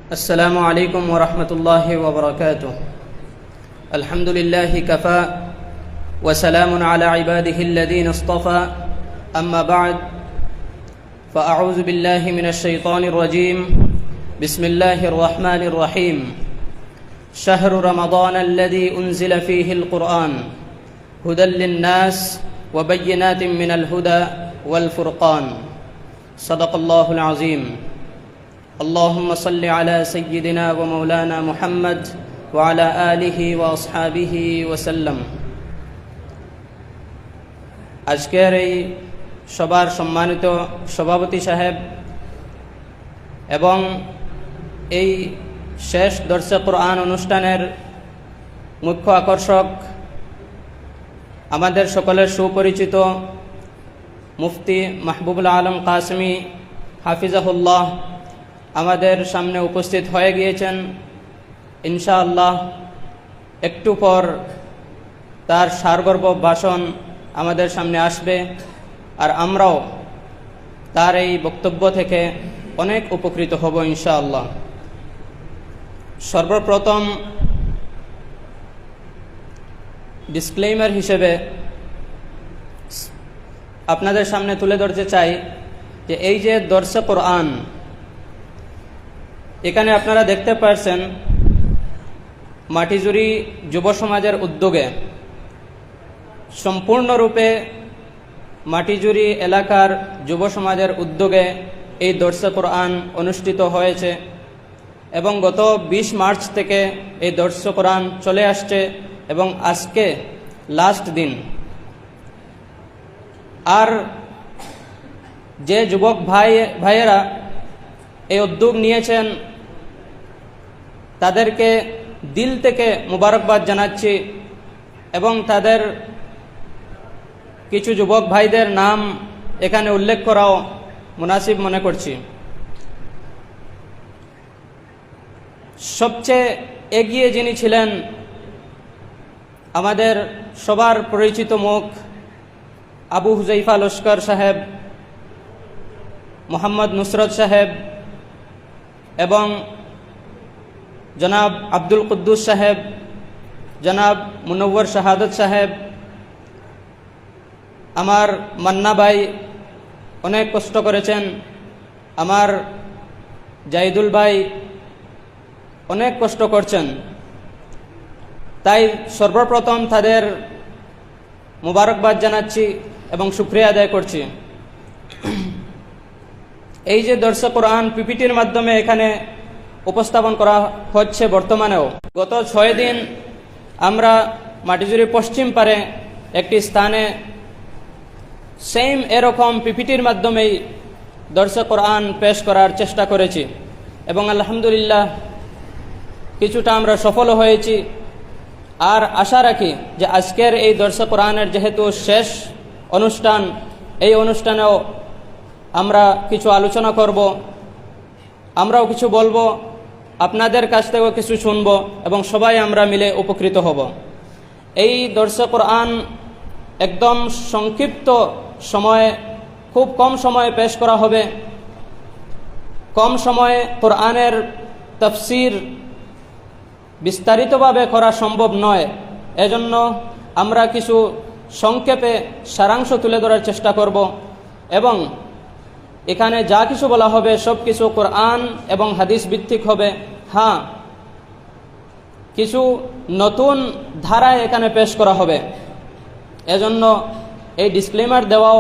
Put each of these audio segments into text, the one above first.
السلام عليكم ورحمة الله وبركاته. الحمد لله كفى وسلام على عباده الذين اصطفى. أما بعد فأعوذ بالله من الشيطان الرجيم. بسم الله الرحمن الرحيم. شهر رمضان الذي أنزل فيه القرآن هدى للناس وبينات من الهدى والفرقان. صدق الله العظيم. اللهم صل على سيدنا ومولانا محمد وعلى آله وأصحابه وسلم. আজকের এই সবার সম্মানিত সভাপতি সাহেব এবং এই শেষ দর্শে কোরআন অনুষ্ঠানের মুখ্য আকর্ষক আমাদের সকলের সুপরিচিত মুফতি মাহবুবুল আলম কাসমি হাফিজাহুল্লাহ আমাদের সামনে উপস্থিত হয়ে গিয়েছেন। ইনশাআল্লাহ একটু পর তার সারগর্ভ ভাষণ আমাদের সামনে আসবে, আর আমরাও তার এই বক্তব্য থেকে অনেক উপকৃত হব ইনশাআল্লাহ। সর্বপ্রথম ডিসক্লেইমার হিসেবে আপনাদের সামনে তুলে ধরতে চাই যে এই যে দর্শে কোরআন, এখানে আপনারা দেখতে পাচ্ছেন মাটিজুরি যুব সমাজের উদ্যোগে সম্পূর্ণরূপে মাটিজুরি এলাকার যুব সমাজের উদ্যোগে এই দর্শে কোরআন অনুষ্ঠিত হয়েছে এবং গত 20 মার্চ থেকে এই দর্শে কোরআন চলে আসছে এবং আজকে লাস্ট দিন। আর যে যুবক ভাইয়েরা এই উদ্যোগ নিয়েছেন তাদেরকে দিল থেকে মুবারকবাদ জানাচ্ছি এবং তাদের কিছু যুবক ভাইদের নাম এখানে উল্লেখ করাও মুনাসিব মনে করছি। সবচেয়ে এগিয়ে যিনি ছিলেন আমাদের সবার পরিচিত মুখ আবু হুজাইফা লস্কর সাহেব, মোহাম্মদ নুসরত সাহেব এবং জনাব আব্দুল কুদ্দুস সাহেব, জনাব মুনব্বর শাহাদত সাহেব, আমার মান্না ভাই অনেক কষ্ট করেছেন, আমার জাহিদুল ভাই অনেক কষ্ট করছেন। তাই সর্বপ্রথম তাদের মুবারকবাদ জানাচ্ছি এবং শুকরিয়া আদায় করছি। এই যে দর্শে কোরআন পিপিটির মাধ্যমে এখানে উপস্থাপন করা হচ্ছে বর্তমানেও, গত 6 দিন আমরা মাটিজুরি পশ্চিম পারে একটি স্থানে সেম এরকম পিপিটির মাধ্যমেই দর্শে কোরআন পেশ করার চেষ্টা করেছি এবং আলহামদুলিল্লাহ কিছুটা আমরা সফল হয়েছি। আর আশা রাখি যে আজকের এই দর্শে কোরআনের যেহেতু শেষ অনুষ্ঠান, এই অনুষ্ঠানেও আমরা কিছু আলোচনা করব, আমরাও কিছু বলবো, আপনাদের কাছ থেকেও কিছু শুনব এবং সবাই আমরা মিলে উপকৃত হব। এই দর্শে কোরআন একদম সংক্ষিপ্ত সময়ে, খুব কম সময়ে পেশ করা হবে। কম সময়ে কোরআনের তাফসীর বিস্তারিতভাবে করা সম্ভব নয়, এজন্য আমরা কিছু সংক্ষেপে সারাংশ তুলে ধরার চেষ্টা করব এবং এখানে যা কিছু বলা হবে সব কিছু কোরআন এবং হাদিস ভিত্তিক হবে। হ্যাঁ, কিছু নতুন ধারায় এখানে পেশ করা হবে, এজন্য এই ডিসক্লেমার দেওয়াও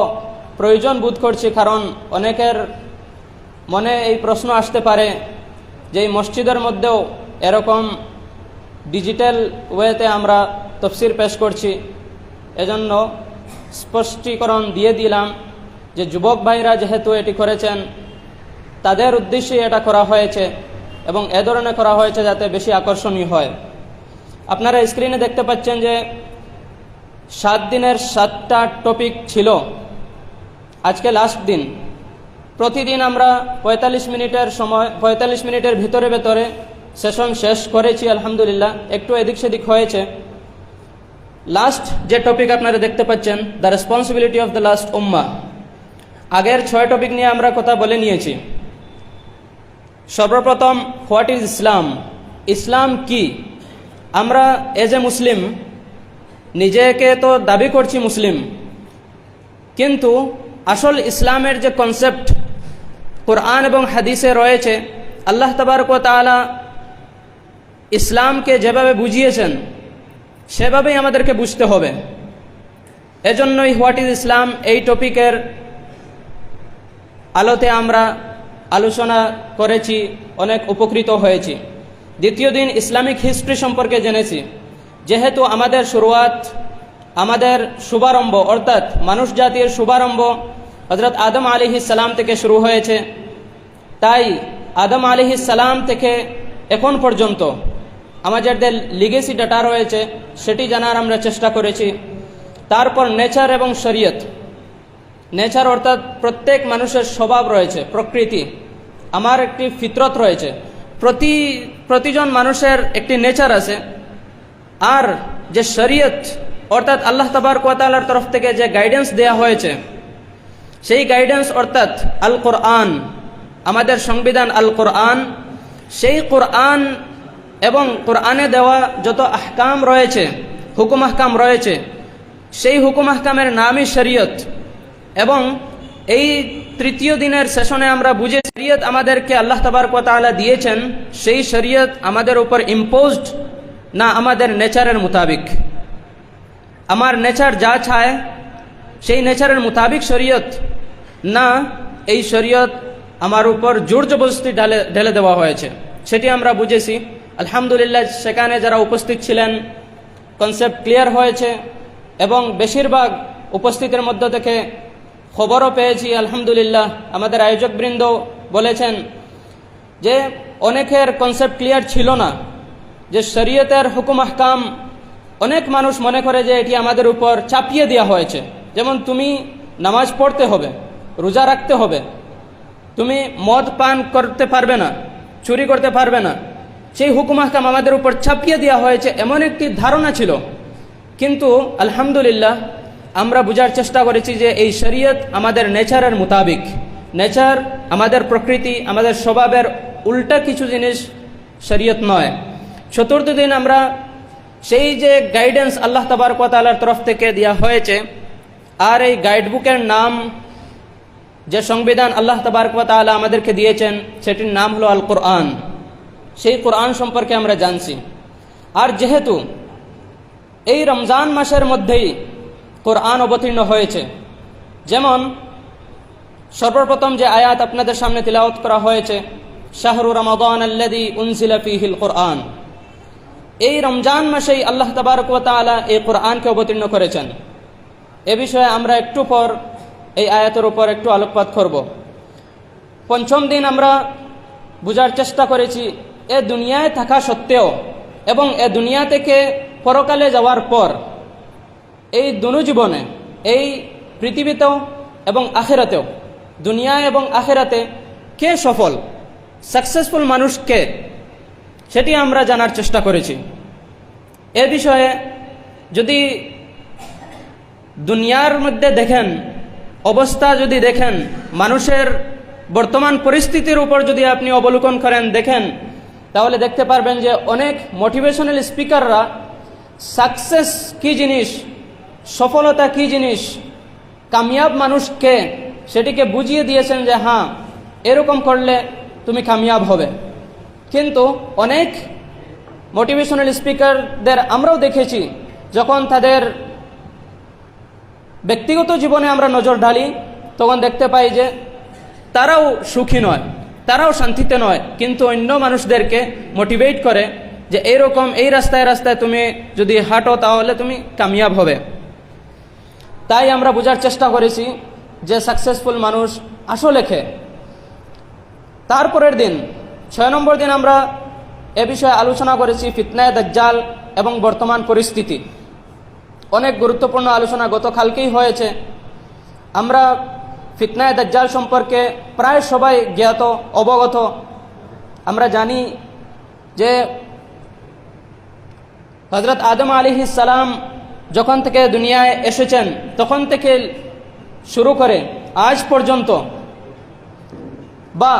প্রয়োজন বোধ করছি, কারণ অনেকের মনে এই প্রশ্ন আসতে পারে যে এই মসজিদের মধ্যেও এরকম ডিজিটাল ওয়েতে আমরা তাফসীর পেশ করছি। এজন্য স্পষ্টীকরণ দিয়ে দিলাম যে যুবক ভাইরা যেহেতু এটি করেছেন তাদের উদ্দেশ্যে এটা করা হয়েছে এবং এ ধরনের করা হয়েছে যাতে বেশি আকর্ষণীয় হয়। আপনারা স্ক্রিনে দেখতে পাচ্ছেন যে 7 দিনের 7টা টপিক ছিল, আজকে লাস্ট দিন। প্রতিদিন আমরা 45 মিনিটের ভিতরে সেশন শেষ করেছি আলহামদুলিল্লাহ, একটু এদিক সেদিক হয়েছে। লাস্ট যে টপিক আপনারা দেখতে পাচ্ছেন, the responsibility of the last উম্মাহ, আগের 6 টপিক নিয়ে আমরা কথা বলে নিয়েছি। সর্বপ্রথম, হোয়াট ইজ ইসলাম? ইসলাম কি? আমরা এজ এ মুসলিম নিজেকে তো দাবি করছি মুসলিম, কিন্তু আসল ইসলামের যে কনসেপ্ট কোরআন এবং হাদিসে রয়েছে, আল্লাহ তাবারক ওয়া তাআলা ইসলামকে যেভাবে বুঝিয়েছেন সেভাবেই আমাদেরকে বুঝতে হবে। এজন্যই হোয়াট ইজ ইসলাম এই টপিকের আলোতে আমরা আলোচনা করেছি, অনেক উপকৃত হয়েছি। দ্বিতীয় দিন ইসলামিক হিস্ট্রি সম্পর্কে জেনেছি। যেহেতু আমাদের শুরুয়াত, আমাদের শুভারম্ভ অর্থাৎ মানুষ জাতির শুভারম্ভ হযরত আদম আলাইহিস সালাম থেকে শুরু হয়েছে, তাই আদম আলাইহিস সালাম থেকে এখন পর্যন্ত আমাদের যে লিগেসি ডাটা রয়েছে সেটি জানার আমরা চেষ্টা করেছি। তারপর নেচার এবং শরীয়ত। নেচার অর্থাৎ প্রত্যেক মানুষের স্বভাব রয়েছে, প্রকৃতি, আমার একটি ফিতরত রয়েছে, প্রতিজন মানুষের একটি নেচার আছে। আর যে শরীয়ত অর্থাৎ আল্লাহ তাবারক ওয়া তাআলার তরফ থেকে যে গাইডেন্স দেয়া হয়েছে, সেই গাইডেন্স অর্থাৎ আল কোরআন, আমাদের সংবিধান আল কোরআন, সেই কোরআন এবং কোরআনে দেওয়া যত আহকাম রয়েছে, হুকুম আহকাম রয়েছে, সেই হুকুম আহকামের নামই শরীয়ত। এবং এই তৃতীয় দিনের সেশনে আমরা বুঝে শরীয়ত আমাদেরকে আল্লাহ তাবারক ওয়া তাআলা দিয়েছেন, সেই শরীয়ত আমাদের উপর ইম্পোজড না আমাদের নেচারের মোতাবিক। আমার নেচার যা চায় সেই নেচারের মোতাবিক শরীয়ত, না এই শরীয়ত আমার উপর জোর জবরদস্তি ঢেলে দেওয়া হয়েছে, সেটি আমরা বুঝেছি। আলহামদুলিল্লাহ, সেখানে যারা উপস্থিত ছিলেন কনসেপ্ট ক্লিয়ার হয়েছে এবং বেশিরভাগ উপস্থিতের মধ্য থেকে খবরও পেয়েছি। আলহামদুলিল্লাহ, আমাদের আয়োজকবৃন্দ বলেছেন যে অনেকের কনসেপ্ট ক্লিয়ার ছিল না যে শরীয়তের হুকুম আহকাম অনেক মানুষ মনে করে যে এটি আমাদের উপর চাপিয়ে দেওয়া হয়েছে। যেমন তুমি নামাজ পড়তে হবে, রোজা রাখতে হবে, তুমি মদ পান করতে পারবে না, চুরি করতে পারবে না, সেই হুকুম আহকাম আমাদের উপর চাপিয়ে দেওয়া হয়েছে, এমন একটি ধারণা ছিল। কিন্তু আলহামদুলিল্লাহ আমরা বোঝার চেষ্টা করেছি যে এই শরীয়ত আমাদের নেচারের মোতাবিক। নেচার আমাদের প্রকৃতি, আমাদের স্বভাবের উল্টা কিছু জিনিস শরীয়ত নয়। চতুর্থ দিন আমরা সেই যে গাইডেন্স আল্লাহ তাবারক ওয়া তাআলার তরফ থেকে দেওয়া হয়েছে, আর এই গাইডবুকের নাম, যে সংবিধান আল্লাহ তাবারক ওয়া তাআলা আমাদেরকে দিয়েছেন, সেটির নাম হলো আল কোরআন। সেই কোরআন সম্পর্কে আমরা জানছি। আর যেহেতু এই রমজান মাসের মধ্যেই কোরআন অবতীর্ণ হয়েছে, যেমন সর্বপ্রথম যে আয়াত আপনাদের সামনে তিলাওয়াত করা হয়েছে, শাহরু রমাদান আল্লাযী উনজিলা ফীহিল কোরআন, এই রমজান মাসেই আল্লাহ তাবারক ওয়া তাআলা এই কোরআনকে অবতীর্ণ করেছেন। এ বিষয়ে আমরা একটু পর এই আয়াতের উপর একটু আলোকপাত করব। পঞ্চম দিন আমরা বুঝার চেষ্টা করেছি এ দুনিয়ায় থাকা সত্ত্বেও এবং এ দুনিয়া থেকে পরকালে যাওয়ার পর এই দুনো জীবনে, এই পৃথিবীতেও এবং আখিরাতেও, দুনিয়ায় এবং আখিরাতে কে সফল, সাকসেসফুল মানুষ কে, সেটি আমরা জানার চেষ্টা করেছি। এ বিষয়ে যদি দুনিয়ার মধ্যে দেখেন, অবস্থা যদি দেখেন, মানুষের বর্তমান পরিস্থিতির উপর যদি আপনি অবলোকন করেন, দেখেন, তাহলে দেখতে পারবেন যে অনেক মোটিভেশনাল স্পিকাররা সাকসেস কি জিনিস, সফলতা কি জিনিস, কামিয়াব মানুষকে সেটিকে বুঝিয়ে দিয়েছেন যে হ্যাঁ, এরকম করলে তুমি কামিয়াব হবে। কিন্তু অনেক মোটিভেশনাল স্পিকারদের আমরাও দেখেছি, যখন তাদের ব্যক্তিগত জীবনে আমরা নজর ঢালি, তখন দেখতে পাই যে তারাও সুখী নয়, তারাও শান্তিতে নয়, কিন্তু অন্য মানুষদেরকে মোটিভেট করে যে এইরকম এই রাস্তায় রাস্তায় তুমি যদি হাঁটো তাহলে তুমি কামিয়াব হবে। তাই আমরা বোঝার চেষ্টা করেছি যে সাকসেসফুল মানুষ আসলে কে। তারপরের দিন 6 নম্বর দিন আমরা এ বিষয়ে আলোচনা করেছি ফিতনায়ে দাজ্জাল এবং বর্তমান পরিস্থিতি। অনেক গুরুত্বপূর্ণ আলোচনা গতকালকেই হয়েছে। আমরা ফিতনায়ে দাজ্জাল সম্পর্কে প্রায় সবাই জ্ঞাত, অবগত। আমরা জানি যে হযরত আদম আলাইহিস সালাম যখন থেকে দুনিয়ায় এসেছেন তখন থেকে শুরু করে আজ পর্যন্ত বা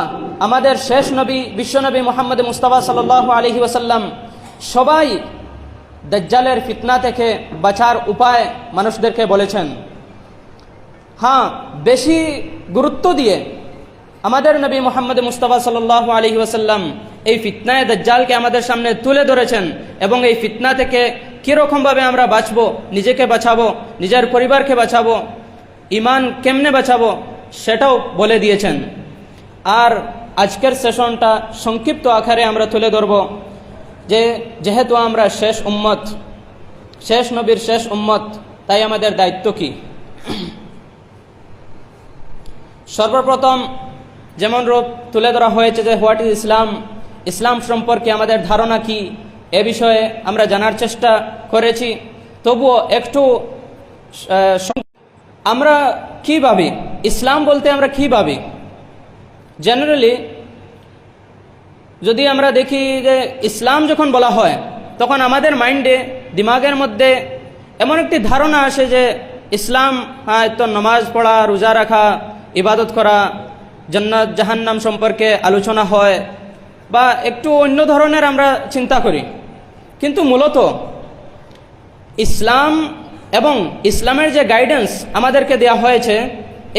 আমাদের শেষ নবী বিশ্বনবী মুহাম্মদ মুস্তাফা সাল্লাল্লাহু আলাইহি ওয়াসাল্লাম সবাই দাজ্জালের ফিতনা থেকে বাঁচার উপায় মানুষদেরকে বলেছেন। হ্যাঁ, বেশি গুরুত্ব দিয়ে আমাদের নবী মুহাম্মদ মুস্তাফা সাল্লাল্লাহু আলাইহি ওয়াসাল্লাম এই ফিতনায় দাজ্জালকে আমাদের সামনে তুলে ধরেছেন এবং এই ফিতনা থেকে কীরকমভাবে আমরা বাঁচবো, নিজেকে বাঁচাবো, নিজের পরিবারকে বাঁচাবো, ইমান কেমনে বাঁচাবো সেটাও বলে দিয়েছেন। আর আজকের সেশনটা সংক্ষিপ্ত আকারে আমরা তুলে ধরব যে যেহেতু আমরা শেষ উম্মত, শেষ নবীর শেষ উম্মত, তাই আমাদের দায়িত্ব কি। সর্বপ্রথম যেমন রূপ তুলে ধরা হয়েছে যে হোয়াট ইজ ইসলাম, ইসলাম সম্পর্কে আমাদের ধারণা কি, এ বিষয়ে আমরা জানার চেষ্টা করেছি। তবুও একটু আমরা কি ভাবি, ইসলাম বলতে আমরা কি ভাবি। জেনারেলি যদি আমরা দেখি যে ইসলাম যখন বলা হয় তখন আমাদের মাইন্ডে, দিমাগের মধ্যে এমন একটি ধারণা আসে যে ইসলাম তো নামাজ পড়া, রোজা রাখা, ইবাদত করা, জান্নাত জাহান্নাম সম্পর্কে আলোচনা হয় বা একটু অন্য ধরনের আমরা চিন্তা করি। কিন্তু মূলত ইসলাম এবং ইসলামের যে গাইডেন্স আমাদেরকে দেওয়া হয়েছে,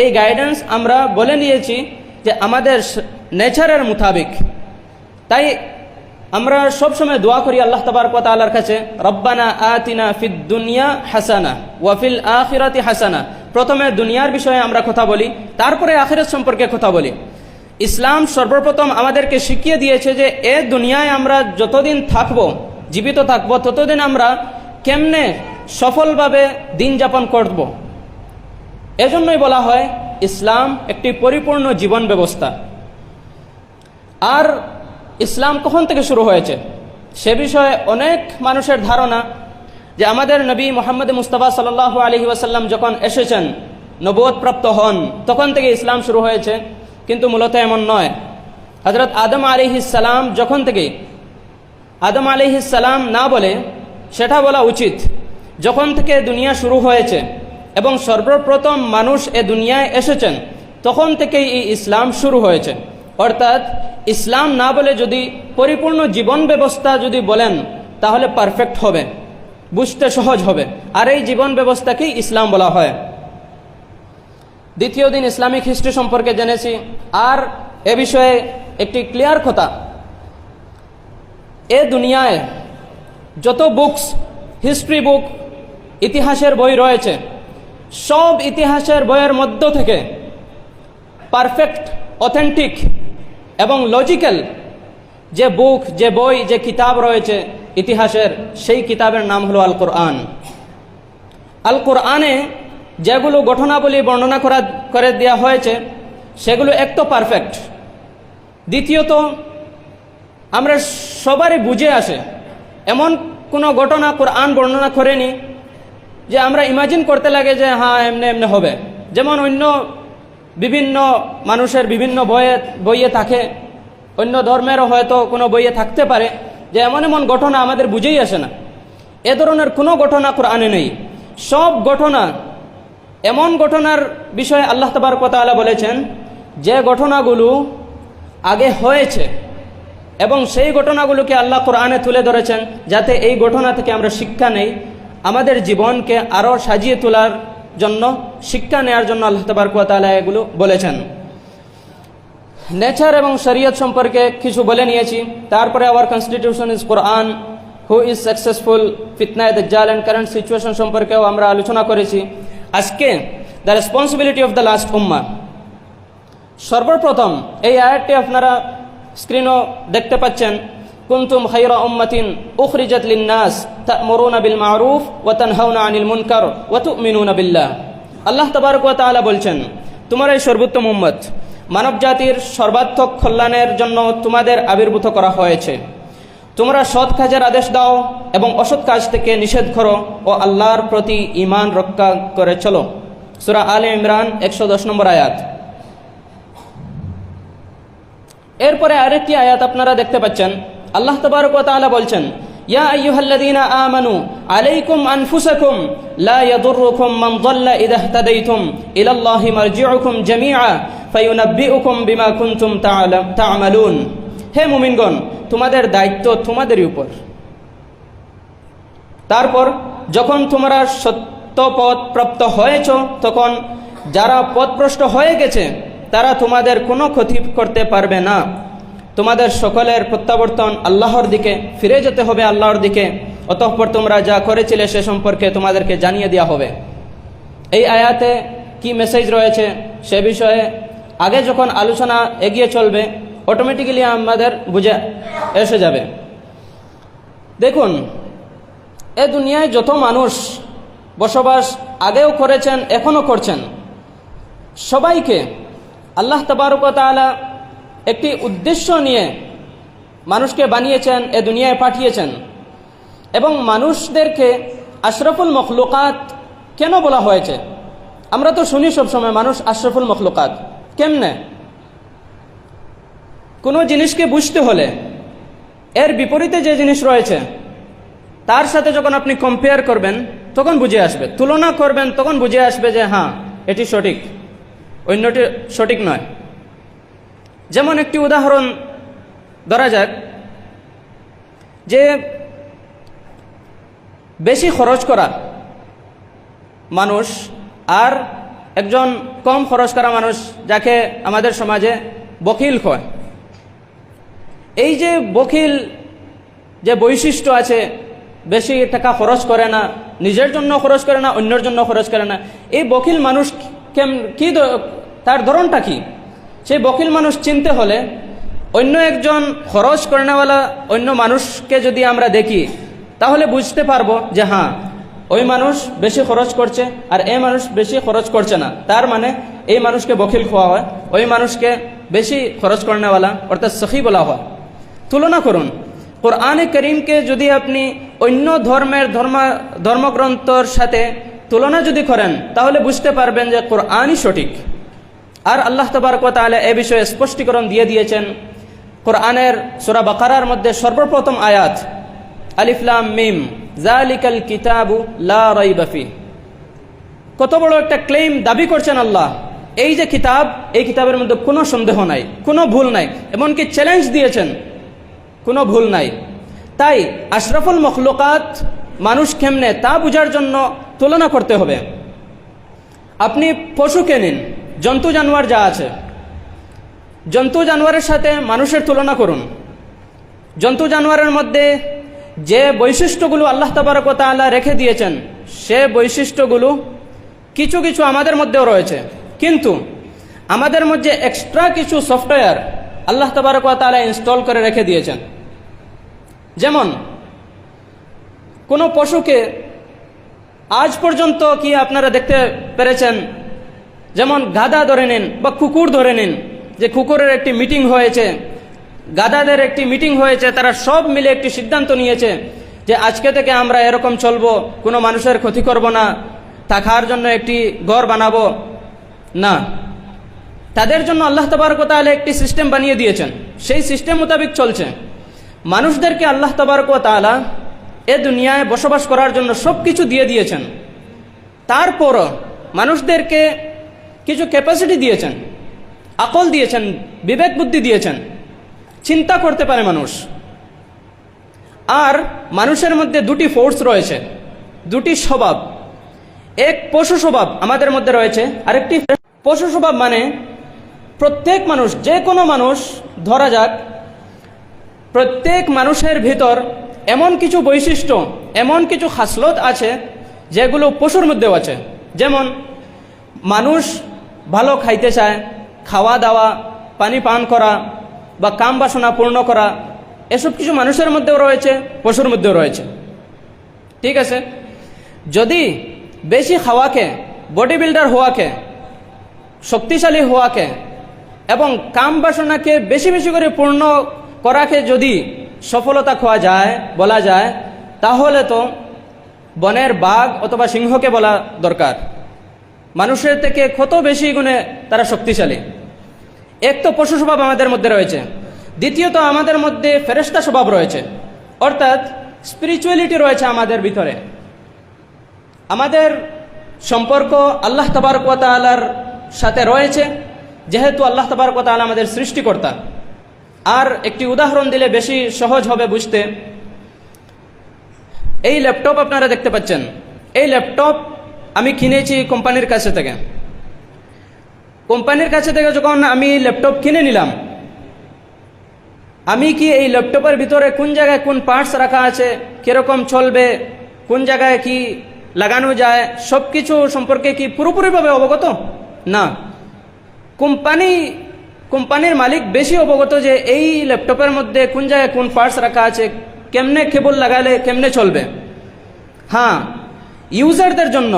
এই গাইডেন্স আমরা বলে নিয়েছি যে আমাদের নেচারের মোতাবেক। তাই আমরা সবসময় দোয়া করি আল্লাহ তাবারক ওয়া তাআলার কাছে, রব্বানা আতিনা ফিদ দুনিয়া হাসানা ওয়া ফিল আখিরাতি হাসানা। প্রথমে দুনিয়ার বিষয়ে আমরা কথা বলি, তারপরে আখিরাত সম্পর্কে কথা বলি। ইসলাম সর্বপ্রথম আমাদেরকে শিখিয়ে দিয়েছে যে এ দুনিয়ায় আমরা যতদিন থাকব, জীবিত থাকব, ততদিন আমরা কেমনে সফলভাবে দিন যাপন করব। এজন্যই বলা হয় ইসলাম একটি পরিপূর্ণ জীবন ব্যবস্থা। আর ইসলাম কখন থেকে শুরু হয়েছে সে বিষয়ে অনেক মানুষের ধারণা যে আমাদের নবী মুহাম্মদ মুস্তাফা সাল্লাল্লাহু আলাইহি ওয়াসাল্লাম যখন এসেছেন, নবুয়ত প্রাপ্ত হন, তখন থেকে ইসলাম শুরু হয়েছে। কিন্তু মূলত এমন নয়। হযরত আদম আলাইহিস সালাম যখন থেকে, আদম আলাইহিস সালাম না বলে সেটা বলা উচিত, যখন থেকে দুনিয়া শুরু হয়েছে এবং সর্বপ্রথম মানুষ এ দুনিয়ায় এসেছেন, তখন থেকেই এই ইসলাম শুরু হয়েছে। অর্থাৎ ইসলাম না বলে যদি পরিপূর্ণ জীবন ব্যবস্থা যদি বলেন তাহলে পারফেক্ট হবে, বুঝতে সহজ হবে। আর এই জীবন ব্যবস্থাকেই ইসলাম বলা হয়। দ্বিতীয় দিন ইসলামিক হিস্ট্রি সম্পর্কে জেনেছি। আর এ বিষয়ে একটি ক্লিয়ার কথা, এ দুনিয়ায় যত বুকস, হিস্ট্রি বুক, ইতিহাসের বই রয়েছে, সব ইতিহাসের বইয়ের মধ্য থেকে পারফেক্ট, অথেন্টিক এবং লজিক্যাল যে বুক, যে বই, যে কিতাব রয়েছে ইতিহাসের, সেই কিতাবের নাম হলো আল কোরআন। আল কোরআনে যেগুলো ঘটনাবলী বর্ণনা করে দেওয়া হয়েছে সেগুলো এক তো পারফেক্ট, দ্বিতীয়ত আমরা সবারই বুঝে আসে। এমন কোনো ঘটনা কোরআন বর্ণনা করেনি যে আমরা ইমাজিন করতে লাগে যে হ্যাঁ এমনি এমনি হবে। যেমন অন্য বিভিন্ন মানুষের বিভিন্ন বইয়ে থাকে, অন্য ধর্মেরও হয়তো কোনো বইয়ে থাকতে পারে যে এমন এমন ঘটনা আমাদের বুঝেই আসে না। এ ধরনের কোনো ঘটনা কোরআনে নেই। সব ঘটনা, এমন ঘটনার বিষয়ে আল্লাহ তাবারক ওয়া তাআলা বলেছেন যে ঘটনাগুলো আগে হয়েছে এবং সেই ঘটনাগুলোকে আল্লাহ কোরআনে তুলে ধরেছেন যাতে এই ঘটনা থেকে আমরা শিক্ষা নেই, আমাদের জীবনকে আরও সাজিয়ে তোলার জন্য, শিক্ষা নেওয়ার জন্য আল্লাহ তাবারক ওয়া তাআলা এগুলো বলেছেন। নেচার এবং শরিয়ত সম্পর্কে কিছু বলে নিয়েছি। তারপরে our constitution is Quran, who is successful, ফিতনায়ে দাজ্জাল এন্ড কারেন্ট সিচুয়েশন সম্পর্কেও আমরা আলোচনা করেছি। আজকে the responsibility of the last উম্মাহ। সর্বপ্রথম এই আয়াতটি আপনারা স্ক্রিনও দেখতে পাচ্ছেন, কুনতুম খায়রা উম্মাতিন উখরিজাত লিন-নাস তা'মুরুনা বিল মা'রুফ ওয়া তানহাউনা আনিল মুনকার ওয়া তু'মিনুনা বিল্লাহ। আল্লাহ তাবারক ওয়া তাআলা বলছেন, তোমরা এই সর্বোত্তম উম্মত, মানব জাতির সর্বাত্মক কল্যাণের জন্য তোমাদের আবির্ভূত করা হয়েছে। তোমরা সৎ কাজের আদেশ দাও এবং অসৎ কাজ থেকে নিষেধ করো ও আল্লাহর প্রতি ঈমান রক্ষা করে চলো। সূরা আলে ইমরান 110 নম্বর আয়াত। এরপরে আরেকটি আয়াত আপনারা দেখতে পাচ্ছেন, আল্লাহ তাবারক ওয়া তাআলা বলছেন, ইয়া আইয়ুহাল্লাযীনা আমানু আলাইকুম আনফুসাকুম লা ইয়াদুররুকুম মান যাল্লা ইযা ইহতাদাইতুম ইলাল্লাহি মারজিউকুম জামিআ ফায়ুনাব্বিউকুম বিমা কুনতুম তা'মালুন। হে মুমিনগণ, তোমাদের দায়িত্ব তোমাদেরই উপর। তারপর যখন তোমরা সত্য পথ প্রাপ্ত হয়েছ, তখন যারা পথভ্রষ্ট হয়ে গেছে তারা তোমাদের কোনো ক্ষতি করতে পারবে না। তোমাদের সকলের প্রত্যাবর্তন আল্লাহর দিকে, ফিরে যেতে হবে আল্লাহর দিকে। অতঃপর তোমরা যা করেছিলে সে সম্পর্কে তোমাদেরকে জানিয়ে দেওয়া হবে। এই আয়াতে কি মেসেজ রয়েছে সে বিষয়ে আগে যখন আলোচনা এগিয়ে চলবে অটোমেটিক্যালি আমাদের বুঝে এসে যাবে। দেখুন, এ দুনিয়ায় যত মানুষ বসবাস আগেও করেছেন, এখনও করছেন, সবাইকে আল্লাহ তাবারক ওয়া তাআলা একটি উদ্দেশ্য নিয়ে মানুষকে বানিয়েছেন, এ দুনিয়ায় পাঠিয়েছেন। এবং মানুষদেরকে আশরাফুল মখলুকাত কেন বলা হয়েছে? আমরা তো শুনি সবসময় মানুষ আশরাফুল মখলুকাত। কেমনে? কোনো জিনিসকে বুঝতে হলে এর বিপরীতে যে জিনিস রয়েছে তার সাথে যখন আপনি কম্পেয়ার করবেন তখন বুঝে আসবে, তুলনা করবেন তখন বুঝে আসবে যে হ্যাঁ এটি সঠিক, অন্যটি সঠিক নয়। যেমন একটি উদাহরণ ধরা যাক, যে বেশি খরচ করা মানুষ আর একজন কম খরচ করা মানুষ, যাকে আমাদের সমাজে বখিল কয়। এই যে বখিল যে বৈশিষ্ট্য আছে, বেশি টাকা খরচ করে না, নিজের জন্য খরচ করে না, অন্যের জন্য খরচ করে না, এই বখিল মানুষ কি তার ধরনটা কি? সেই বখিল মানুষ চিনতে হলে অন্য একজন খরচ করেনাওয়ালা অন্য মানুষকে যদি আমরা দেখি তাহলে বুঝতে পারবো যে হ্যাঁ ওই মানুষ বেশি খরচ করছে আর এই মানুষ বেশি খরচ করছে না, তার মানে এই মানুষকে বখিল খোয়া হয়, ওই মানুষকে বেশি খরচ করেনাওয়ালা অর্থাৎ সখী বলা হয়। তুলনা করুন, কোরআনে করিমকে যদি আপনি অন্য ধর্মগ্রন্থর সাথে তুলনা যদি করেন তাহলে বুঝতে পারবেন যে কোরআনই সঠিক। আর আল্লাহ তাবারক ওয়া তাআলা এ বিষয়ে স্পষ্টীকরণ দিয়ে দিয়েছেন কোরআনের সূরা বাকারার মধ্যে সর্বপ্রথম আয়াত, আলিফ লাম মিম যালিকাল কিতাবু লা রাইবা ফি। কত বড় একটা ক্লেম দাবি করছেন আল্লাহ, এই যে কিতাব, এই কিতাবের মধ্যে কোনো সন্দেহ নাই, কোনো ভুল নাই, এমনকি চ্যালেঞ্জ দিয়েছেন কোনো ভুল নাই। তাই আশরাফুল মখলুকাত মানুষ কেমনে তা বোঝার জন্য তুলনা করতে হবে। আপনি পশুকে নিন, জন্তু জানোয়ার যা আছে, জন্তু জানোয়ারের সাথে মানুষের তুলনা করুন। জন্তু জানোয়ারের মধ্যে যে বৈশিষ্ট্যগুলো আল্লাহ তাবারক ওয়া তাআলা রেখে দিয়েছেন সে বৈশিষ্ট্যগুলো কিছু কিছু আমাদের মধ্যেও রয়েছে, কিন্তু আমাদের মধ্যে এক্সট্রা কিছু সফটওয়্যার আল্লাহ তাবারক ওয়া তাআলা ইনস্টল করে রেখে দিয়েছেন। যেমন কোনো পশুকে আজ পর্যন্ত কি আপনারা দেখতে পেরেছেন, যেমন গাধা ধরে নিন বা কুকুর ধরে নিন, যে কুকুরের একটি মিটিং হয়েছে, গাধাদের একটি মিটিং হয়েছে, তারা সব মিলে একটি সিদ্ধান্ত নিয়েছে যে আজকে থেকে আমরা এরকম চলবো, কোনো মানুষের ক্ষতি করব না, থাকার জন্য একটি ঘর বানাবো না। তাদের জন্য আল্লাহ তাবারক ওয়া তাআলা একটি সিস্টেম বানিয়ে দিয়েছেন, সেই সিস্টেম মোতাবেক চলছে। মানুষদেরকে আল্লাহ তাবারক ওয়া তাআলা এ দুনিয়ায় বসবাস করার জন্য সব কিছু দিয়ে দিয়েছেন, তারপরও মানুষদেরকে কিছু ক্যাপাসিটি দিয়েছেন, আকল দিয়েছেন, বিবেক বুদ্ধি দিয়েছেন, চিন্তা করতে পারে মানুষ। আর মানুষের মধ্যে দুটি ফোর্স রয়েছে, দুটি স্বভাব। এক পশু স্বভাব আমাদের মধ্যে রয়েছে, আরেকটি পশু স্বভাব মানে প্রত্যেক মানুষ, যে কোনো মানুষ ধরা যাক, প্রত্যেক মানুষের ভিতর এমন কিছু বৈশিষ্ট্য, এমন কিছু খাসলত আছে যেগুলো পশুর মধ্যেও আছে। যেমন মানুষ ভালো খাইতে চায়, খাওয়া দাওয়া, পানি পান করা বা কাম বাসনা পূর্ণ করা, এসব কিছু মানুষের মধ্যেও রয়েছে, পশুর মধ্যেও রয়েছে। ঠিক আছে, যদি বেশি খাওয়াকে, বডি বিল্ডার হওয়াকে, শক্তিশালী হওয়াকে এবং কাম বাসনাকে বেশি বেশি করে পূর্ণ করাকে যদি সফলতা খোয়া যায়, বলা যায়, তাহলে তো বনের বাঘ অথবা সিংহকে বলা দরকার। মানুষের থেকে কত বেশি গুণে তারা শক্তিশালী। এক তো পশু স্বভাব আমাদের মধ্যে রয়েছে, দ্বিতীয়ত আমাদের মধ্যে ফেরেশতা স্বভাব রয়েছে। অর্থাৎ স্পিরিচুয়ালিটি রয়েছে আমাদের ভিতরে। আমাদের সম্পর্ক আল্লাহ তাবারক ওয়া তাআলার সাথে রয়েছে, যেহেতু আল্লাহ তাবারক ওয়া তাআলা আমাদের সৃষ্টিকর্তা। আর একটি উদাহরণ দিলে বেশি সহজ হবে বুঝতে। এই ল্যাপটপ আপনারা দেখতে পাচ্ছেন, এই ল্যাপটপ আমি কিনেছি কোম্পানির কাছে থেকে। কোম্পানির কাছে থেকে যখন আমি ল্যাপটপ কিনে নিলাম, আমি কি এই ল্যাপটপের ভিতরে কোন জায়গায় কোন পার্টস রাখা আছে, কিরকম চলবে, কোন জায়গায় কি লাগানো যায়, সব কিছু সম্পর্কে কি পুরোপুরিভাবে অবগত? না। কোম্পানির মালিক বেশি অবগত যে এই ল্যাপটপের মধ্যে কোন জায়গায় কোন পার্টস রাখা আছে, কেমনে কেবল লাগালে কেমনে চলবে। হ্যাঁ, ইউজারদের জন্য,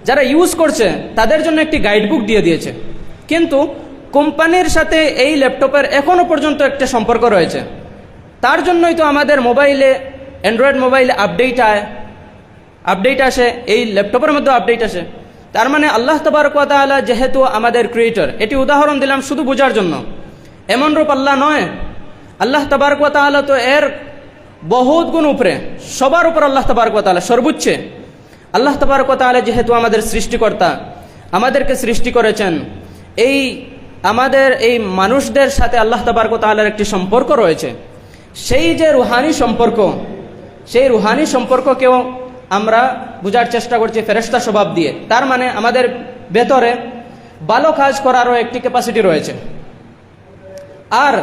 যারা ইউজ করছে তাদের জন্য একটি গাইডবুক দিয়ে দিয়েছে, কিন্তু কোম্পানির সাথে এই ল্যাপটপের এখনো পর্যন্ত একটা সম্পর্ক রয়েছে। তার জন্যই তো আমাদের মোবাইলে, অ্যান্ড্রয়েড মোবাইলে আপডেট আসে, এই ল্যাপটপের মধ্যে আপডেট আসে। তার মানে আল্লাহ তাবারক ওয়া তাআলা যেহেতু আমাদের ক্রিয়েটর, এটি উদাহরণ দিলাম শুধু বোঝার জন্য। এমন রূপ আল্লাহ নয়, আল্লাহ তাবারক ওয়া তাআলা তো এর বহুত গুণ উপরে, সবার উপর আল্লাহ তাবারক ওয়া তাআলা সর্বোচ্চে। আল্লাহ তাবারক ওয়া তাআলা যেহেতু আমাদের সৃষ্টিকর্তা, আমাদেরকে সৃষ্টি করেছেন, আমাদের এই মানুষদের সাথে আল্লাহ তাবারক ওয়া তাআলার একটি সম্পর্ক রয়েছে। সেই যে রুহানি সম্পর্ক, সেই রুহানি সম্পর্ককেও আমরা বোঝার চেষ্টা করছি ফেরেশতা স্বভাব দিয়ে। তার মানে আমাদের ভেতরে ভালো কাজ করারও একটি ক্যাপাসিটি রয়েছে। আর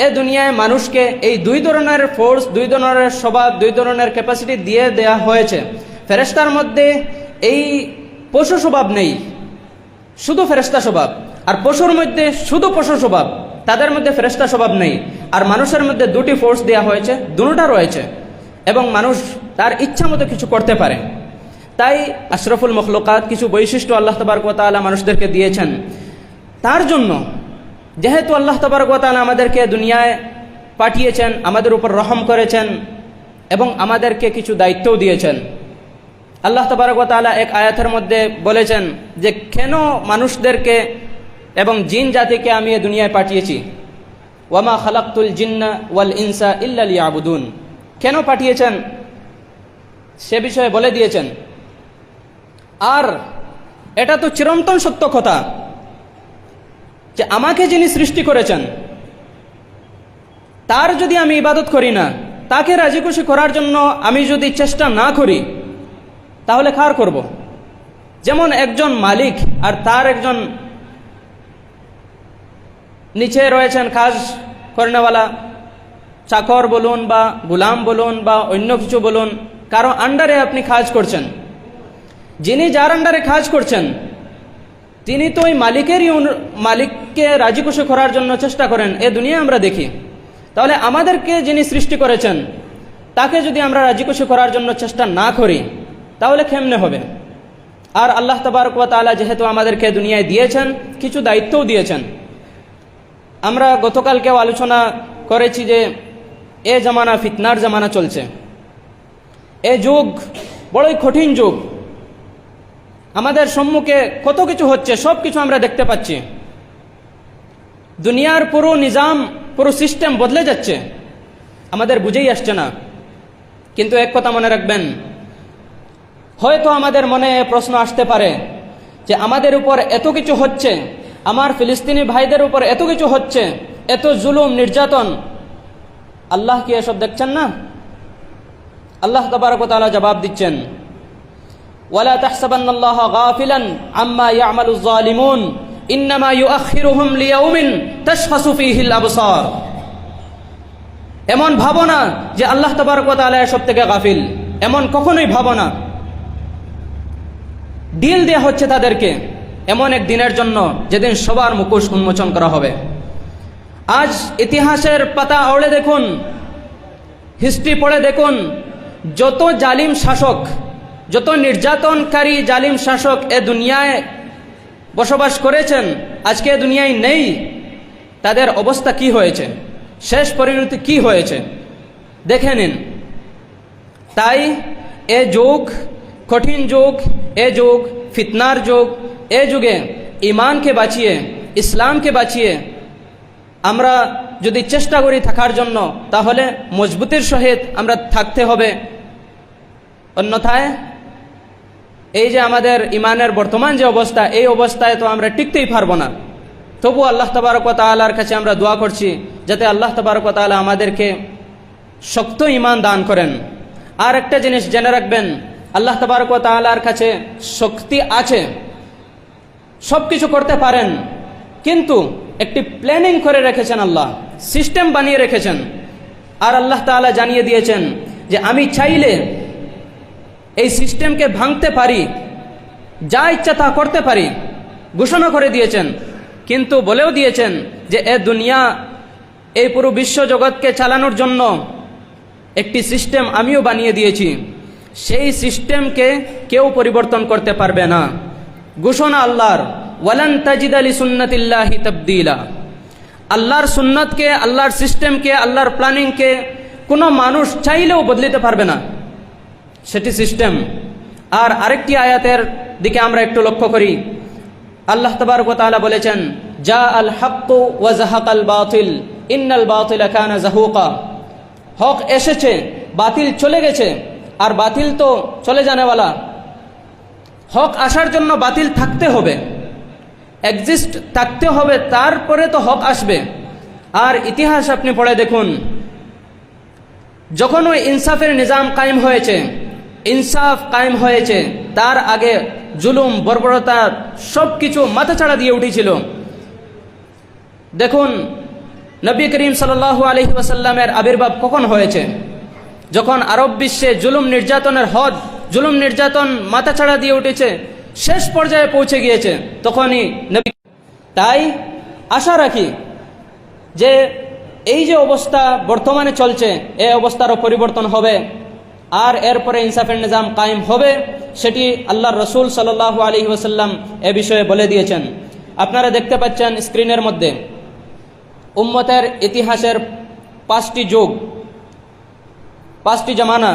এ দুনিয়ায় মানুষকে এই দুই ধরনের ফোর্স, দুই ধরনের স্বভাব, দুই ধরনের ক্যাপাসিটি দিয়ে দেয়া হয়েছে। ফেরেশতার মধ্যে এই পশু স্বভাব নেই, শুধু ফেরেশতা স্বভাব। আর পশুর মধ্যে শুধু পশু স্বভাব, তাদের মধ্যে ফেরেশতা স্বভাব নেই। আর মানুষের মধ্যে দুটি ফোর্স দেওয়া হয়েছে, দুটোটা রয়েছে, এবং মানুষ তার ইচ্ছা মতো কিছু করতে পারে। তাই আশরাফুল মখলুকাত কিছু বৈশিষ্ট্য আল্লাহ তাবারক ওয়া তাআলা মানুষদেরকে দিয়েছেন। তার জন্য যেহেতু আল্লাহ তাবারক ওয়া তাআলা আমাদেরকে দুনিয়ায় পাঠিয়েছেন, আমাদের উপর রহম করেছেন এবং আমাদেরকে কিছু দায়িত্বও দিয়েছেন। আল্লাহ তাবারক ওয়া তাআলা এক আয়াতের মধ্যে বলেছেন যে কেন মানুষদেরকে এবং জিন জাতিকে আমি এ দুনিয়ায় পাঠিয়েছি, ওয়ামা খালাকতুল জিন্না ওয়াল ইনসা ইল্লা লিয়াবুদুন। কেন পাঠিয়েছেন সে বিষয়ে বলে দিয়েছেন। আর এটা তো চিরন্তন সত্য কথা যে আমাকে যিনি সৃষ্টি করেছেন, তার যদি আমি ইবাদত করি না, তাকে রাজি খুশি করার জন্য আমি যদি চেষ্টা না করি, তাহলে কার করব? যেমন একজন মালিক আর তার একজন নিচে রয়েছেন কাজ করেনেওয়ালা, চাকর বলুন বা গুলাম বলুন বা অন্য কিছু বলুন, কারো আন্ডারে আপনি কাজ করছেন। যিনি যার আন্ডারে কাজ করছেন তিনি তো ওই মালিককে রাজি খুশি করার জন্য চেষ্টা করেন, এ দুনিয়ায় আমরা দেখি। তাহলে আমাদেরকে যিনি সৃষ্টি করেছেন তাকে যদি আমরা রাজি খুশি করার জন্য চেষ্টা না করি, তাহলে কেমনে হবে? আর আল্লাহ তাবারক ওয়া তাআলা যেহেতু আমাদেরকে দুনিয়ায় দিয়েছেন, কিছু দায়িত্বও দিয়েছেন। আমরা গতকালকেও আলোচনা করেছি যে এ জামানা ফিতনার জামানা চলছে। এ যুগ বড়ই কঠিন যুগ। আমাদের সম্মুখে কত কিছু হচ্ছে, সব কিছু আমরা দেখতে পাচ্ছি। দুনিয়ার পুরো নিজাম, পুরো সিস্টেম বদলে যাচ্ছে, আমাদের বুঝেই আসছে না। কিন্তু এক কথা মনে রাখবেন, হয়তো আমাদের মনে প্রশ্ন আসতে পারে যে আমাদের উপর এত কিছু হচ্ছে, আমার ফিলিস্তিনি ভাইদের উপর এত কিছু হচ্ছে, এত জুলুম নির্যাতন, আল্লাহ কি এসব দেখছেন না? আল্লাহ তাবারক ওয়া তাআলা জবাব দিচ্ছেন, ওয়ালা তাহসাবান্নাল্লাহা গাফিলান আম্মা ইয়ামালুয যালিমুন ইন্নামা ইউআখিরুহুম লিয়াউমিন তাশখাসু ফীহিল আবসার। এমন ভাবো না যে আল্লাহ তাবারক ওয়া তাআলা এসব থেকে গাফিল, এমন কখনোই ভাবো না। ডিল দেয়া হচ্ছে তাদেরকে এমন এক দিনের জন্য যেদিন সবার মুখোশ উন্মোচন করা হবে। আজ ইতিহাসের পাতা আওড়ে দেখুন, হিস্ট্রি পড়ে দেখুন, যত জালিম শাসক, যত নির্যাতনকারী জালিম শাসক এ দুনিয়ায় বসবাস করেছেন, আজকে এ দুনিয়ায় নেই, তাদের অবস্থা কি হয়েছে, শেষ পরিণতি কি হয়েছে দেখে নিন। তাই এ যুগ কঠিন যুগ, এ যুগ ফিতনার যুগ। এ যুগে ইমানকে বাঁচিয়ে, ইসলামকে বাঁচিয়ে আমরা যদি চেষ্টা করি থাকার জন্য, তাহলে মজবুতির সহিত আমরা থাকতে হবে। অন্যথায় এই যে আমাদের ইমানের বর্তমান যে অবস্থা, এই অবস্থায় তো আমরা টিকতেই পারবো না। তবু আল্লাহ তাবারক ওয়া তাআলার কাছে আমরা দোয়া করছি যাতে আল্লাহ তাবারক ওয়া তাআলা আমাদেরকে শক্ত ঈমান দান করেন। আর একটা জিনিস জেনে রাখবেন, আল্লাহ তাবারক ওয়া তাআলার কাছে শক্তি আছে, সব কিছু করতে পারেন, কিন্তু একটি প্ল্যানিং করে রেখেছেন, আল্লাহ সিস্টেম বানিয়ে রেখেছেন। আর আল্লাহ তাআলা জানিয়ে দিয়েছেন যে আমি চাইলে এই সিস্টেমকে ভাঙতে পারি, যা ইচ্ছা তা করতে পারি, ঘোষণা করে দিয়েছেন। কিন্তু বলেও দিয়েছেন যে এ দুনিয়া, এই পুরো বিশ্ব জগৎকে চালানোর জন্য একটি সিস্টেম আমিও বানিয়ে দিয়েছি, সেই সিস্টেমকে কেউ পরিবর্তন করতে পারবে না। ঘোষণা আল্লাহর, ওয়ালান তাজিদা লিসুন্নাতিল্লাহি তাবদীলা। আল্লাহর সুন্নতকে, আল্লাহর সিস্টেমকে, আল্লাহর প্ল্যানিংকে কোনো মানুষ চাইলেও বদলিতে পারবে না, সেটি সিস্টেম। আর আরেকটি আয়াতের দিকে আমরা একটু লক্ষ্য করি। আল্লাহ তাবারক ওয়া তাআলা বলেছেন, জা আল হাক্কু ওয়া যাহাকাল বাতিল ইন্নাল বাতিলা কানা যাহুকা। হক এসেছে, বাতিল চলে গেছে, আর বাতিল তো চলে যানেওয়ালা। হক আসার জন্য বাতিল থাকতে হবে, এক্সিস্ট থাকতে হবে, তারপরে তো হক আসবে। আর ইতিহাস আপনি পড়ে দেখুন, যখন ওই ইনসাফের নিজাম কায়েম হয়েছে, ইনসাফ কায়েম হয়েছে, তার আগে জুলুম, বর্বরতা সব কিছু মাথাচাড়া দিয়ে উঠেছিল। দেখুন নবী করিম সাল্লাল্লাহু আলাইহি ওয়াসাল্লামের আবির্ভাব কখন হয়েছে? যখন আরব বিশ্বে জুলুম নির্যাতনের হদ, জুলুম নির্যাতন মাথাচাড়া দিয়ে উঠেছে, শেষ পর্যায়ে পৌঁছে গিয়েছে, তখনই নবী। তাই আশা রাখি যে এই যে অবস্থা বর্তমানে চলছে, এই অবস্থারও পরিবর্তন হবে, আর এরপরে ইনসাফের নিজাম কায়েম হবে। সেটি আল্লাহর রসুল সাল্লাল্লাহু আলাইহি ওয়াসাল্লাম এ বিষয়ে বলে দিয়েছেন। আপনারা দেখতে পাচ্ছেন স্ক্রিনের মধ্যে উম্মতের ইতিহাসের 5টি যুগ, 5টি জামানা।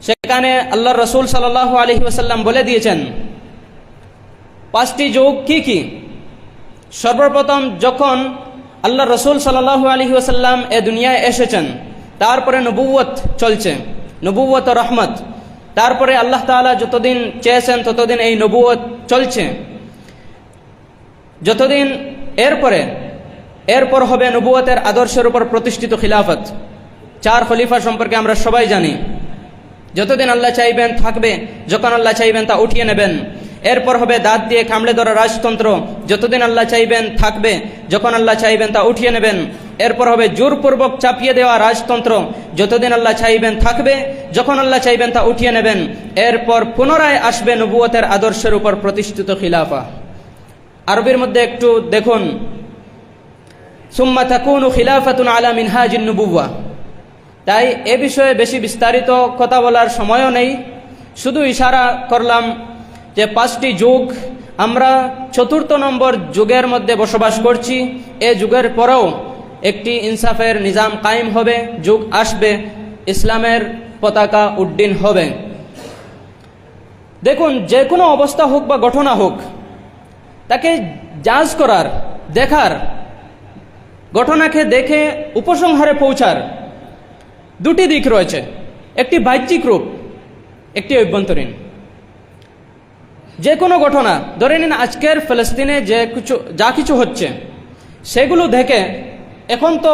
সেখানে আল্লাহর রসুল সাল্লাল্লাহু আলাইহি ওয়াসাল্লাম বলে দিয়েছেন 5টি যুগ কি কি। সর্বপ্রথম যখন আল্লাহর রসুল সাল্লাল্লাহু আলাইহি ওয়াসাল্লাম এ দুনিয়ায় এসেছেন, তারপরে নবুয়ত চলছে, নবুয়ত ও রহমত। তারপরে আল্লাহ তাআলা যতদিন চেয়েছেন ততদিন এই নবুয়ত চলছে, যতদিন এরপর হবে নবুয়তের আদর্শের উপর প্রতিষ্ঠিত খিলাফত। 4 খলিফা সম্পর্কে আমরা সবাই জানি। যতদিন আল্লাহ চাইবেন থাকবে, যখন আল্লাহ চাইবেন তা উঠিয়ে নেবেন। এরপর হবে দাঁত দিয়ে কামড়ে ধরা রাজতন্ত্র, যতদিন আল্লাহ চাইবেন থাকবে, যখন আল্লাহ চাইবেন তা উঠিয়ে নেবেন। এরপর হবে জোরপূর্বক চাপিয়ে দেওয়া রাজতন্ত্র, যতদিন আল্লাহ চাইবেন থাকবে, যখন আল্লাহ চাইবেন তা উঠিয়ে নেবেন। এরপর পুনরায় আসবে নবুয়তের আদর্শের উপর প্রতিষ্ঠিত খিলাফা। আরবির মধ্যে একটু দেখুন, সুম্মা তাকুনু খিলাফাতুন আলা মিনহাজিন নুবুওয়া। তাই এ বিষয়ে বেশি বিস্তারিত কথা বলার সময়ও নেই, শুধু ইশারা করলাম যে 5টি যুগ, আমরা 4র্থ নম্বর যুগের মধ্যে বসবাস করছি। এ যুগের পরেও একটি ইনসাফের নিজাম কায়েম হবে, যুগ আসবে, ইসলামের পতাকা উড্ডীন হবে। দেখুন, যে কোনো অবস্থা হোক বা ঘটনা হোক, তাকে জাজ করার, দেখার, ঘটনাকে দেখে উপসংহারে পৌঁছার 2টি দিক রয়েছে। একটি বাহ্যিক রূপ, একটি অভ্যন্তরীণ। যে কোনো ঘটনা, ধরে নিন আজকের ফিলিস্তিনে যা কিছু হচ্ছে, সেগুলো দেখে, এখন তো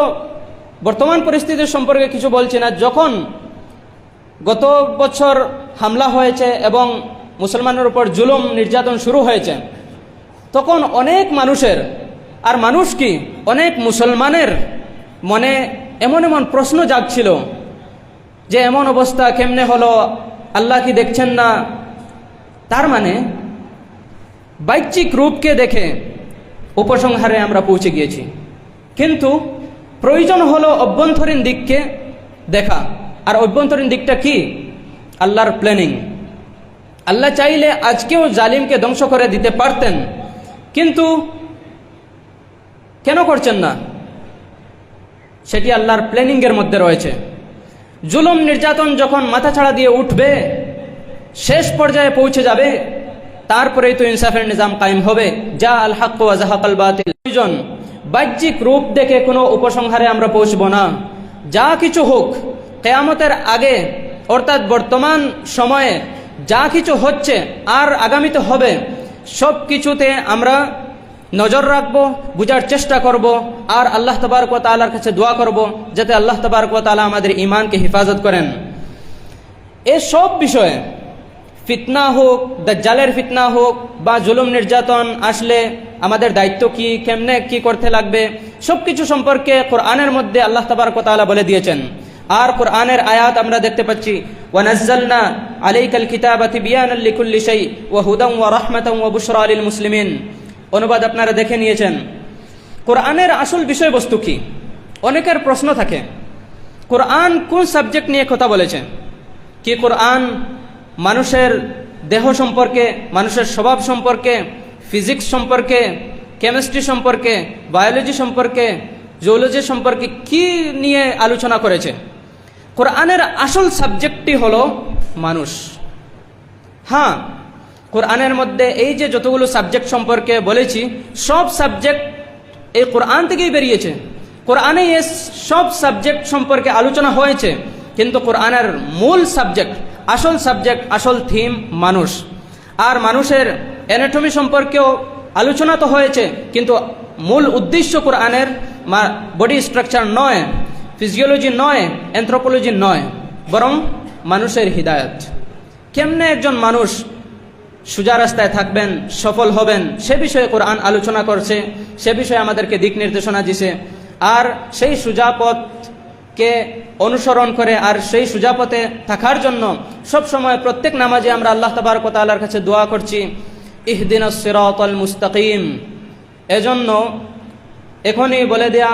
বর্তমান পরিস্থিতির সম্পর্কে কিছু বলছি না, যখন গত বছর হামলা হয়েছে এবং মুসলমানের উপর জুলুম নির্যাতন শুরু হয়েছে, তখন অনেক মানুষের, আর মানুষ কি, অনেক মুসলমানের মনে এমন এমন প্রশ্ন জাগছিল যে এমন অবস্থা কেমনে হলো, আল্লাহ কি দেখছেন না? তার মানে বাহ্যিক রূপকে দেখে উপসংহারে আমরা পৌঁছে গিয়েছি, কিন্তু প্রয়োজন হলো অভ্যন্তরীণ দিককে দেখা। আর অভ্যন্তরীণ দিকটা কি? আল্লাহর প্ল্যানিং। আল্লাহ চাইলে আজকেও জালিমকে ধ্বংস করে দিতে পারতেন, কিন্তু কেন করছেন না? সেটি আল্লাহর প্ল্যানিংয়ের মধ্যে রয়েছে। জুলুম নির্যাতন যখন মাথাছাড়া দিয়ে উঠবে, শেষ পর্যায়ে পৌঁছে যাবে, তারপরেই তো ইনসাফের নিজাম কায়েম হবে। যা আল হক ওয়া যাহাকাল বাতিল। প্রয়োজন বাহ্যিক রূপ দেখে কোনো উপসংহারে আমরা পৌঁছব না। যা কিছু হোক কিয়ামতের আগে অর্থাৎ বর্তমান সময়ে যা কিছু হচ্ছে আর আগামীতে হবে, সব কিছুতে আমরা নজর রাখব, বুঝার চেষ্টা করব, আর আল্লাহ তাবারক ওয়া তাআলার কাছে দোয়া করব যাতে আল্লাহ তাবারক ওয়া তাআলা আমাদের ঈমানকে হেফাজত করেন। এসব বিষয়ে ফিতনা হোক, দাজ্জালের ফিতনা হোক বা জুলুম নির্যাতন আসলে আমাদের দায়িত্ব কি, কেমনে কি করতে লাগবে, সব কিছু সম্পর্কে কোরআনের মধ্যে আল্লাহ তাবারক ওয়া তাআলা বলে দিয়েছেন। আর কোরআনের আয়াত আমরা দেখতে পাচ্ছি, ওয়ানাজ্জালনা আলাইকাল কিতাবা তিবয়ানাল লিকুল্লি শাই ওয়া হুদান ওয়া রাহমাতান ওয়া বুশরা লিল মুসলিমিন। অনুবাদ আপনারা দেখে নিয়েছেন। কোরআনের আসল বিষয়বস্তু কি? অনেকের প্রশ্ন থাকে, কোরআন কোন সাবজেক্ট নিয়ে কথা বলেছে? কি কোরআন মানুষের দেহ সম্পর্কে, মানুষের স্বভাব সম্পর্কে, ফিজিক্স সম্পর্কে, কেমিস্ট্রি সম্পর্কে, বায়োলজি সম্পর্কে, জুওলজি সম্পর্কে কি নিয়ে আলোচনা করেছে? কোরআনের আসল সাবজেক্টটি হলো মানুষ। হ্যাঁ, কোরআনের মধ্যে এই যে যতগুলো সাবজেক্ট সম্পর্কে বলেছি, সব সাবজেক্ট এই কোরআন থেকেই বেরিয়েছে। কোরআনে এই সব সাবজেক্ট সম্পর্কে আলোচনা হয়েছে, কিন্তু কোরআনের মূল সাবজেক্ট, আসল সাবজেক্ট, আসল থিম মানুষ। আর মানুষের অ্যানাটমি সম্পর্কেও আলোচনা তো হয়েছে, কিন্তু মূল উদ্দেশ্য কোরআনের বডি স্ট্রাকচার নয়, ফিজিওলজি নয়, অ্যানথ্রোপোলজি নয়, বরং মানুষের হিদায়াত। কেমনে একজন মানুষ সোজা রাস্তায় থাকবেন, সফল হবেন, সে বিষয়ে কোরআন আলোচনা করছে, সে বিষয়ে আমাদেরকে দিক নির্দেশনা দিছে। আর সেই সোজা পথকে অনুসরণ করে আর সেই সোজা পথে থাকার জন্য সব সময় প্রত্যেক নামাজে আমরা আল্লাহ তাবারক ওয়া তাআলার কাছে দোয়া করছি, ইহদিনাস সিরাতাল মুস্তাকিম। এজন্য এখনই বলে দেয়া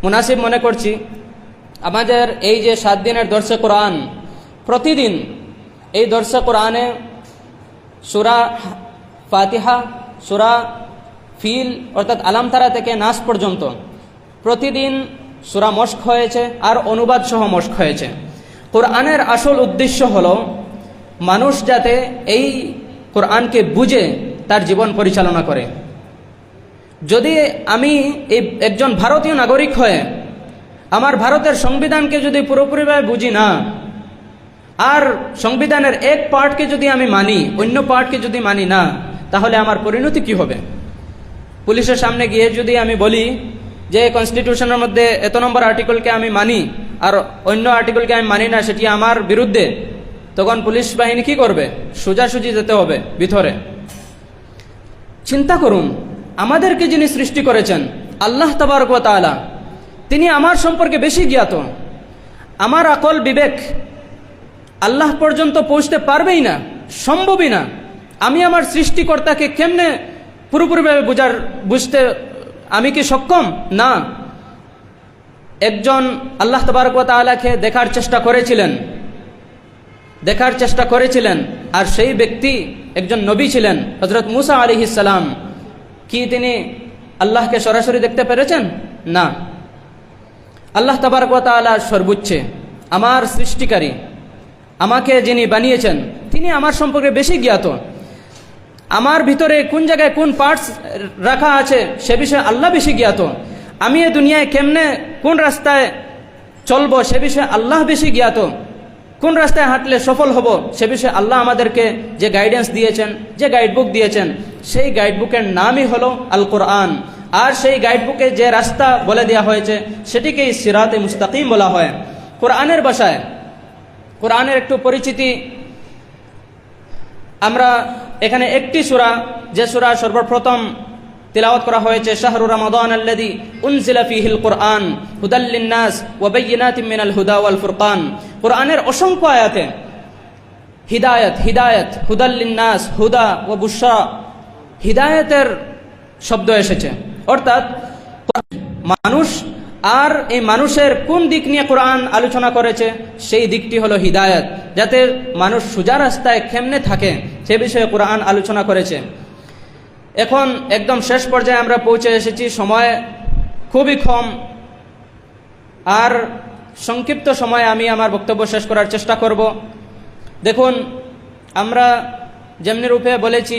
মুনাসিব মনে করছি, আমাদের এই যে 7 দিনের দর্শে কোরআন, প্রতিদিন এই দর্শে কোরআনে সূরা ফাতিহা, সূরা ফিল অর্থাৎ আলাম তারা থেকে নাস পর্যন্ত প্রতিদিন সূরা মশক হয়েছে আর অনুবাদ সহ মশক হয়েছে। কোরআনের আসল উদ্দেশ্য হলো মানুষ যাতে এই কোরআনকে বুঝে তার জীবন পরিচালনা করে। যদি আমি এই একজন ভারতীয় নাগরিক হয়ে আমার ভারতের সংবিধানকে যদি পুরোপুরিভাবে বুঝি না, আর সংবিধানের এক পার্টকে যদি আমি মানি, অন্য পার্টকে যদি মানি না, তাহলে আমার পরিণতি কি হবে? পুলিশের সামনে গিয়ে যদি আমি বলি যে কনস্টিটিউশনের মধ্যে এত নম্বর আর্টিকেলকে আমি মানি আর অন্য আর্টিকেলকে আমি মানি না, সেটি আমার বিরুদ্ধে, তখন পুলিশ বাহিনী কি করবে? সোজাসুজি যেতে হবে ভিতরে। চিন্তা করুন, আমাদেরকে যিনি সৃষ্টি করেছেন আল্লাহ তাবারক ওয়া তাআলা, তিনি আমার সম্পর্কে বেশি জ্ঞাত। আমার আকল বিবেক আল্লাহ পর্যন্ত পৌঁছতে পারবেই না, সম্ভবই না। আমি আমার সৃষ্টিকর্তাকে কেমনে পুরোপুরিভাবে বুঝতে আমি কি সক্ষম? না। একজন আল্লাহ তাবারক ওয়া তাআলাকে দেখার চেষ্টা করেছিলেন, আর সেই ব্যক্তি একজন নবী ছিলেন, হযরত মুসা আলাইহিস সালাম। কি তিনি আল্লাহকে সরাসরি দেখতে পেরেছেন? না। আল্লাহ তাবারক ওয়া তাআলা সর্বোচ্চ, আমার সৃষ্টিকারী, আমাকে যিনি বানিয়েছেন, তিনি আমার সম্পর্কে বেশি জ্ঞাত। আমার ভিতরে কোন জায়গায় কোন পার্টস রাখা আছে সে বিষয়ে আল্লাহ বেশি জ্ঞাত। আমি এই দুনিয়ায় কেমনে কোন রাস্তায় চলবো সে বিষয়ে আল্লাহ বেশি জ্ঞাত। কোন রাস্তায় হাঁটলে সফল হব সে বিষয়ে আল্লাহ আমাদেরকে যে গাইডেন্স দিয়েছেন, যে গাইডবুক দিয়েছেন, সেই গাইডবুকের নামই হলো আল কোরআন। আর সেই গাইডবুকে যে রাস্তা বলে দেওয়া হয়েছে সেটিকেই সিরাতে মুস্তাকিম বলা হয়। কোরআনের ভাষায় কোরআনের একটু পরিচিতি, আমরা এখানে একটি সূরা, যে সূরা সর্বপ্রথম তিলাওয়াত করা হয়েছে, শাহরু রমাদান আল্লাযী উনজিলা ফীহিল কুরআন হুদাল লিন-নাস ওয়া বায়্যিনাতিম মিনাল হুদা ওয়াল ফুরকান। কোরআনের অসংখ্য আয়াতে হিদায়াত, হিদায়াত, হুদাল লিন-নাস, হুদা ওয়া বুশরা, হিদায়াতের শব্দ এসেছে। অর্থাৎ মানুষ, আর এই মানুষের কোন দিক নিয়ে কোরআন আলোচনা করেছে সেই দিকটি হলো হিদায়াত, যাতে মানুষ সোজা রাস্তায় কেমনে থাকে সে বিষয়ে কোরআন আলোচনা করেছে। এখন একদম শেষ পর্যায়ে আমরা পৌঁছে এসেছি, সময় খুবই কম, আর সংক্ষিপ্ত সময়ে আমি আমার বক্তব্য শেষ করার চেষ্টা করব। দেখুন, আমরা যেমনি রূপে বলেছি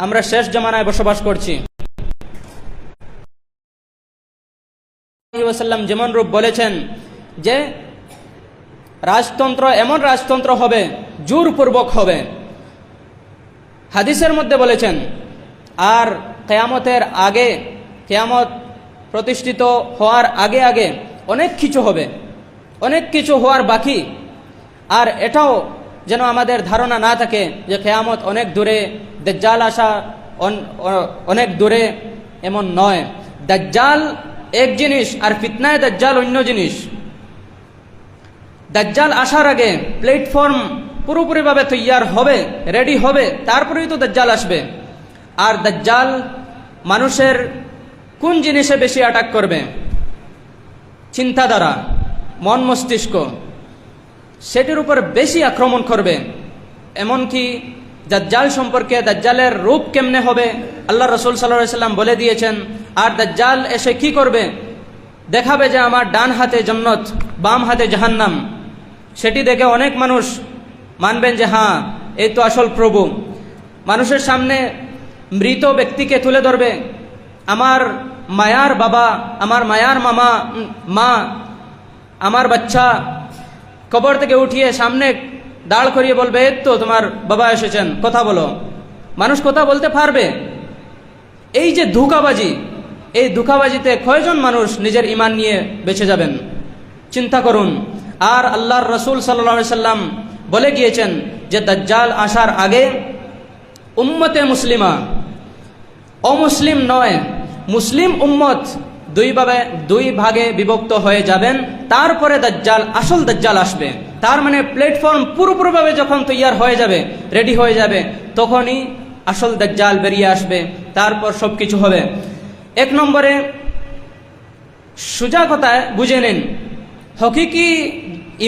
আমরা শেষ জামানায় বসবাস করছি। ওয়াসাল্লাম যেমন রূপ বলেছেন যে রাজতন্ত্র এমন রাজতন্ত্র হবে, জোরপূর্বক হবে, হাদিসের মধ্যে বলেছেন। আর কিয়ামতের আগে, কিয়ামত প্রতিষ্ঠিত হওয়ার আগে আগে অনেক কিছু হবে, অনেক কিছু হওয়ার বাকি। আর এটাও যেন আমাদের ধারণা না থাকে যে কিয়ামত অনেক দূরে, দাজ্জাল আসা অনেক দূরে, এমন নয়। দাজ্জাল এক জিনিস আর ফিতনায়ে দাজ্জাল অন্য জিনিস। দাজ্জাল আসার আগে প্ল্যাটফর্ম পুরোপুরিভাবে তৈয়ার হবে, রেডি হবে, তারপরেই তো দাজ্জাল আসবে। আর দাজ্জাল মানুষের কোন জিনিসে বেশি অ্যাটাক করবে? চিন্তাধারা, মন মস্তিষ্ক, সেটির উপর বেশি আক্রমণ করবে। এমনকি দাজ্জাল সম্পর্কে, দাজ্জালের রূপ কেমনে হবে আল্লাহ রসুল সাল্লাল্লাহু আলাইহি ওয়াসাল্লাম বলে দিয়েছেন। আর দাজ্জাল এসে কি করবে? দেখাবে যে আমার ডান হাতে জান্নাত, বাম হাতে জাহান্নাম। সেটি দেখে অনেক মানুষ মানবেন যে হ্যাঁ, এই তো আসল প্রভু। মানুষের সামনে মৃত ব্যক্তিকে তুলে ধরবে, আমার মায়ার বাবা, আমার মায়ার মা, আমার বাচ্চা কবর থেকে উঠিয়ে সামনে দাঁড় করিয়ে বলবে, এই তো তোমার বাবা এসেছেন, কথা বলো। মানুষ কথা বলতে পারবে? এই যে ধোঁকাবাজি, এই ধোঁকাবাজিতে কয়জন মানুষ নিজের ঈমান নিয়ে বেঁচে যাবেন? চিন্তা করুন। আর আল্লাহর রসুল সাল্লাল্লাহু আলাইহি সাল্লাম বলে গিয়েছেন যে দাজ্জাল আসার আগে উম্মতে মুসলিমা, অমুসলিম নয়, মুসলিম উম্মত দুই ভাগে বিভক্ত হয়ে যাবেন। তারপরে দাজ্জাল, আসল দাজ্জাল আসবে। তার মানে প্ল্যাটফর্ম পুরোপুরিভাবে যখন তৈয়ার হয়ে যাবে, রেডি হয়ে যাবে, তখনই আসল দাজ্জাল বেরিয়ে আসবে। তারপর সব কিছু হবে। এক নম্বরে সোজা কথায় বুঝে নিন, হকিকি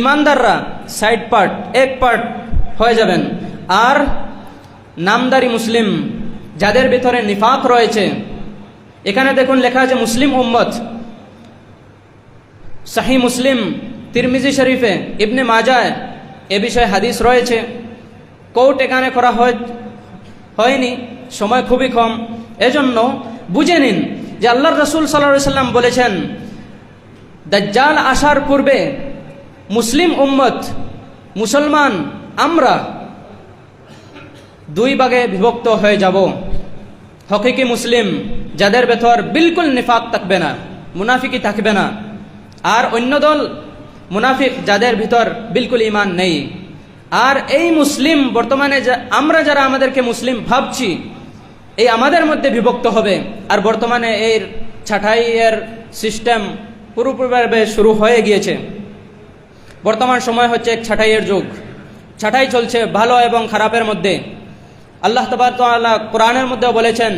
ইমানদাররা সাইড পার্ট, এক পার্ট হয়ে যাবেন। আর নামদারি মুসলিম, যাদের ভিতরে নিফাক রয়েছে, এখানে দেখুন লেখা আছে মুসলিম উম্মত। সহিহ মুসলিম, তিরমিজি শরীফে, ইবনে মাজায় এ বিষয়ে হাদিস রয়েছে। কোর্ট এখানে করা হয়নি, সময় খুবই কম। এজন্য বুঝে নিন যে আল্লাহর রাসূল সাল্লাল্লাহু আলাইহি সাল্লাম বলেছেন দাজ্জাল আসার পূর্বে মুসলিম উম্মত, মুসলমান আমরা দুই ভাগে বিভক্ত হয়ে যাব। হকিকি মুসলিম, যাদের ভেতর বিলকুল নিফাক থাকবে না, মুনাফিকি থাকবে না। আর অন্য দল মুনাফিক, যাদের ভিতর বিলকুল ঈমান নেই। আর এই মুসলিম বর্তমানে আমরা যারা আমাদেরকে মুসলিম ভাবছি, এই আমাদের মধ্যে বিভক্ত হবে। আর বর্তমানে এর ছাঁটাইয়ের সিস্টেম পুরোপুরিভাবে শুরু হয়ে গিয়েছে। বর্তমান সময় হচ্ছে এক ছাঁটাইয়ের যুগ। ছাঁটাই চলছে ভালো এবং খারাপের মধ্যে। আল্লাহ তাবারক ওয়া তাআলা কোরআনের মধ্যেও বলেছেন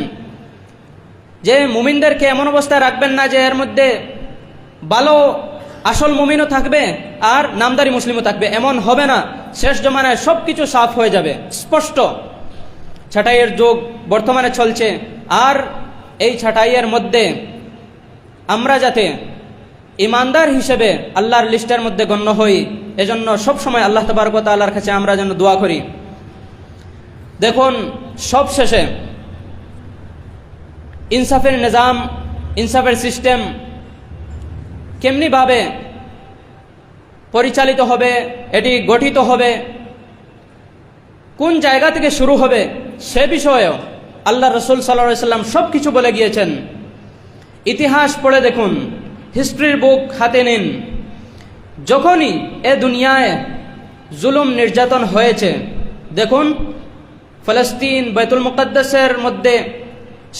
যে মুমিনদেরকে এমন অবস্থায় রাখবেন না যে এর মধ্যে ভালো আসল মুমিনও থাকবে আর নামদারি মুসলিমও থাকবে, এমন হবে না। শেষ জমানায় সব কিছু সাফ হয়ে যাবে, স্পষ্ট। ছাঁটাইয়ের যুগ বর্তমানে চলছে। আর এই ছাঁটাইয়ের মধ্যে আমরা যাতে ইমানদার হিসেবে আল্লাহর লিস্টের মধ্যে গণ্য হই, এজন্য সবসময় আল্লাহ তাবারক ওয়া তাআলার কাছে আমরা যেন দোয়া করি। দেখুন, সব শেষে ইনসাফের নিজাম, ইনসাফের সিস্টেম কেমনিভাবে পরিচালিত হবে, এটি গঠিত হবে, কোন জায়গা থেকে শুরু হবে, সে বিষয়েও আল্লাহ রসুল সাল্লাল্লাহু আলাইহি সাল্লাম সব কিছু বলে গিয়েছেন। ইতিহাস পড়ে দেখুন, হিস্ট্রির বুক হাতে নিন। যখনই এ দুনিয়ায় জুলুম নির্যাতন হয়েছে, দেখুন ফলস্তিন, বাইতুল মুকদ্দাসের মধ্যে,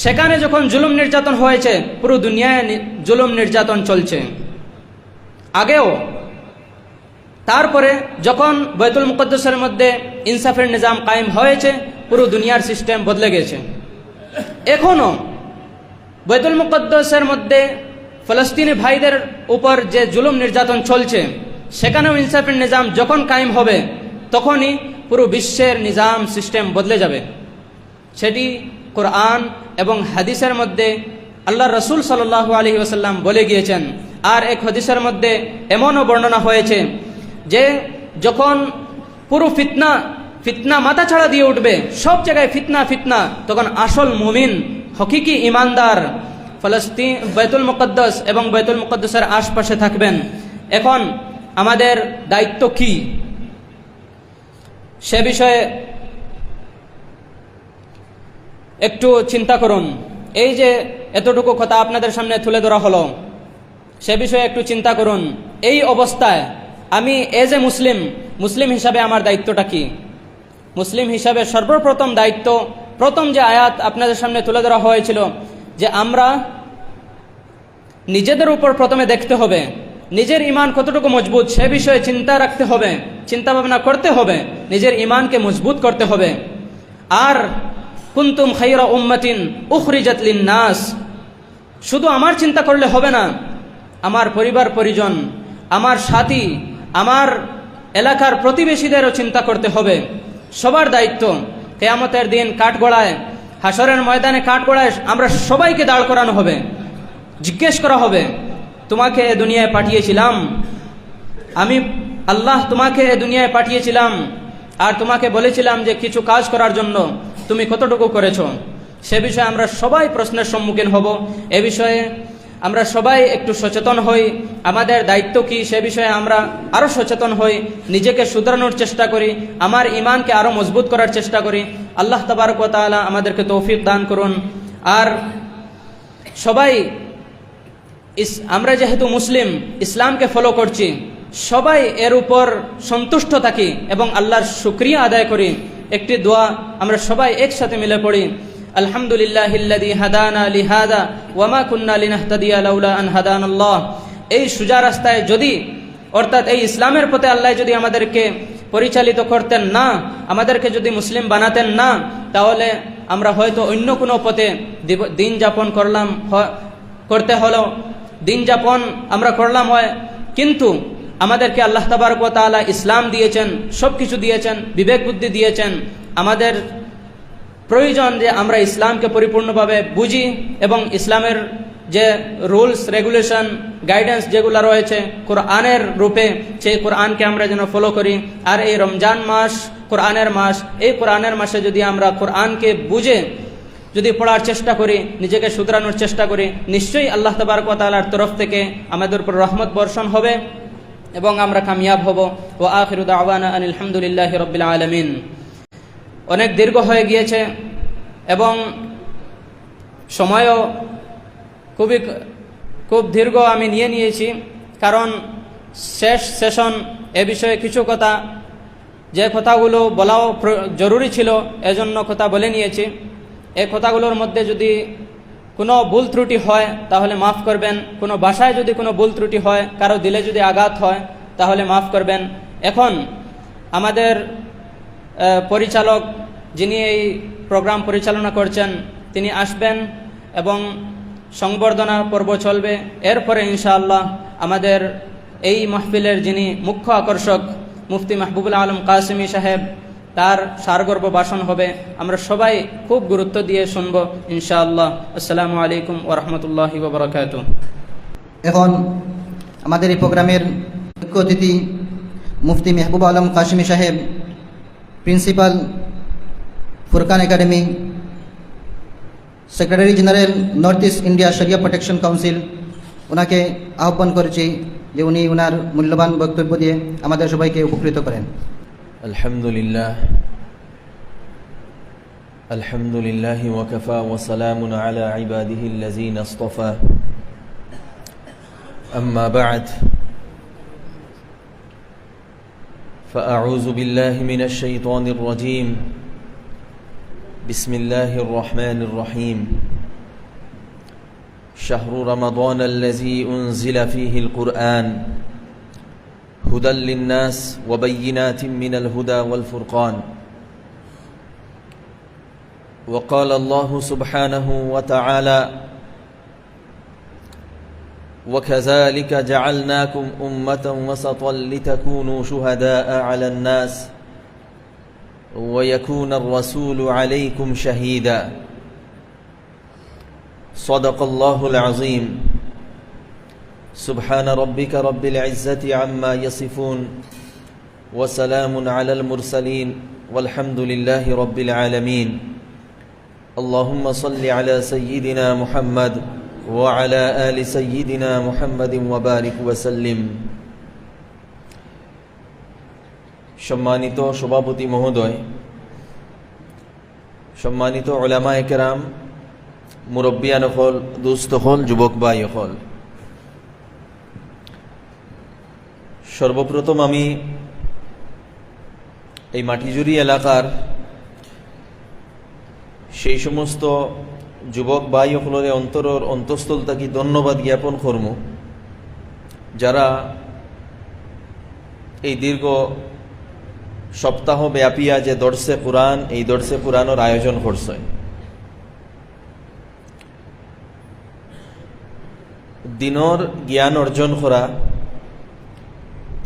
সেখানে যখন জুলুম নির্যাতন হয়েছে, পুরো দুনিয়ায় জুলুম নির্যাতন চলছে আগেও। তারপরে যখন বাইতুল মুকদ্দাসের মধ্যে ইনসাফের নিজাম কায়েম হয়েছে, পুরো দুনিয়ার সিস্টেম বদলে গেছে। এখনো বাইতুল মুকদ্দাসের মধ্যে ফলস্তিনি ভাইদের উপর যে জুলুম নির্যাতন চলছে, সেখানেও ইনসাফের নিজাম যখন কায়েম হবে, তখনই পুরো বিশ্বের নিজাম সিস্টেম বদলে যাবে। সেটি কোরআন এবং হাদিসের মধ্যে আল্লাহ রসুল সাল্লাল্লাহু আলাইহি ওয়াসাল্লাম বলে গিয়েছেন। আর এক হাদিসের মধ্যে এমনও বর্ণনা হয়েছে যে যখন পুরো ফিতনা মাথা ছাড়া দিয়ে উঠবে, সব জায়গায় ফিতনা, তখন আসল মুমিন, হকিকি ইমানদার, ফলস্তিন, বাইতুল মুকদ্দাস এবং বাইতুল মুকদ্দাসের আশপাশে থাকবেন। এখন আমাদের দায়িত্ব কি সে বিষয়ে একটু চিন্তা করুন। এই যে এতটুকু কথা আপনাদের সামনে তুলে ধরা হলো, সে বিষয়ে একটু চিন্তা করুন। এই অবস্থায় আমি এজ এ মুসলিম হিসাবে আমার দায়িত্বটা কি? মুসলিম হিসাবে সর্বপ্রথম দায়িত্ব, প্রথম যে আয়াত আপনাদের সামনে তুলে ধরা হয়েছিল, যে আমরা নিজেদের উপর প্রথমে দেখতে হবে নিজের ঈমান কতটুকু মজবুত, সে বিষয়ে চিন্তা রাখতে হবে, চিন্তা ভাবনা করতে হবে, নিজের ঈমানকে মজবুত করতে হবে। আর কুনতুম খায়রা উম্মাতিন উখরিজাত লিন-নাস, শুধু আমার চিন্তা করলে হবে না, আমার পরিবার পরিজন, আমার সাথী, আমার এলাকার প্রতিবেশীদেরও চিন্তা করতে হবে। সবার দায়িত্ব। কিয়ামতের দিন কাঠগড়ায়, হাসরের ময়দানে কাঠগড়ায় আমরা সবাইকে দাঁড় করানো হবে, জিজ্ঞেস করা হবে, তোমাকে এ দুনিয়ায় পাঠিয়েছিলাম, আমি আল্লাহ তোমাকে এ দুনিয়ায় পাঠিয়েছিলাম আর তোমাকে বলেছিলাম যে কিছু কাজ করার জন্য, তুমি কতটুকু করেছো? সে বিষয়ে আমরা সবাই প্রশ্নের সম্মুখীন হব। এ বিষয়ে আমরা সবাই একটু সচেতন হই, আমাদের দায়িত্ব কি সে বিষয়ে আমরা আরও সচেতন হই, নিজেকে শুধরানোর চেষ্টা করি, আমার ঈমানকে আরও মজবুত করার চেষ্টা করি। আল্লাহ তাবারক ওয়া তাআলা আমাদেরকে তৌফিক দান করুন। আর সবাই আমরা যেহেতু মুসলিম, ইসলামকে ফলো করছি, সবাই এর উপর সন্তুষ্ট থাকি এবং আল্লাহর শুকরিয়া আদায় করি। একটি দোয়া আমরা সবাই একসাথে মিলে পড়ি, আলহামদুলিল্লাহিল্লাযী হাদানা লিহাদা ওয়া মা কুন্না লিনাহতাদিয়া লাউলা আন হাদানাল্লাহ। এই সোজা রাস্তায় যদি, অর্থাৎ এই ইসলামের পথে আল্লাহ যদি আমাদেরকে পরিচালিত করতেন না, আমাদেরকে যদি মুসলিম বানাতেন না, তাহলে আমরা হয়তো অন্য কোনো পথে দিন যাপন করতে হলো, দিন যাপন আমরা করলাম হয়। কিন্তু আমাদেরকে আল্লাহ তাবারক ওয়া তাআলা ইসলাম দিয়েছেন, সব কিছু দিয়েছেন, বিবেক বুদ্ধি দিয়েছেন। আমাদের প্রয়োজন যে আমরা ইসলামকে পরিপূর্ণভাবে বুঝি এবং ইসলামের যে রুলস রেগুলেশন গাইডেন্স যেগুলো রয়েছে কোরআনের রূপে, সেই কোরআনকে আমরা যেন ফলো করি। আর এই রমজান মাস কোরআনের মাস, এই কোরআনের মাসে যদি আমরা কোরআনকে বুঝে যদি পড়ার চেষ্টা করি, নিজেকে শুধরানোর চেষ্টা করি, নিশ্চয়ই আল্লাহ তাবারক ওয়া তাআলার তরফ থেকে আমাদের উপর রহমত বর্ষণ হবে এবং আমরা কামিয়াব হব। ওয়া আখিরু দাওয়ানা আনিল হামদুলিল্লাহি রাব্বিল আলামিন। অনেক দীর্ঘ হয়ে গিয়েছে এবং সময়ও খুব দীর্ঘ আমি নিয়েছি, কারণ শেষ সেশন এ বিষয়ে কিছু কথা, যে কথাগুলো বলাও জরুরি ছিল, এজন্য কথা বলে নিয়েছি। এই কথাগুলোর মধ্যে যদি কোনো ভুল ত্রুটি হয় তাহলে মাফ করবেন, কোনো ভাষায় যদি কোনো ভুল ত্রুটি হয়, কারো দিলে যদি আঘাত হয় তাহলে মাফ করবেন। এখন আমাদের পরিচালক, যিনি এই প্রোগ্রাম পরিচালনা করছেন, তিনি আসবেন এবং সংবর্ধনা পর্ব চলবে। এরপরে ইনশাআল্লাহ আমাদের এই মাহফিলের যিনি মুখ্য আকর্ষক মুফতি মাহবুবুল আলম কাসেমি সাহেব, তার সারগর্ভ ভাষণ হবে। আমরা সবাই খুব গুরুত্ব দিয়ে শুনব ইনশাআল্লাহ। আসসালামু আলাইকুম ওয়া রাহমাতুল্লাহি ওয়া বারাকাতুহু। এখন আমাদের এই প্রোগ্রামের মুখ্য অতিথি মুফতি মাহবুব আলম কাসেমি সাহেব, principal Furqan academy, secretary general north east India শরিয়া প্রোটেকশন কাউন্সিল, ওনাকে আহ্বান করেছি যে উনি ওনার মূল্যবান বক্তব্য দিয়ে আমাদের সবাইকে উপকৃত করেন। আলহামদুলিল্লাহ ওয়া কাফা ওয়া সালামুন আলা ইবাদিহি আল্লাযীনা ইসতাফা, আম্মা বা'দ, فأعوذ بالله من الشيطان الرجيم. بسم الله الرحمن الرحيم. شهر رمضان الذي أنزل فيه القرآن هدى للناس وبينات من الهدى والفرقان. وقال الله سبحانه وتعالى: وكذلك جعلناكم أمة وسطا لتكونوا شهداء على الناس ويكون الرسول عليكم شهيدا. صدق الله العظيم. سبحان ربك رب العزة عما يصفون وسلام على المرسلين والحمد لله رب العالمين. اللهم صل على سيدنا محمد وعلى آل سيدنا محمد وبارك وسلم সম্মানিত সভাপতি মহোদয়, সম্মানিত উলামায়ে কেরাম, মুরব্বিয়ান হল, দুস্থ হল, যুবক ভাই হল, সর্বপ্রথম আমি এই মাটিজুরি এলাকার সেই সমস্ত যুবক ভাই হলরে অন্তরের অন্তঃস্থল থাকি ধন্যবাদ জ্ঞাপন করব যারা এই দীর্ঘ সপ্তাহ ব্যাপিয়া যে দর্শে কুরআন, এই দর্শে কুরআনের আয়োজন করছে। দিনের জ্ঞান অর্জন করা,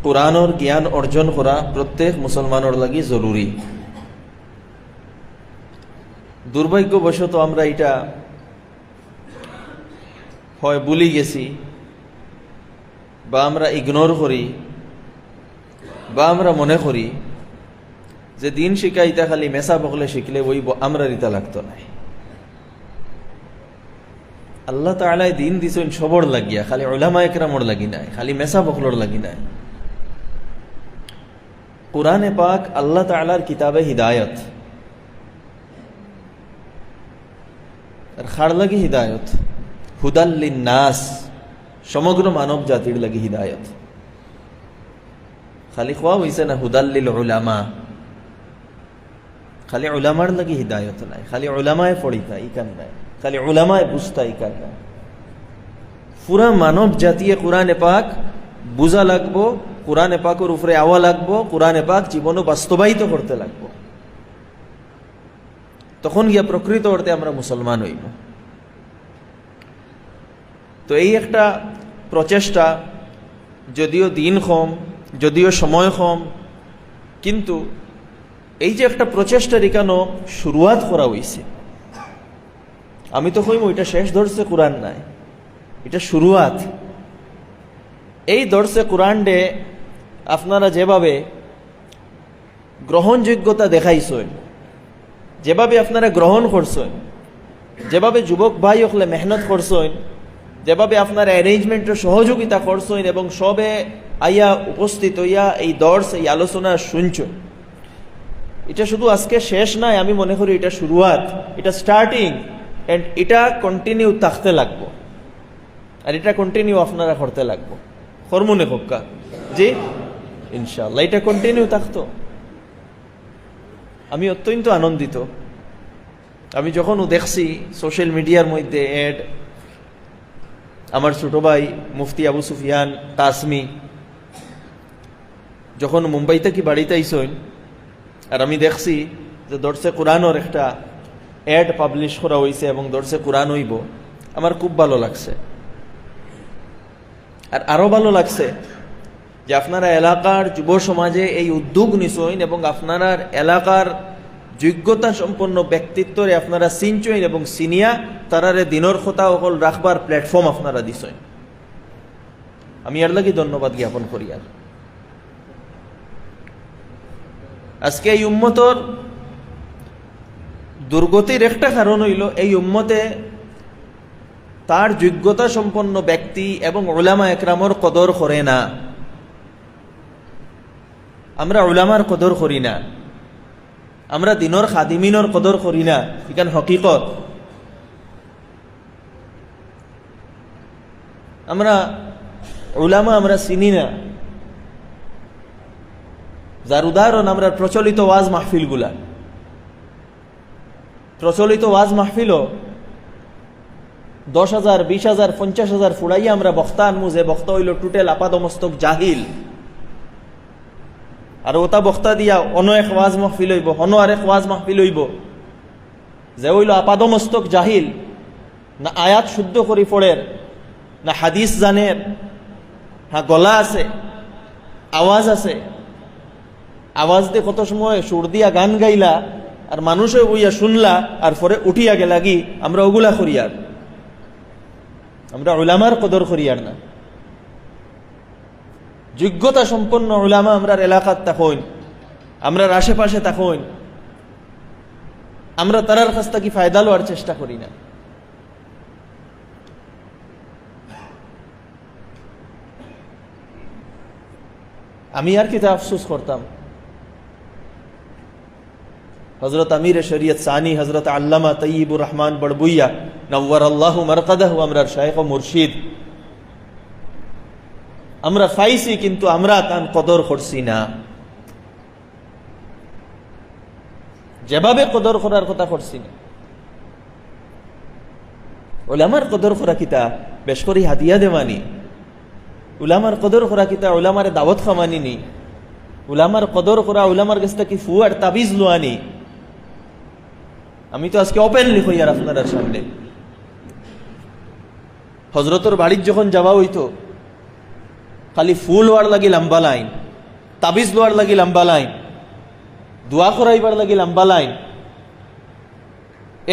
কুরআনের জ্ঞান অর্জন করা প্রত্যেক মুসলমানের লাগি জরুরি। দুর্ভাগ্যবশত আমরা এটা হয় ভুলি গেছি, বা আমরা ইগনোর করি, বা আমরা মনে করি যে দিন শিখাইতা খালি মেসা বকলে শিখলে ওই আমরা রিতা লাগতো না। আল্লাহ তাআলা দিন দিছেন সবর লাগিয়া, খালি উলামায়ে কেরামর লাগি নাই, খালি মেসা বকলর লাগি নাই। কুরআনে পাক আল্লাহ তাআলার কিতাবে হিদায়ত, আর খার লাগি হিদায়ত, হুদাল লিন্নাস, সমগ্র মানব জাতির লাগি হিদায়ত। খালি খোয়া হইছে না হুদাল লিল উলামা, খালি উলামার লাগি হিদায়ত নাই, খালি উলামায় পড়িতা ইকান নাই, খালি উলামায় বুঝতা ইকান নাই। পুরা মানব জাতীয় কুরআনে পাক বুঝা লাগবো, কুরআনে পাকের উপরে আওয়া লাগবো, কুরআনে পাক জীবনে বাস্তবায়িত করতে লাগবো, তখন গিয়া প্রকৃত অর্থে আমরা মুসলমান হইব। তো এই একটা প্রচেষ্টা, যদিও দিন কম, যদিও সময় কম, কিন্তু এই যে একটা প্রচেষ্টার এখানো শুরুয়াত করা হয়েছে, আমি তো কইম এটা শেষ দর্শে কুরআন নাই, এটা শুরুয়াত। এই দর্শে কুরআন ডে আপনারা যেভাবে গ্রহণযোগ্যতা দেখাইছেন, যেভাবে আপনারা গ্রহণ করছেন, যেভাবে যুবক ভাই হলে মেহনত করছেন, যেভাবে আপনারা অ্যারেঞ্জমেন্টের সহযোগিতা করছেন এবং সবে আইয়া উপস্থিত হইয়া এই দর্শ, এই আলোচনা শুনছেন, এটা শুধু আজকে শেষ নাই, আমি মনে করি এটা শুরুয়াত, এটা স্টার্টিং, এন্ড এটা কন্টিনিউ থাকতে লাগবো, আর এটা কন্টিনিউ আপনারা করতে লাগবো। হরমোনে হক্কা জি ইনশাআল্লাহ এটা কন্টিনিউ থাকতো। আমি অত্যন্ত আনন্দিত, আমি যখন দেখছি সোশ্যাল মিডিয়ার মধ্যে এড, আমার ছোট ভাই মুফতি আবু সুফিয়ান কাসমি যখন মুম্বাই থেকে বাড়িতে আইসেন, আর আমি দেখছি যে দর্শে কুরআনের একটা অ্যাড পাবলিশ করা হয়েছে এবং দর্শে কুরআন হইব, আমার খুব ভালো লাগছে। আর আরো ভালো লাগছে যে আপনারা এলাকার যুব সমাজে এই উদ্যোগ নিছেন এবং আপনারা এলাকার যোগ্যতা সম্পন্ন ব্যক্তিত্বরে আপনারা চিনছেন এবং সিনিয়া তারারে দিনের কথা অকল রাখবার প্ল্যাটফর্ম আপনারা দিছেন। আমি এর লাগি ধন্যবাদ জ্ঞাপন করি। আর আজকে এই উম্মতর দুর্গতির একটা কারণ হইল এই উম্মতে তার যোগ্যতা সম্পন্ন ব্যক্তি এবং উলামা একরামর কদর করে না। আমরা উলামার কদর করি না, আমরা দিনের খাদিমিনের কদর করি না, ইকান হকিকত। আমরা উলামা আমরা চিনি না, যার উদাহরণ আমরা প্রচলিত ওয়াজ মাহফিল গুলা, প্রচলিত ওয়াজ মাহফিল 10,000, 20,000, 50,000 ফুড়াইয়া আমরা বক্তা আনমু, যে বক্তা হইল টুটেল আপাদমস্তক জাহিল, আর ওটা বক্তা দিয়া অন্য এক ওয়াজ মাহফিল হইব, অন্য আরেক ওয়াজ মাহফিল হইব, যে হইল আপাদমস্তক জাহিল, না আয়াত শুদ্ধ করি পড়ের, না হাদিস জানের, হ্যাঁ গলা আছে, আওয়াজ আছে, আওয়াজ দিয়ে কত সময় সুর দিয়া গান গাইলা আর মানুষও বইয়া শুনলা আর পরে উঠিয়া গেলাগি, আমরা ওগুলা করি। আর আমরা উলামার কদর করি আর না। যোগ্যতা সম্পন্ন উলামা আমরা এলাকাত থাকুন, আমরা আশেপাশে থাকুন, আমরা তারার কাছ থেকে ফায়দা লওয়ার চেষ্টা করি না। আমি আর কিতা আফসোস করতাম, হজরত আমির শরিয়ত সানি হজরত আল্লামা তৈয়বুর রহমান বড়বুইয়া নওয়ার আল্লাহ মারকাদাহু আমরার শায়েখ ও মুর্শিদ আমরা ফাইছি, কিন্তু আমরা তান কদর করছি না। যেভাবে কদর করার কথা করছি না। উলামার কদর করা কিতা বেশ করে হাদিয়া দেওয়ানি, উলামার কদর করা কিতা উলামার দাওয়াত খামানি নি, উলামার কদর করা উলামার কাছ থেকে ফু আর তাবিজ লোয়ানি। আমি তো আজকে ওপেনলি হই আর আপনার সামনে, হজরতর বাড়ির যখন যাওয়া হইতো খালি ফুল লোয়ার লাগি লম্বা লাইন, তাবিজ লোয়ার লাগি লম্বা লাইন, দোয়া করাইবার লাগি লম্বা লাইন।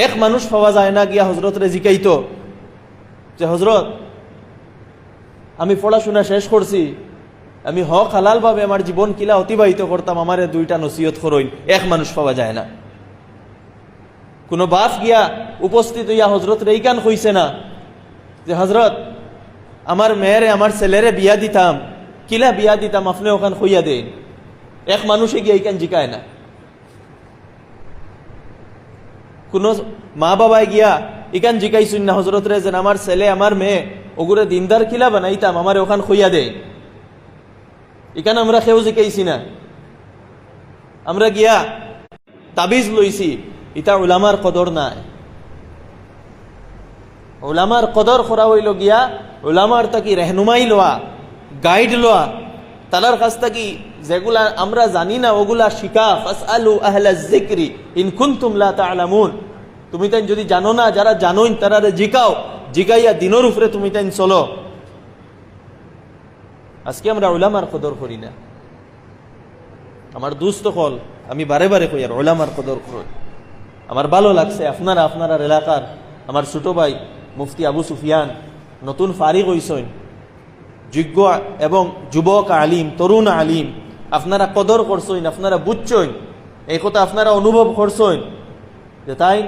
এক মানুষ পাওয়া যায় না গিয়া হজরতরে জিকাইতো যে হজরত আমি পড়াশোনা শেষ করছি, আমি হক হালাল ভাবে আমার জীবন কিলা অতিবাহিত করতাম, আমারে দুইটা নসিহত করইন। এক মানুষ পাওয়া যায় না। কোন বাপ গিয়া উপস্থিত হইয়া হজরত রেইকান কইছে না যে হজরত আমার মেয়েরে আমার ছেলেরে বিয়া দিতাম, কিলা বিয়া দিতাম আপনি ওখান কইয়া দেন। এক মানুষে গিয়া এইখান জিকায় না। কোন মা বাবায় গিয়া ইকান জিকাইছুন না হজরত রে যে আমার ছেলে আমার মেয়ে ওগুলো দিনদার কিলা বানাইতাম, আমার ওখান কইয়া দেয়। ইকান আমরা কেউ জিকাইছি না। আমরা গিয়া তাবিজ লইছি, ইটা উলামার কদর নাই। উলামার কদর করা হইল গিয়া উলামার তাকি রেহনুমাই লওয়া, গাইড লওয়া, তালার কাছ থাকি যেগুলা আমরা জানি না ওগুলা শিখা। ফাসআলু আহলাজ যিকরি ইন কুনতুম লা তা'লামুন। তুমি তাই যদি জানো না, যারা জানোই তারারে জিকাও, জিকাইয়া দিনের উপরে তুমি তাই চলো। আজকে আমরা উলামার কদর করি না। আমার দুস্থ হল আমি বারে বারে কই আর উলামার কদর করি। আমার ভালো লাগছে আপনারা আপনার এলাকার আমার ছোট ভাই মুফতি আবু সুফিয়ান নতুন ফারিগ হইছেন, যোগ্য এবং যুবক আলিম, তরুণ আলিম। আপনারা কদর করছেন, আপনারা বুঝছেন, এই কথা আপনারা অনুভব করছেন যে তাই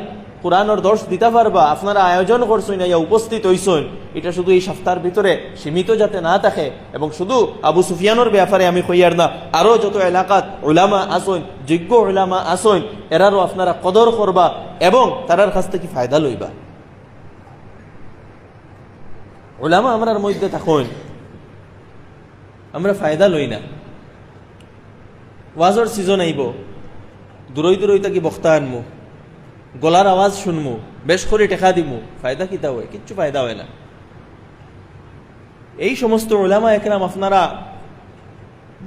কোরআনের দর্শ দিতে পারবা। আপনারা আয়োজন করছেন, ইয়া উপস্থিত হইছেন। এটা শুধু এই সপ্তাহের ভিতরে সীমিত যাতে না থাকে, এবং শুধু আবু সুফিয়ানের ব্যাপারে আমি কইয়ার না, আরো যত এলাকাত উলামা আসেন, যোগ্য উলামা আসেন, এরারও আপনারা কদর করবা এবং তারার কাছ থেকে ফায়দা লইবা। উলামা আমরার মধ্যে থাকুন, আমরা ফায়দা লই না। ওয়াজর সিজন আইব, দূরই দূরই তাকি বক্তা আনমু, গলার আওয়াজ শুনমু, বেশ করে টেকা দিমু, ফায়দা কিতা হয়? কিচ্ছু ফায়দা হয় না। এই সমস্ত উলামা একরাম আপনারা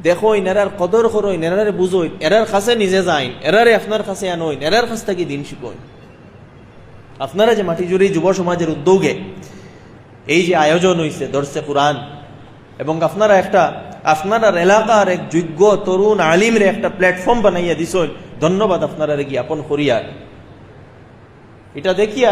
দেখোইন, এরার কদর করইন, এরারে বুঝইন, এরার কাছে নিজে যাইন, এরারে আপনার কাছে আনইন, এরার কাছ থেকে দিন শিখইন। আপনারা যে মাটিজুরি যুব সমাজের উদ্যোগে এই যে আয়োজন হইছে দর্শে কুরআন, এবং আপনারা একটা আপনার এলাকার এক যোগ্য তরুণ আলিমরে একটা প্ল্যাটফর্ম বানাইয়া দিছেন, ধন্যবাদ আপনারা জ্ঞাপন করিয়া। এটা দেখিয়া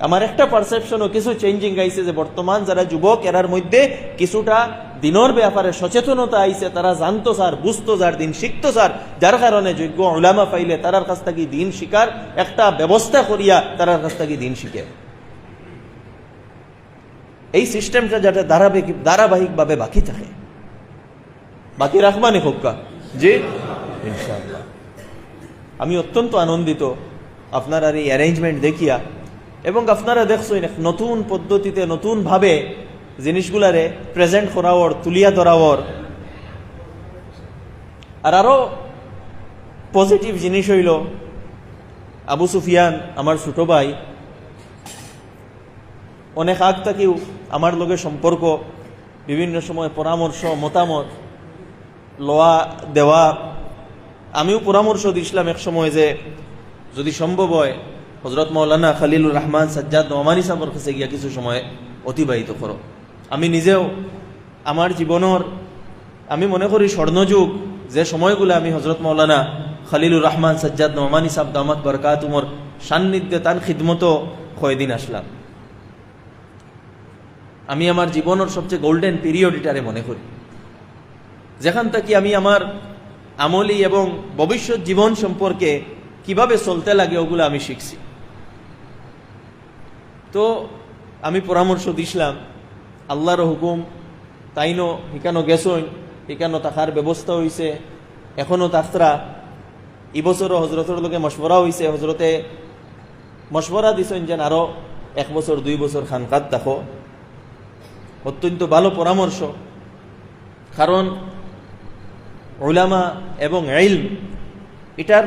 আমার একটা পারসেপশনও কিছু চেঞ্জিং আইছে যে বর্তমান যারা যুবক এরার মধ্যে কিছুটা দিনের ব্যাপারে সচেতনতা আইছে। তারা জানতো স্যার, বুঝতো স্যার, দিন শিখতো স্যার, যার কারণে যোগ্য উলামা পাইলে তারার কাছ থেকে দিন শিকার একটা ব্যবস্থা করিয়া তারার কাছ থেকে দিন শিখে। এই সিস্টেমটা যাতে ধারাবাহিকভাবে বাকি থাকে, বাকি রাখবানি হোক্কা জি ইনশাআল্লাহ। আমি অত্যন্ত আনন্দিত আপনার আর এই অ্যারেঞ্জমেন্ট দেখিয়া, এবং আপনারা দেখছেন নতুন পদ্ধতিতে নতুনভাবে জিনিসগুলারে প্রেজেন্ট করাওয়ার, তুলিয়া ধরাওয়ার। আর আরো পজিটিভ জিনিস হইল আবু সুফিয়ান আমার ছোট ভাই, অনেক আগ থেকেও আমার লগে সম্পর্ক, বিভিন্ন সময় পরামর্শ মতামত লওয়া দেওয়া। আমিও পরামর্শ দিছিলাম এক সময় যে যদি সম্ভব হয় হজরত মৌলানা খলিলুর রহমান সাজ্জাদ নোমানী সাহেবের কাছে গিয়া কিছু সময় অতিবাহিত করো। আমি নিজেও আমার জীবনের আমি মনে করি স্বর্ণযুগ যে সময়গুলো আমি হজরত মৌলানা খলিলুর রহমান সাজ্জাদ নোমানী সাহেব দামাত বরকাতুমর সান্নিধ্যে তার খিদমত কয়েকদিন আসলাম। আমি আমার জীবনের সবচেয়ে গোল্ডেন পিরিয়ড এটারে মনে করি, যেখান থেকে আমি আমার আমলি এবং ভবিষ্যৎ জীবন সম্পর্কে কিভাবে চলতে লাগে ওগুলো আমি শিখছি। তো আমি পরামর্শ দিছিলাম, আল্লাহর হুকুম তাইনো হিকানো গেছইন, এখানে থাকার ব্যবস্থা হয়েছে, এখনও তাকরা। এবছরও হজরতের লোকে মশবরা হয়েছে, হজরতে মশবরা দিছেন যেন আরও 1 বছর 2 বছর খানকাত থাকো। অত্যন্ত ভালো পরামর্শ, কারণ উলামা এবং ইলম এটার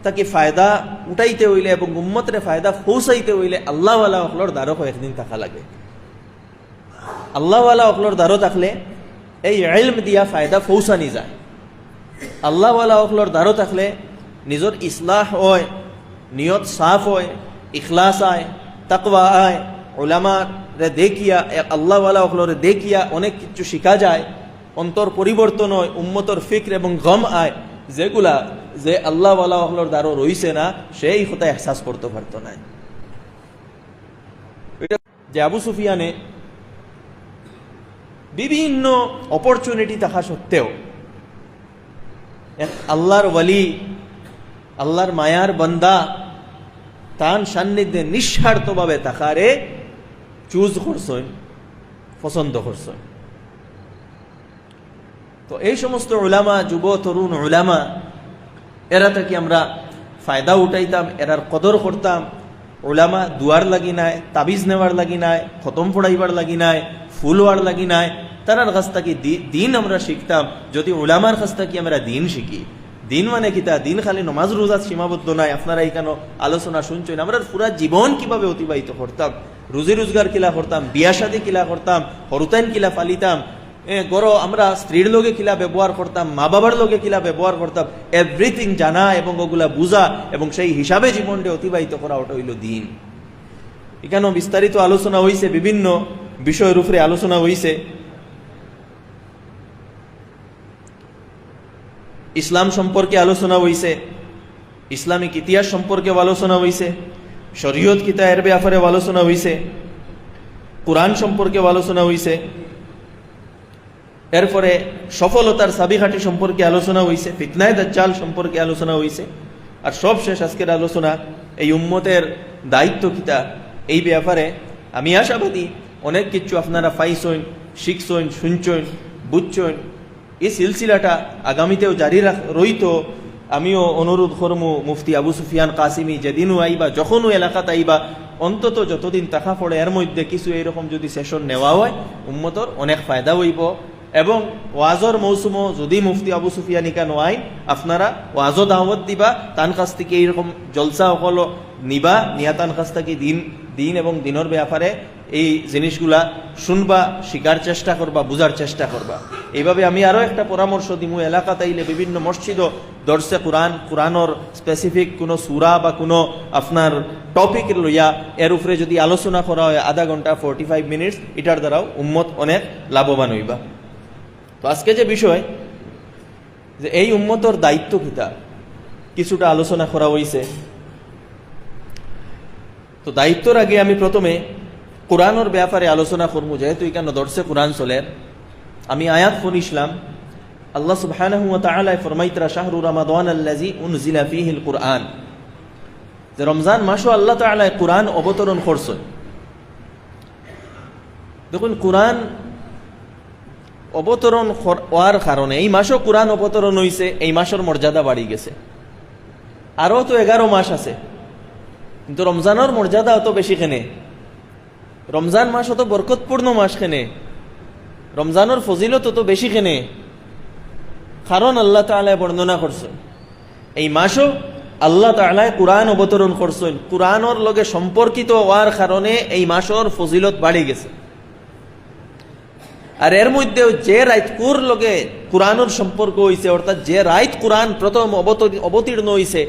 তাকে ফায়দা উঠাইতে হইলে এবং উম্মতের ফায়দা পৌঁছাইতে হইলে আল্লাহওয়ালা অকলর দ্বারও কয়েকদিন থাকা লাগে। আল্লাহওয়ালা অকলর দ্বারও থাকলে এই ইলম দিয়া ফায়দা পৌঁছানি যায়। আল্লাহওয়ালা অকলর দ্বারও থাকলে নিজের ইসলাহ হয়, নিয়ত সাফ হয়, ইখলাস আয়, তাকওয়া আয়। উলামা রে দেখিয়া, আল্লাহওয়ালা অকলরে দেখিয়া অনেক কিছু শিখা যায়, অন্তর পরিবর্তন হয়, উম্মতর ফিক্র এবং গম আয়, যেগুলা যে আল্লাহওয়ালা অকলর দ্বারও রইছে না সেই কথা এহসাস করতে পারত না। যে আবু সুফিয়ানে বিভিন্ন অপরচুনিটি থাকা সত্ত্বেও এক আল্লাহর ওয়ালি, আল্লাহর মায়ার বান্দা তান সান্নিধ্যে নিঃস্বার্থভাবে থাকারে চুজ করছেন, পছন্দ করছেন। তো এই সমস্ত উলামা, যুব তরুণ উলামা, এরা থেকে আমরা ফায়দা উঠাইতাম, এরার কদর করতাম। উলামা দুয়ার লাগি নাই, তাবিজ নেওয়ার লাগি নাই, খতম পড়াইবার লাগি নাই, ফুল হওয়ার লাগি নাই, তারার কাছ থেকে দিন আমরা শিখতাম। যদি উলামার কাছ থেকে আমরা দিন শিখি, দিন মানে কিতা, দিন খালি নমাজ রোজাত সীমাবদ্ধ নাই। আপনারা এখানে আলোচনা শুনছেন, আমরা পুরা জীবন কিভাবে অতিবাহিত করতাম, রুজি রোজগার কিলা করতাম, বিয়া শাদী কিলা করতাম, হরুতাইন কিলা পালিতাম, গড় আমরা স্ত্রীর লোকে কিলা ব্যবহার করতাম, মা বাবার লোকে কিলা ব্যবহার করতাম, এভরিথিং জানা এবং ওগুলা বুঝা এবং সেই হিসাবে জীবনটা অতিবাহিত করা, ওটা হইল দিন। এখানেও বিস্তারিত আলোচনা হয়েছে, বিভিন্ন বিষয়ের উপরে আলোচনা হয়েছে। ইসলাম সম্পর্কে আলোচনা হয়েছে, ইসলামিক ইতিহাস সম্পর্কে আলোচনা হয়েছে, শরীয়ত কিতা এর ব্যাপারে আলোচনা হয়েছে, কোরআন সম্পর্কে আলোচনা হয়েছে, এরপরে সফলতার চাবিকাঠি সম্পর্কে আলোচনা হয়েছে, ফিতনায়ে দাজ্জাল সম্পর্কে আলোচনা হয়েছে, আর সবশেষ আজকের আলোচনা এই উম্মতের দায়িত্ব কিতা, এই ব্যাপারে আমি আশাবাদী অনেক কিছু আপনারা পাইছেন, শিখছেন, শুনছেন, বুঝছেন। এই সিলসিলাটা আগামীতেও জারি রইত। আমিও অনুরোধ করমু মুফতি আবু সুফিয়ান কাসিমি যেদিনও আইবা, যখনও এলাকাতে আইবা, অন্তত যতদিন টাকা পড়ে এর মধ্যে কিছু এইরকম যদি সেশন নেওয়া হয়, উম্মতর অনেক ফায়দা হইব। এবং ওয়াজর মৌসুমও যদি মুফতি আবু সুফিয়ান ইকা নয়, আপনারা ওয়াজও দাওয়াত দিবা, তান কাছ থেকে এইরকম জলসা সকল নিবা, নিয়া তান কাছ থেকে দিন এবং দিনের ব্যাপারে এই জিনিসগুলা শুনবা, শিকার চেষ্টা করবা, বুঝার চেষ্টা করবা। এইভাবে আমি আরও একটা পরামর্শ দিমু, এলাকাতে আইলে বিভিন্ন মসজিদও দর্শে কোরআনর স্পেসিফিক কোনো সূরা বা কোনো আপনার টপিক লইয়া এর উপরে যদি আলোচনা করা হয়, আধা ঘন্টা 45 মিনিটস, এটার দ্বারাও উম্মত অনেক লাভবান হইবা। তো আজকে যে বিষয়, যে এই উম্মতর দায়িত্ব কিতা, কিছুটা আলোচনা করা হয়েছে। তো দায়িত্বর আগে আমি প্রথমে কোরআনের ব্যাপারে আলোচনা করবো, যেহেতু এখানে দর্শে কোরআন চলে। আমি আয়াত পড়িছিলাম, আল্লাহ সুবহানাহু ওয়া তাআলা ফরমাইতরা শাহরু রমাদান আল্লাযী উনজিলা ফীহিল কুরআন, যে রমজান মাসও আল্লাহ তাআলা কোরআন অবতরণ করছেন। দেখুন, কোরআন অবতরণ হওয়ার কারণে এই মাসও কোরআন অবতরণ হয়েছে, এই মাসের মর্যাদা বাড়ি গেছে। আরও তো 11 মাস আছে, কিন্তু রমজানের মর্যাদা অত বেশি কেনে? রমজান মাস অত বরকতপূর্ণ মাস কেনে? রমজানের ফজিলত অত বেশি কেনে? কারণ আল্লাহ তাআলা বর্ণনা করছেন এই মাসও আল্লাহ তাআলা কোরআন অবতরণ করছেন। কোরআনের লগে সম্পর্কিত হওয়ার কারণে এই মাসের ফজিলত বাড়ি গেছে। আর এর মধ্যেও যে রাইতকুর লগে কোরআনের সম্পর্ক হয়েছে, অর্থাৎ যে রাইত কোরআন প্রথম অবতীর্ণ হয়েছে,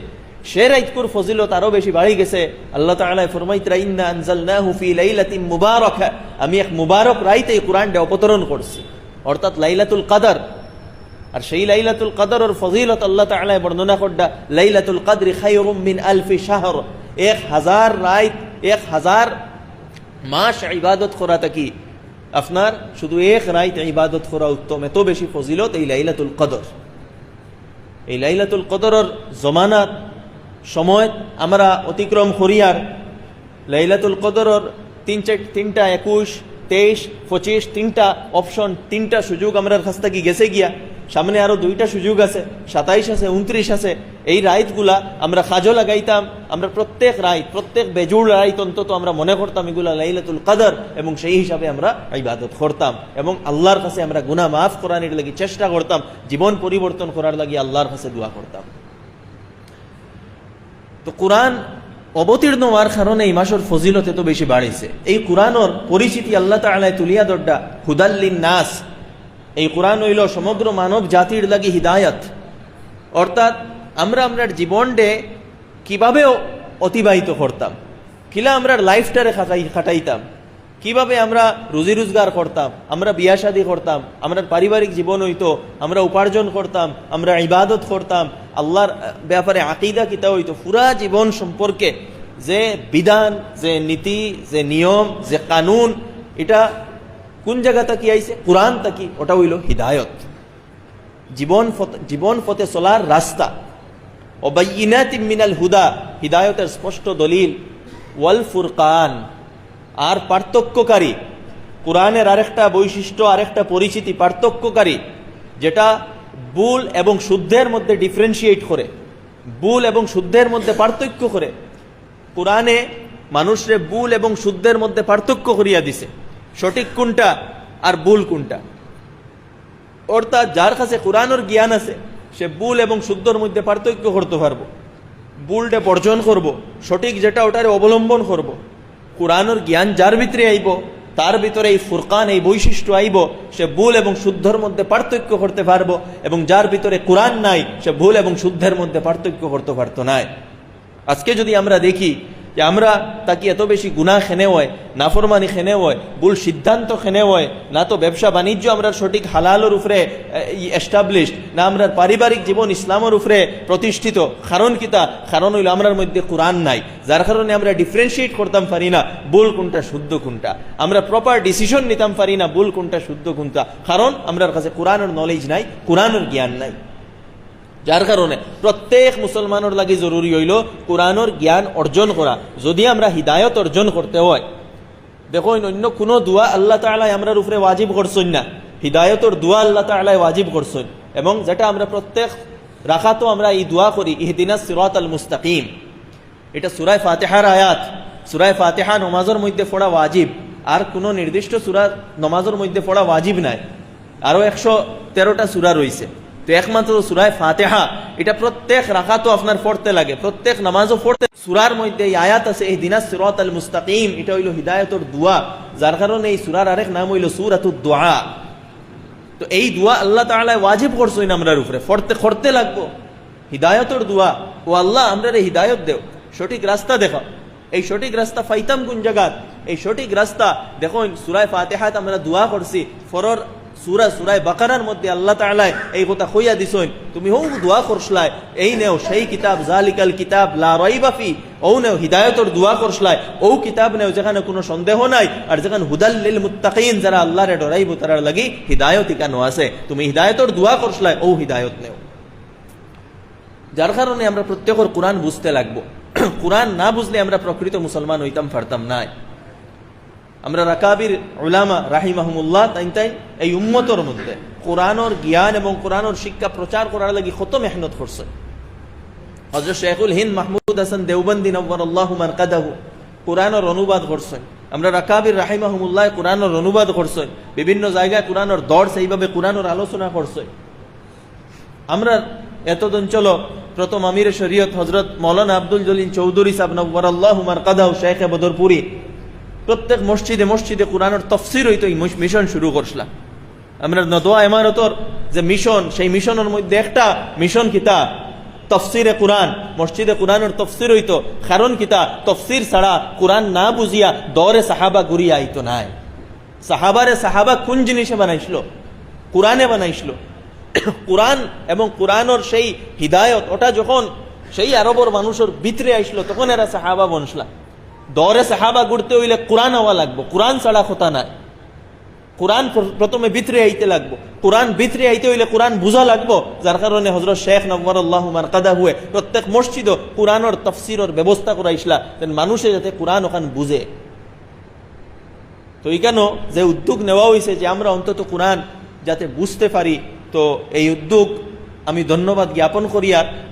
সে রাইতকুর ফজিলত আরো বেশি বাড়ি গেছে। আল্লাহ তাআলা ফরমাইতরা ইন্না আনজালনাহু ফি লাইলাতিন মুবারাকা, আমি এক মুবারক রাইতে এই কোরআনটা অবতরণ করছি, অর্থাৎ লাইলাতুল কদর। আর সেই লাইলাতুল কদরের ফজিলত আল্লাহ তাআলা বর্ণনা করডা, লাইলাতুল কদরি খায়রুম মিন আলফি শাহর, 1000 রাত 1000 মাস ইবাদত করা থাকি আপনার শুধু এক রাত ইবাদত করা উত্তম। এত বেশি ফজিলত এই লাইলাতুল কদর। এই লাইলাতুল কদরের জমানাত সময় আমরা অতিক্রম করিয়ার, লাইলাতুল কদরের 3টা 21, 23, 25 তিনটা অপশন, তিনটা সুযোগ আমরা কাছ থেকে গেছে গিয়া। সামনে আরো 2টা সুযোগ আছে, 27 আছে, 29 আছে। এই রাইতগুলা আমরা কাজও লাগাইতাম, আমরা প্রত্যেক রাইত, প্রত্যেক বেজুড় রাইত অন্তত আমরা মনে করতাম এগুলা লাইলাতুল কদর, এবং সেই হিসাবে আমরা ইবাদত করতাম এবং আল্লাহর কাছে আমরা গুনাহ মাফ করানোর লাগি চেষ্টা করতাম, জীবন পরিবর্তন করার লাগি আল্লাহর কাছে দোয়া করতাম। তো কোরআন অবতীর্ণ হওয়ার কারণে এই মাসের ফজিলত এত বেশি বাড়িছে। এই কোরআনের পরিচিতি আল্লাহ তাআলা তুলিয়া দড্ডা হুদাল্লিন নাস। এই কোরআন হইল সমগ্র মানব জাতির লাগি হিদায়াত। অর্থাৎ আমরা আমরার জীবনটে কিভাবে অতিবাহিত করতাম, কিলা আমরা লাইফটারে খাটাইতাম, কিভাবে আমরা রুজি রোজগার করতাম, আমরা বিয়া শাদী করতাম, আমরা পারিবারিক জীবন হইতো, আমরা উপার্জন করতাম, আমরা ইবাদত করতাম, আল্লাহর ব্যাপারে আকীদা কিতা হইতো, পুরা জীবন সম্পর্কে যে বিধান, যে নীতি, যে নিয়ম, যে কানুন, এটা কোন জায়গা তাকি আইছে? কোরআন তাকি। ওটা হইল হিদায়ত, জীবন পথে চলার রাস্তা। ওবাইয়িনাতিম মিনাল হুদা, হিদায়তের স্পষ্ট দলিল। ওয়াল ফুরকান, আর পার্থক্যকারী। কোরআনের আরেকটা বৈশিষ্ট্য, আরেকটা পরিচিতি, পার্থক্যকারী, যেটা ভুল এবং শুদ্ধের মধ্যে ডিফারেন্সিয়েট করে, ভুল এবং শুদ্ধের মধ্যে পার্থক্য করে। কোরআনে মানুষরে ভুল এবং শুদ্ধের মধ্যে পার্থক্য করিয়া দিছে, সঠিক কোনটা আর ভুল কোনটা। অর্থাৎ যার কাছে কোরআনের জ্ঞান আছে সে ভুল এবং শুদ্ধর মধ্যে পার্থক্য করতে পারবো, ভুলটা বর্জন করব, সঠিক যেটা ওটারে অবলম্বন করব। কোরআনের জ্ঞান যার ভিতরে আইব, তার ভিতরে এই ফুরকান, এই বৈশিষ্ট্য আইব, সে ভুল এবং শুদ্ধর মধ্যে পার্থক্য করতে পারবো। এবং যার ভিতরে কোরআন নাই, সে ভুল এবং শুদ্ধের মধ্যে পার্থক্য করতে পারতো না। আজকে যদি আমরা দেখি যে আমরা তাকে এত বেশি গুনাহ খেনে হয়, নাফরমানি খেনে হয়, ভুল সিদ্ধান্ত খেনে হয়, না তো ব্যবসা বাণিজ্য আমরা সঠিক হালালের উপরে এস্টাবলিশড, না আমরা পারিবারিক জীবন ইসলামের উপরে প্রতিষ্ঠিত। কারণ কিতা? কারণ হইল আমরার মধ্যে কোরআন নাই, যার কারণে আমরা ডিফারেন্সিয়েট করতাম পারি না ভুল কোনটা শুদ্ধ কোনটা, আমরা প্রপার ডিসিশন নিতাম পারি না ভুল কোনটা শুদ্ধ কোনটা, কারণ আমরার কাছে কোরআনের নলেজ নাই, কোরআনের জ্ঞান নাই। যার কারণে প্রত্যেক মুসলমানের লাগে জরুরি হইল কোরআনের জ্ঞান অর্জন করা। যদি আমরা হিদায়ত অর্জন করতে হয়, দেখো অন্য কোনো দোয়া আল্লাহ তাআলা আমরার উপরে ওয়াজিব করছেন না, হিদায়তের দোয়া আল্লাহ তাআলা ওয়াজিব করছেন। এবং যেটা আমরা প্রত্যেক রাকাতো আমরা এই দোয়া করি, ইহদিনাস সিরাতাল মুস্তাকিম, এটা সূরা ফাতিহার আয়াত। সূরা ফাতিহা নামাজের মধ্যে পড়া ওয়াজিব, আর কোনো নির্দিষ্ট সূরা নামাজের মধ্যে পড়া ওয়াজিব নাই। আরো 113টা সূরা রয়েছে, তো একমাত্র সূরা ফাতিহা এটা প্রত্যেক রাকাতও আপনার পড়তে লাগে, প্রত্যেক নামাজও পড়তে। সূরার মধ্যে এই আয়াত আছে ইহদিনাস সিরাতাল মুস্তাকিম, এটা হইল হিদায়াতের দোয়া, যার কারণে এই সূরার আরেক নাম হইল সূরাতুদ দুআ। তো এই দোয়া আল্লাহ তাআলা ওয়াজিব করছেন আমরার উপরে, করতে লাগবো। হিদায়াতের দোয়া, ও আল্লাহ আমরারে হিদায়ত দেও, সঠিক রাস্তা দেখাও। এই সঠিক রাস্তা পাইতাম কোন জায়গা? এই সঠিক রাস্তা দেখো সূরা ফাতিহাত আমরা দোয়া করছি, ফরর সূরা বাকারার মধ্যে আল্লাহ তাআলা এই কথা কইয়া দিছেন, তুমি হও দোয়া করছলাই, এই নেও সেই কিতাব, জালিকাল কিতাব লা রাইবা ফি, ও নেও হিদায়াতের দোয়া করছলাই, ও কিতাব নেও যেখানে কোনো সন্দেহ নাই, আর যেখানে হুদাল লিল মুত্তাকিন, যারা আল্লাহরে ডরাইব তারার লাগি হিদায়াত কেন আছে, তুমি হিদায়াতের দোয়া করছলাই, ও হিদায়াত নেও। যার কারণে আমরা প্রত্যেকের কোরআন বুঝতে লাগবো। কোরআন না বুঝলে আমরা প্রকৃত মুসলমান হইতাম পারতাম না। আমরা রাকাবির উলামা রাহিমাহুমুল্লাহ তাই এই উম্মতের মধ্যে কোরআনের জ্ঞান এবং কোরআনের শিক্ষা প্রচার করার লাগি কত মেহনত করছে। হযরত শেখুল হিন্দ মাহমুদ হাসান দেওবন্দি নওয়ারাল্লাহু মারকাদাহু কোরআনের অনুবাদ করছেন। আমরা রাকাবির রাহিমাহুমুল্লাহ কোরআনের অনুবাদ করছেন, বিভিন্ন জায়গায় কোরআনের দর্স এইভাবে কোরআনের আলোচনা করছে। আমরা এতদিন চলো প্রথম আমির শরীয়ত হযরত মাওলানা আব্দুল জলিল চৌধুরী সাহেব নওয়ারাল্লাহু মারকাদাহু শেখ বদরপুরি প্রত্যেক মসজিদে মসজিদে কোরআনের তফসির হইতো, এই মিশন শুরু করছিলাম। আমরা নদোয়া ইমারতর যে মিশন, সেই মিশনের মধ্যে একটা মিশন কিতা তফসিরে কোরআন, মসজিদে কোরআনের তফসির হইতো। কারণ কিতা তফসির ছাড়া কোরআন না বুঝিয়া দরে সাহাবা ঘুরিয়া আইতো নাই। সাহাবা কোন জিনিসে বানাইছিল? কোরআনে বানাইছিল। কোরআন এবং কোরআনের সেই হিদায়ত ওটা যখন সেই আরবর মানুষের ভিতরে আইসলো, তখন এরা সাহাবা বনসলা। দরে সাহাবা ঘুরতে হইলে কোরআন হওয়া লাগবো, কোরআন ছাড়া কথা নাই। কোরআন প্রথমে ভিতরে আইতে লাগবো, কোরআন ভিতরে আইতে হইলে কোরআন বুঝা লাগবো। যার কারণে হযরত শেখ নওয়ারাল্লাহু মারকাদাহু প্রত্যেক মসজিদে কোরআনের তফসিরের ব্যবস্থা করাইছিলা, যেন মানুষে যাতে কোরআন ওখান বুঝে। তো এইখানে যে উদ্যোগ নেওয়া হয়েছে যে আমরা অন্তত কোরআন যাতে বুঝতে পারি, তো তো এই উদ্যোগ আমি ধন্যবাদ জ্ঞাপন করি।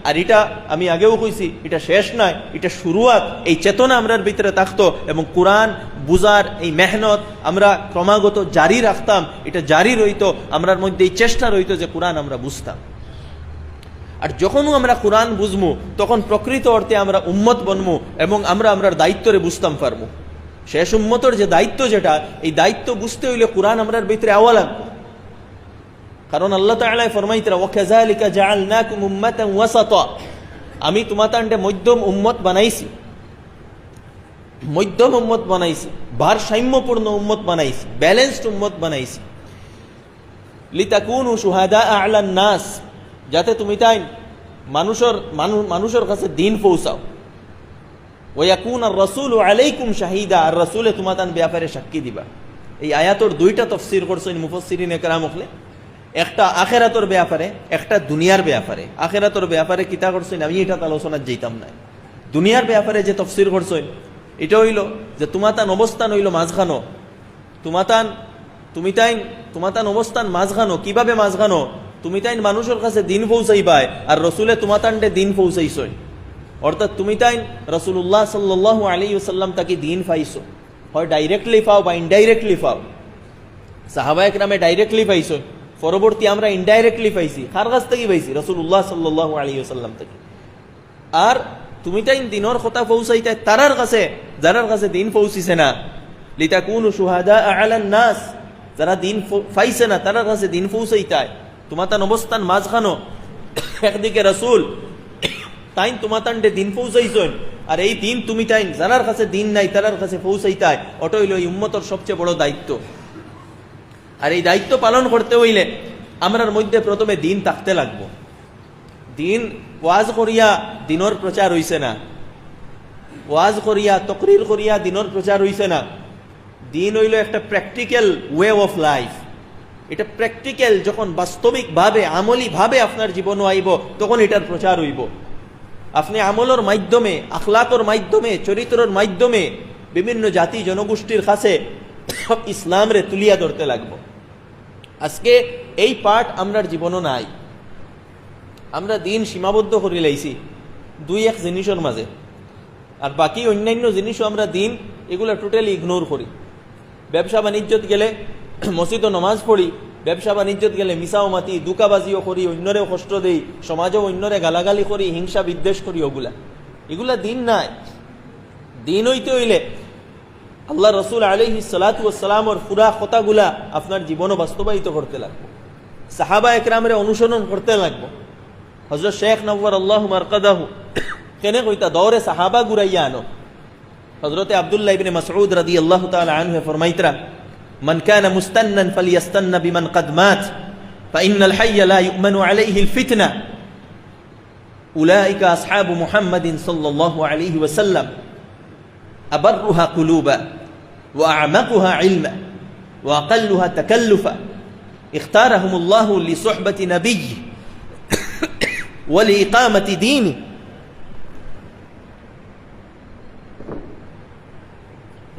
আর এটা আমি আগেও কইছি, এটা শেষ নয়, এটা শুরুয়াত। এই চেতনা আমরার ভিতরে থাকতো এবং কোরআন বুঝার এই মেহনত আমরা ক্রমাগত জারি রাখতাম, এটা জারি রইতো, আমরার মধ্যে এই চেষ্টা রইতো যে কোরআন আমরা বুঝতাম। আর যখনও আমরা কোরআন বুঝবো তখন প্রকৃত অর্থে আমরা উম্মত বনবো এবং আমরা আমরার দায়িত্বরে বুঝতাম পারবো। শেষ উম্মতর যে দায়িত্ব, যেটা এই দায়িত্ব বুঝতে হইলে কোরআন আমরার ভিতরে আওয়া লাগবে। কারণ আল্লাহ তাআলা ফরমাইতরা ওয়াকাযালিকা জাআলনাকুম উম্মাতান ওয়াসাতা, আমি তোমাতান্ডে মধ্যম উম্মত বানাইছি, মধ্যম উম্মত বানাইছি, ভারসাম্যপূর্ণ উম্মত বানাইছি, ব্যালেন্সড উম্মত বানাইছি। লিতাকুনু শুহাদা আলান নাস, যাতে তুমি তাই মানুষের কাছে দিন পৌঁছাও। ওয়াকুন আর রাসূল আলাইকুম শাহিদা, আর রাসূলে তোমাতান ব্যাপারে সাক্ষী দিবা। এই আয়াতর দুইটা তাফসীর করছেন মুফাসসিরিনে কেরাম হলে, একটা আখিরাতের ব্যাপারে, একটা দুনিয়ার ব্যাপারে। আখিরাতের ব্যাপারে কিতা করছেন আমি এটা আলোচনা যেতাম না। দুনিয়ার ব্যাপারে যে তাফসীর করছেন এটা হইল যে তোমাতান অবস্থান হইল মাঝখানো, তোমাতান অবস্থান মাঝখানো। কিভাবে মাঝখানো? তুমি তাই মানুষের কাছে দিন পৌঁছাইবাই আর রসুলে তোমাতান্ডে দিন পৌঁছাইছই। অর্থাৎ তুমি তাই রাসূলুল্লাহ সাল্লাল্লাহু আলাইহি ওয়াসাল্লাম তাকে দিন পাইছো, হয় ডাইরেক্টলি পাও বা ইনডাইরেক্টলি পাও। সাহাবায়ে কেরামে ডাইরেক্টলি পাইছো, পরবর্তী আমরা ইনডাইরেক্টলি পাইছি। কার কাছ থেকে পাইছি? রাসূলুল্লাহ সাল্লাল্লাহু আলাইহি ওয়াসাল্লাম থেকে। আর তুমি তাই দিনের কথা পৌঁছাইতে তারার কাছে, যারার কাছে দিন পৌঁছিছে না। লিতাকুনু শুহাদা আলান নাস, যারা দিন পাইছে না তারার কাছে দিন পৌঁছাইতায়। তোমাতান অবস্থান মাঝখানো, একদিকে রাসূল তাই তোমাতান্ডে দিন পৌঁছাইছেন, আর এই দিন তুমি তাই যারার কাছে দিন নাই তারার কাছে পৌঁছাইতায়। ওটা হইল এই উম্মতর সবচেয়ে বড় দায়িত্ব। আর এই দায়িত্ব পালন করতে হইলে আমরার মধ্যে প্রথমে দিন থাকতে লাগবো। দিন ওয়াজ করিয়া দিনের প্রচার হইছে না, ওয়াজ করিয়া তকরির করিয়া দিনের প্রচার হইছে না। দিন হইল একটা প্র্যাকটিক্যাল ওয়ে অফ লাইফ। এটা প্র্যাকটিক্যাল, যখন বাস্তবিকভাবে আমলিভাবে আপনার জীবনও আইব তখন এটার প্রচার হইব। আপনি আমলের মাধ্যমে, আখলাকর মাধ্যমে, চরিত্রের মাধ্যমে বিভিন্ন জাতি জনগোষ্ঠীর কাছে ইসলামরে তুলিয়া ধরতে লাগবো। আজকে এই পার্ট আমরার জীবনও নাই। আমরা দিন সীমাবদ্ধ করে লাইছি দুই এক জিনিসের মাঝে, আর বাকি অন্যান্য জিনিসও আমরা দিন এগুলো টোটালি ইগনোর করি। ব্যবসা বাণিজ্যত গেলে মসজিদও নমাজ পড়ি, ব্যবসা বাণিজ্যত গেলে মিসাও মাতি, দুকাবাজিও করি, অন্যরেও কষ্ট দেই, সমাজেও অন্যরে গালাগালি করি, হিংসা বিদ্বেষ করি। এগুলা দিন নাই। দিন হইতে হইলে আল্লাহ রসুল আলাইহিস সালাতু ওয়াস সালামের পুরা কথাগুলা আপনার জীবনে বাস্তবায়িত করতে লাগবে। সাহাবা একরামের অনুসরণ করতে লাগবে। হযরত শেখ নওয়ার আল্লাহু মারকাদাহু কেনে কইতা দৌরে সাহাবা গুরাইয়া আনো। হযরত আব্দুল্লাহ ইবনে মাসউদ রাদিয়াল্লাহু তাআলা আনহু ফরমাইতরা, মান কানা মুস্তান্নান ফালিয়াস্তান্না বিমান কদ মাত ফাইন্নাল হাইয়া লা ইউমানু আলাইহিল ফিতনা উলাইকা আসহাবু মুহাম্মাদিন সাল্লাল্লাহু আলাইহি ওয়াসাল্লাম أبرها قلوبا وأعمقها علما وأقلها تكلفا اختارهم الله لصحبة نبيه ولإقامة دينه।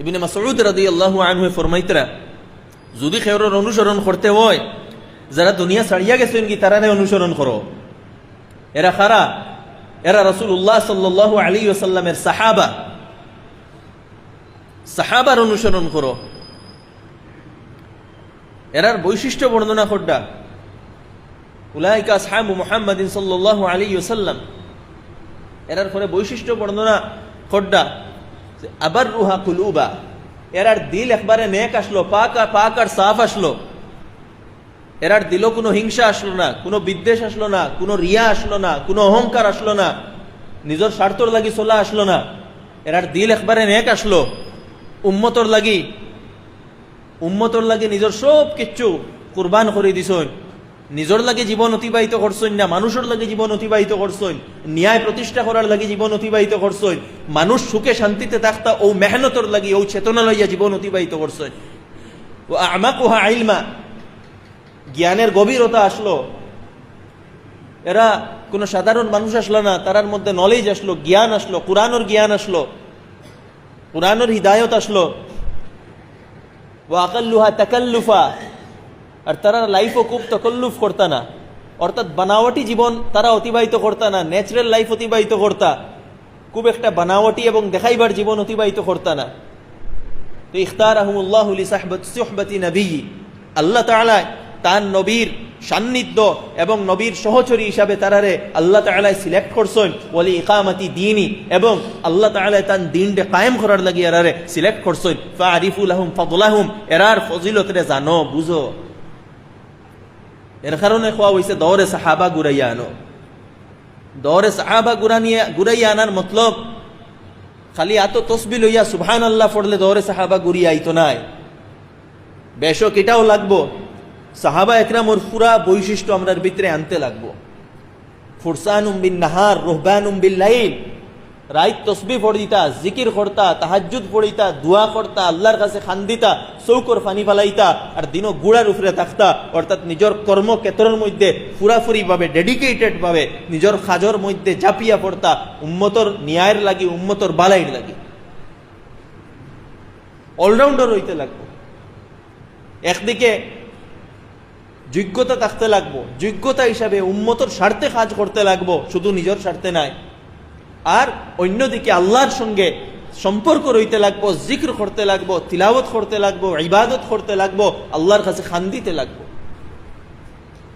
ইবনে মাসউদ রাদিয়াল্লাহু আনহু ফরমাইতরা, যদি খেয়রের অনুসরণ করতে হয়, যারা দুনিয়া ছাড়িয়া গেছেন কি তারারে অনুসরণ করো। এরা খারা, এরা রাসূলুল্লাহ সাল্লাল্লাহু আলাইহি ওয়াসাল্লামের সাহাবা, সাহাবার অনুসরণ করো। এরার বৈশিষ্ট্য বর্ণনা করডা, উলাইকা আসহাবু মুহাম্মাদিন সাল্লাল্লাহু আলাইহি ওয়াসাল্লাম। এরার পরে বৈশিষ্ট্য বর্ণনা করডা আবাররুহা কুলুবা, এরার দিল একবারে নেক আসলো, পাক আর সাফ আসলো। এরার দিলও কোনো হিংসা আসলো না, কোনো বিদ্বেষ আসলো না, কোনো রিয়া আসলো না, কোনো অহংকার আসলো না, নিজের স্বার্থর লাগি চলা আসলো না। এরার দিল একবারে নেক আসলো। উম্মতর লাগি নিজের সব কিচ্ছু কুরবান করে দিছেন। নিজের লাগে জীবন অতিবাহিত করছেন না, মানুষের লাগে জীবন অতিবাহিত করছেন, ন্যায় প্রতিষ্ঠা করার লাগে জীবন অতিবাহিত করছেন, মানুষ সুখে শান্তিতে থাকতা ও মেহনতর লাগি ও চেতনা লইয়া জীবন অতিবাহিত করছেন। ও আমাকুহা ইলমা, জ্ঞানের গভীরতা আসলো। এরা কোনো সাধারণ মানুষ আসলো না, তারার মধ্যে নলেজ আসলো, জ্ঞান আসলো, কোরআনের জ্ঞান আসলো, কোরআনের হিদায়ত আসলো। ওয়া আকাল্লুহা তাকাল্লুফা, আর তারা লাইফও খুব তাকাল্লুফ করতা না। অর্থাৎ বানাওয়াটি জীবন তারা অতিবাহিত করতা না, ন্যাচারাল লাইফ অতিবাহিত করতা, খুব একটা বানাওয়াটি এবং দেখাইবার জীবন অতিবাহিত করতা না। তো ইখতারাহুমুল্লাহু লিসাহবাতি নবিয়্যি, আল্লাহ তাআলা তার নবীর সান্নিধ্য এবং নবীর সহচরী হিসাবে তারারে আল্লাহ তাআলা সিলেক্ট করছেন, ওয়ালি ইকামাতি দীনি, এবং আল্লাহ তাআলা তার দ্বীনকে কায়েম করার লাগি এরারে সিলেক্ট করছেন। ফাআরিফু লাহুম ফাদলাহুম, এরার ফজিলতরে জানো বুঝো। এর কারণে খোয়া হইছে দৌরে সাহাবা ঘুরাইয়া আনো। দৌরে সাহাবা ঘুরাইয়া আনার মতলব খালি এত তসবিহ লইয়া সুবহানাল্লাহ পড়লে দৌরে সাহাবা ঘুরিয়া আইতো নাই, বেশক এটাও লাগবো সাহাবা একরামর পুরা বৈশিষ্ট্য আমরার ভিতরে আনতে লাগবো। ফুরসানুম বিন নাহার রুহবানুম বিল লাইল, রাইত তসবিহ পড়িতা, জিকির করতা, তাহাজ্জুদ পড়িতা, দোয়া করতা, আল্লাহর কাছে খান্দিতা, চৌকর পানি ফালাইতা, আর দিনও গুড়ার উপরে থাকতা, অর্থাৎ নিজের কর্মক্ষেত্রের মধ্যে পুরাপুরি ভাবে ডেডিকেটেড ভাবে নিজের কাজের মধ্যে ঝাঁপিয়া পড়তা, উম্মতর ন্যায়ের লাগি, উম্মতর বালাইর লাগি অলরাউন্ডার হইতে লাগবো। একদিকে যোগ্যতা থাকতে লাগবো, যোগ্যতা হিসাবে উম্মতর স্বার্থে কাজ করতে লাগবো, শুধু নিজের স্বার্থে নাই। আর অন্যদিকে আল্লাহর সঙ্গে সম্পর্ক রইতে লাগবো, জিক্র করতে লাগবো, তিলাওয়াত করতে লাগবো, ইবাদত করতে লাগবো, আল্লাহর কাছে খান্দিতে লাগবো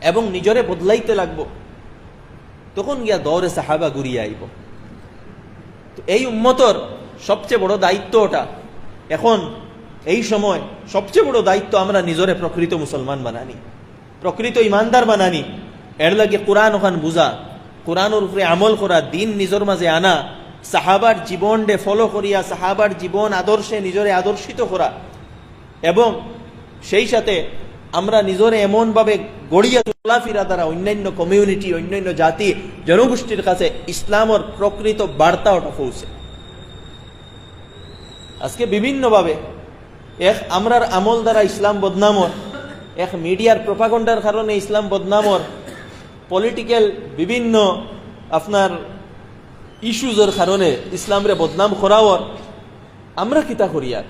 এবং নিজরে বদলাইতে লাগবো। তখন গিয়া দৌরে সাহাবা ঘুরিয়ে আইব। তো এই উম্মতর সবচেয়ে বড় দায়িত্ব ওটা। এখন এই সময় সবচেয়ে বড় দায়িত্ব আমরা নিজরে প্রকৃত মুসলমান বানানি, প্রকৃত ইমানদার বানানি। এর লাগে কোরআন ওখান বুঝা, কোরআনের উপরে আমল করা, দিন নিজের মাঝে আনা, সাহাবার জীবন ডে ফলো করিয়া সাহাবার জীবন আদর্শে নিজরে আদর্শিত করা, এবং সেই সাথে আমরা নিজরে এমনভাবে গড়িয়া চলাফেরা দ্বারা অন্যান্য কমিউনিটি, অন্যান্য জাতি জনগোষ্ঠীর কাছে ইসলামের প্রকৃত বার্তা ওটা পৌঁছে। আজকে বিভিন্নভাবে এক আমরার আমল দ্বারা ইসলাম বদনামর, এক মিডিয়ার প্রপাগন্ডার কারণে ইসলাম বদনামর, পলিটিক্যাল বিভিন্ন আপনার ইস্যুজের কারণে ইসলামরে বদনাম করাওয়ার আমরা কিতা করিয়ার।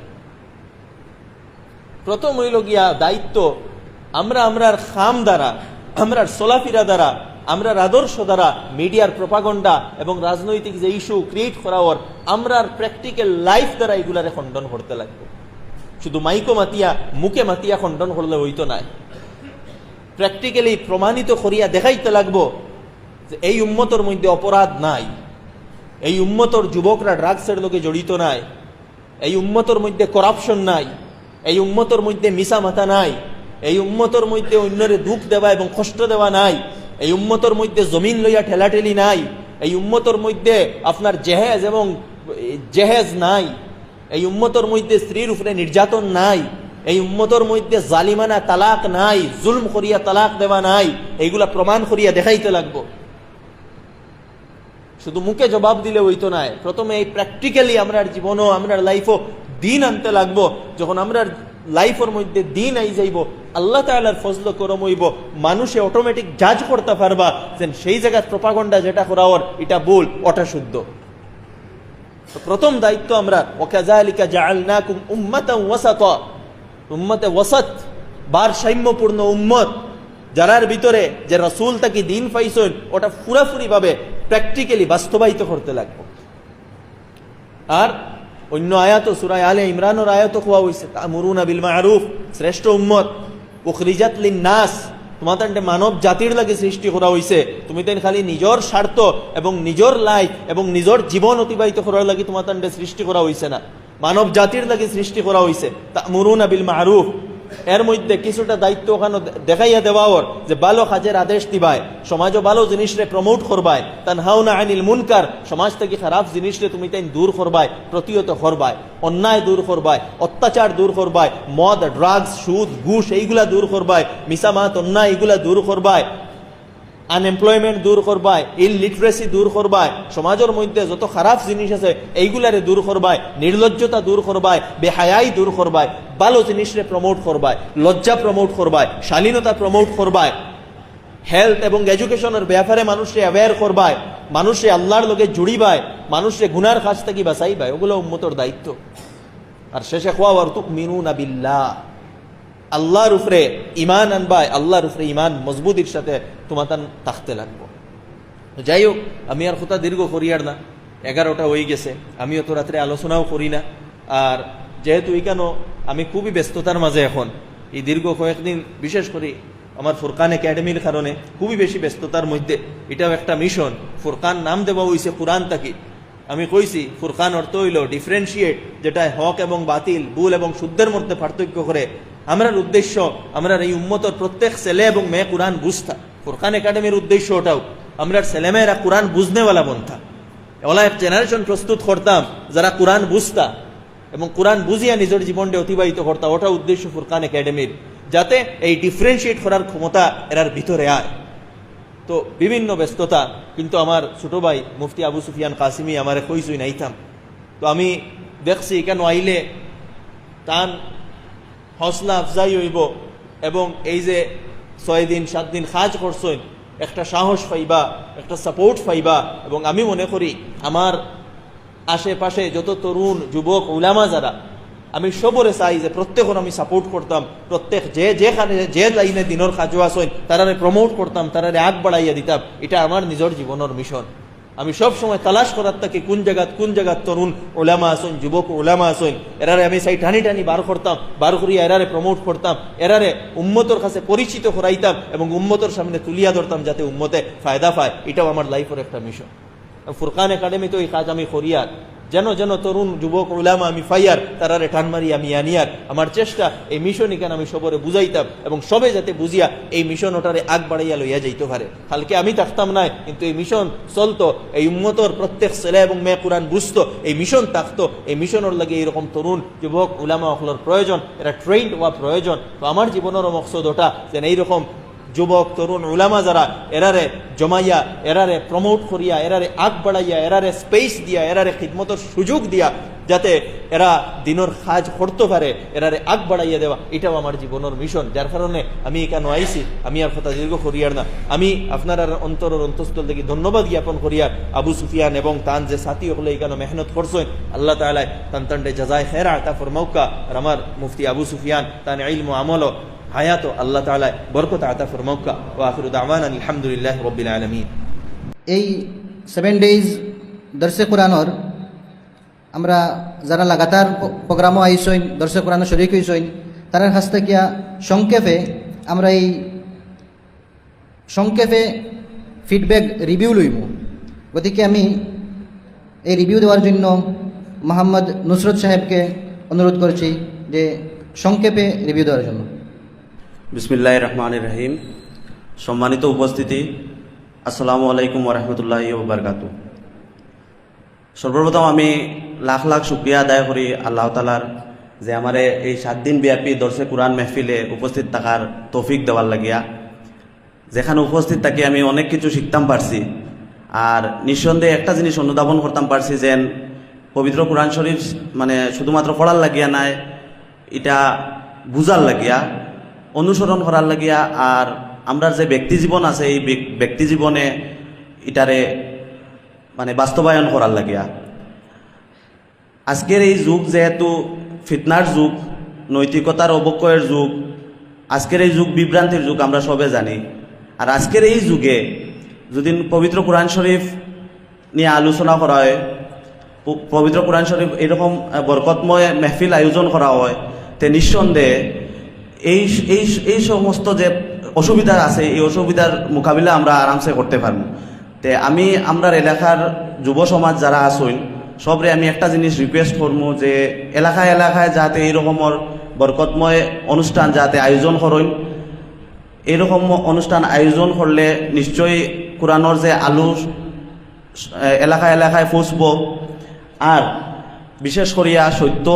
প্রথম হইল গিয়া দায়িত্ব আমরা আমরার খাম দ্বারা, আমরার চলাফেরা দ্বারা, আমরার আদর্শ দ্বারা মিডিয়ার প্রপাগন্ডা এবং রাজনৈতিক যে ইস্যু ক্রিয়েট করাওয়ার আমরার প্র্যাকটিক্যাল লাইফ দ্বারা এগুলারে খণ্ডন করতে লাগবে। শুধু মাইকো মাতিয়া, মুখে মাতিয়া খণ্ডন করলে হইতো না, প্র্যাকটিক্যালি প্রমাণিত করিয়া দেখাইতে লাগবো যে এই উম্মতর মধ্যে অপরাধ নাই, এই উম্মতর যুবকরা ড্রাগসের লোকে জড়িত নাই, এই উম্মতর মধ্যে করাপশন নাই, এই উম্মতর মধ্যে মিশা মাথা নাই, এই উম্মতর মধ্যে অন্যরে দুঃখ দেওয়া এবং কষ্ট দেওয়া নাই, এই উম্মতর মধ্যে জমিন লইয়া ঠেলাঠেলি নাই, এই উম্মতর মধ্যে আপনার জেহেজ এবং জেহেজ নাই, এই উম্মতর মধ্যে স্ত্রীর উপরে নির্যাতন নাই, এই উম্মতর মধ্যে জালিমানা তালাক নাই, জুলম করিয়া তালাক দেওয়া নাই, এইগুলা প্রমাণ করিয়া দেখাইতে লাগবো। শুধু মুখে জবাব দিলে হইতো না, প্রথমে এই প্র্যাকটিক্যালি আমরার জীবনও আমরার লাইফও দিন আনতে লাগবো। যখন আমরার লাইফের মধ্যে দিন আই যাইব, আল্লাহ তাআলার ফজল করম হইব, মানুষে অটোমেটিক জাজ করতে পারবা যে সেই জায়গায় প্রপাগন্ডা যেটা করাওয়ার এটা ভুল, ওটা শুদ্ধ। প্রথম দায়িত্ব আমরা ওয়াকাযালিকা জাআলনাকুম উম্মাতান ওয়াসাতা, উম্মতে ওয়াসাত, ভারসাম্যপূর্ণ উম্মত, যারার ভিতরে যে রাসূল তাকে দিন পাইছেন ওটা পুরাপুরি ভাবে প্র্যাকটিক্যালি বাস্তবায়িত করতে লাগবে। আর অন্য আয়াত সূরা আলে ইমরানের আয়াত কোয়া হইছে তা'মুরুনা বিল মা'রুফ, শ্রেষ্ঠ উম্মত, উখরিজাত লিন-নাস, তোমাদের মানব জাতির লাগে সৃষ্টি করা হইছে। তুমি তেন খালি নিজের স্বার্থ এবং নিজের লাইফ এবং নিজের জীবন অতিবাহিত করার লাগে তোমাদের সৃষ্টি করা হইছে না, মানব জাতির লাগে সৃষ্টি করা হইছে। তা'মুরুনা বিল মা'রুফ, এর মধ্যে কিছুটা দায়িত্ব ওখানে দেখাইয়া দেওয়ার যে ভালো কাজের আদেশ দিবায়, সমাজও ভালো জিনিসরে প্রমোট করবায়, তানহাউনা আনিল মুনকার, সমাজ থেকে খারাপ জিনিসরে তুমি তাই দূর করবায়, প্রতিহত করবায়, অন্যায় দূর করবায়, অত্যাচার দূর করবায়, মদ, ড্রাগস, সুদ, ঘুষ এইগুলা দূর করবায়, মিসামাত, অন্যায় এগুলা দূর করবায়, আনএমপ্লয়মেন্ট দূর করবায়, ইললিটারেসি দূর করবায়, সমাজের মধ্যে যত খারাপ জিনিস আছে এইগুলারে দূর করবায়, নির্লজ্জতা দূর করবায়, বেহায়াই দূর করবায়, ভালো জিনিসরে প্রমোট করবায়, লজ্জা প্রমোট করবায়, শালীনতা প্রমোট করবায়, হেলথ এবং এডুকেশনের ব্যাপারে মানুষকে অ্যাওয়্যার করবায়, মানুষে আল্লাহর লগে জুড়িবায়, মানুষে গুনার কাছ থেকে বাঁচাইবায়, ওগুলো উম্মতর দায়িত্ব। আর শেষে খোয়া তুমিনুনা বিল্লাহ, আল্লাহর উপরে ইমান আনবাই, আল্লাহর উপরে ইমান মজবুতির সাথে তোমাতান থাকতে লাগবো। যাই হোক, আমি আর কথা দীর্ঘ করি আর না, 11টা হয়ে গেছে, আমিও তো রাত্রে আলোচনাও করি না। আর যেহেতু এখানেও আমি খুবই ব্যস্ততার মাঝে এখন এই দীর্ঘ কয়েকদিন, বিশেষ করে আমার ফুরকান একাডেমির কারণে খুবই বেশি ব্যস্ততার মধ্যে, এটাও একটা মিশন। ফুরকান নাম দেওয়া হয়েছে কোরআন থাকি। আমি কইছি ফুরকান অর্থ হইল ডিফারেন্সিয়েট, যেটা হক এবং বাতিল, ভুল এবং শুদ্ধের মধ্যে পার্থক্য করে। আমরার উদ্দেশ্য, আমরা এই উম্মতর প্রত্যেক ছেলে এবং মেয়ে কোরআন বুঝতা। ফুরকান একাডেমির উদ্দেশ্য ওটাও, আমরা ছেলেমেয়েরা কোরআন বুঝনেওয়ালা বনতা, ওলা এক জেনারেশন প্রস্তুত করতাম যারা কোরআন বুঝতা এবং কোরআন বুঝিয়া নিজের জীবনটা অতিবাহিত করতা। ওটা উদ্দেশ্য ফুরকান একাডেমির, যাতে এই ডিফারেন্সিয়েট করার ক্ষমতা এরার ভিতরে আয়। তো বিভিন্ন ব্যস্ততা, কিন্তু আমার ছোট ভাই মুফতি আবু সুফিয়ান কাসিমি আমারে কইসুই নাইতাম। তো আমি দেখছি কেন আইলে তান হসলা আফজাই হইব এবং এই যে 6 দিন 7 দিন কাজ করছেন, একটা সাহস পাইবা, একটা সাপোর্ট পাইবা। এবং আমি মনে করি আমার আশেপাশে যত তরুণ যুবক উলামা যারা, আমি সবরে চাই যে প্রত্যেকের আমি সাপোর্ট করতাম, প্রত্যেক যেখানে যে লাইনে দিনের কাজও আসেন তারারে প্রমোট করতাম, তারারে আগ বাড়াইয়া দিতাম। এটা আমার নিজের জীবনের মিশন। আমি সব সময় তালাশ করার থাকি কোন জায়গাত তরুণ ওলামা আসেন, যুবক ওলামা আসেন, এরারে আমি সাই টানি টানি বার করতাম, বার করিয়া এরারে প্রমোট করতাম, এরারে উম্মতর কাছে পরিচিত করাইতাম এবং উম্মতর সামনে তুলিয়া ধরতাম যাতে উম্মতে ফায়দা পায়। এটাও আমার লাইফের একটা মিশন। ফুরকান একাডেমি তো এই কাজ আমি করিয়ার, যেন তরুণ যুবক উলামা আমি ফাইয়ার, তারারে টান মারি আমি আনিয়ার। আমার চেষ্টা এই মিশন এখানে আমি সবরে বুঝাইতাম এবং সবে যাতে বুঝিয়া এই মিশন ওটারে আগ বাড়াইয়া লইয়া যাইতে পারে। কালকে আমি থাকতাম না, কিন্তু এই মিশন চলতো, এই উম্মতর প্রত্যেক ছেলে এবং মেয়ে কোরআন বুঝতো, এই মিশন থাকতো। এই মিশনের লাগে এইরকম তরুণ যুবক উলামা অখলর প্রয়োজন, এরা ট্রেন্ড হওয়া প্রয়োজন। তো আমার জীবনেরও মকসদ ওটা, যেন এইরকম যুবক তরুণ উলামা যারা এরারে জমাইয়া, এরারে প্রমোট করিয়া, এরারে আগ বাড়াইয়া, এরারে স্পেস দিয়া, এরারে খিদমতের সুযোগ দিয়া, যাতে এরা দিনের কাজ করতে পারে, এরারে আগ বাড়াইয়া দেওয়া, এটাও আমার জীবনের মিশন। যার কারণে আমি এখানে আইছি। আমি আর কথা দীর্ঘ করিয়ার না, আমি আপনার অন্তরের অন্তঃস্থল থেকে ধন্যবাদ জ্ঞাপন করিয়ার আবু সুফিয়ান এবং তান যে সাথী হলে এখানে মেহনত করছেন, আল্লাহ তাআলা তানটান্ডে জাযায়ে খের আতা ফরমাউকা। আর আমার মুফতি আবু সুফিয়ান তান ইলম আমল হায়াত আল্লাহ তাআলা বরকত আতা ফরমাউকা। ওয়া আখিরু দাওয়ানা আলহামদুলিল্লাহি রাব্বিল আলামিন। এই 7 ডেজ দর্শে কোরআনর আমরা যারা লাগাতার প্রোগ্রামও আইসইন, দর্শে কোরআন শরীক হইসইন, তার কাছ থেকে সংক্ষেপে আমরা এই ফিডব্যাক রিভিউ লইব। গতিকে আমি এই রিভিউ দেওয়ার জন্য মোহাম্মদ নুসরত সাহেবকে অনুরোধ করছি যে সংক্ষেপে রিভিউ দেওয়ার জন্য। বিসমিল্লাহির রহমানির রহিম। সম্মানিত উপস্থিতি, আসসালামু আলাইকুম ওয়া রাহমাতুল্লাহি ওয়া বারাকাতুহু। সর্বপ্রথম আমি লাখ লাখ শুকরিয়া আদায় করি আল্লাহ তাআলার, যে আমারে এই 7 দিন ব্যাপী দর্শে কোরআন মেহফিলে উপস্থিত থাকার তৌফিক দেওয়ার লাগিয়া। যেখানে উপস্থিত থাকি আমি অনেক কিছু শিখতাম পারছি। আর নিঃসন্দেহে একটা জিনিস অনুধাবন করতাম পারছি, যে পবিত্র কোরআন শরীফ মানে শুধুমাত্র পড়ার লাগিয়া নাই, এটা বুঝার লাগিয়া, অনুসরণ করার লাগিয়া, আর আমরা যে ব্যক্তি জীবন আছে এই ব্যক্তি জীবনে এটারে মানে বাস্তবায়ন করার লাগিয়া। আজকের এই যুগ যেহেতু ফিতনার যুগ, নৈতিকতার অবক্ষয়ের যুগ, আজকের এই যুগ বিভ্রান্তির যুগ, আমরা সবে জানি। আর আজকের এই যুগে যদি পবিত্র কোরআন শরীফ নিয়ে আলোচনা করা হয়, পবিত্র কোরআন শরীফ এরকম বরকতময় মেহফিল আয়োজন করা হয়, তে নিঃসন্দেহে এই এই এই সমস্ত যে অসুবিধা আছে, এই অসুবিধার মোকাবিলা আমরা আরামসে করতে পারব। তে আমি আমরার এলাকার যুব সমাজ যারা আসুন সবরে আমি একটা জিনিস রিকোয়েস্ট করবো, যে এলাকায় এলাকায় যাতে এইরকমের বরকতময় অনুষ্ঠান যাতে আয়োজন করেন। এরকম অনুষ্ঠান আয়োজন করলে নিশ্চয়ই কোরআনের যে আলো এলাকায় এলাকায় পৌঁছব, আর বিশেষ করিয়া সত্য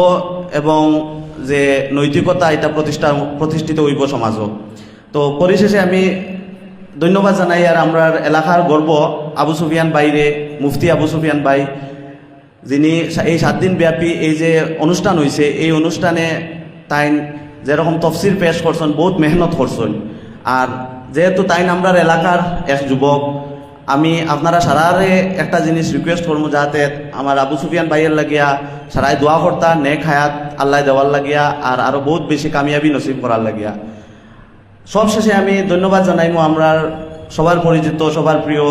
এবং যে নৈতিকতা এটা প্রতিষ্ঠিত হইব সমাজও। তো পরিশেষে আমি ধন্যবাদ জানাই আর আমরা এলাকার গর্ব আবু সুফিয়ান বাইরে, মুফতি আবু সুফিয়ান ভাই, যিনি এই 7 দিন ব্যাপী এই যে অনুষ্ঠান হয়েছে, এই অনুষ্ঠানে তাই যেরকম তফসির পেশ করছেন, বহুত মেহনত করছেন। আর যেহেতু তাই আমরা এলাকার এক যুবক, আমি আপনারা সারারে একটা জিনিস রিকোয়েস্ট করবো, যাতে আমার আবু সুফিয়ান ভাইয়ের লাগিয়া সারাই দোয়া করতা নেক হায়াত আল্লাহ দেওয়ার লাগিয়া আর আরো বহুত বেশি কামিয়াবি নসিব করার লাগিয়া। সব শেষে আমি ধন্যবাদ জানাইমু আমরা সবার পরিচিত সবার প্রিয়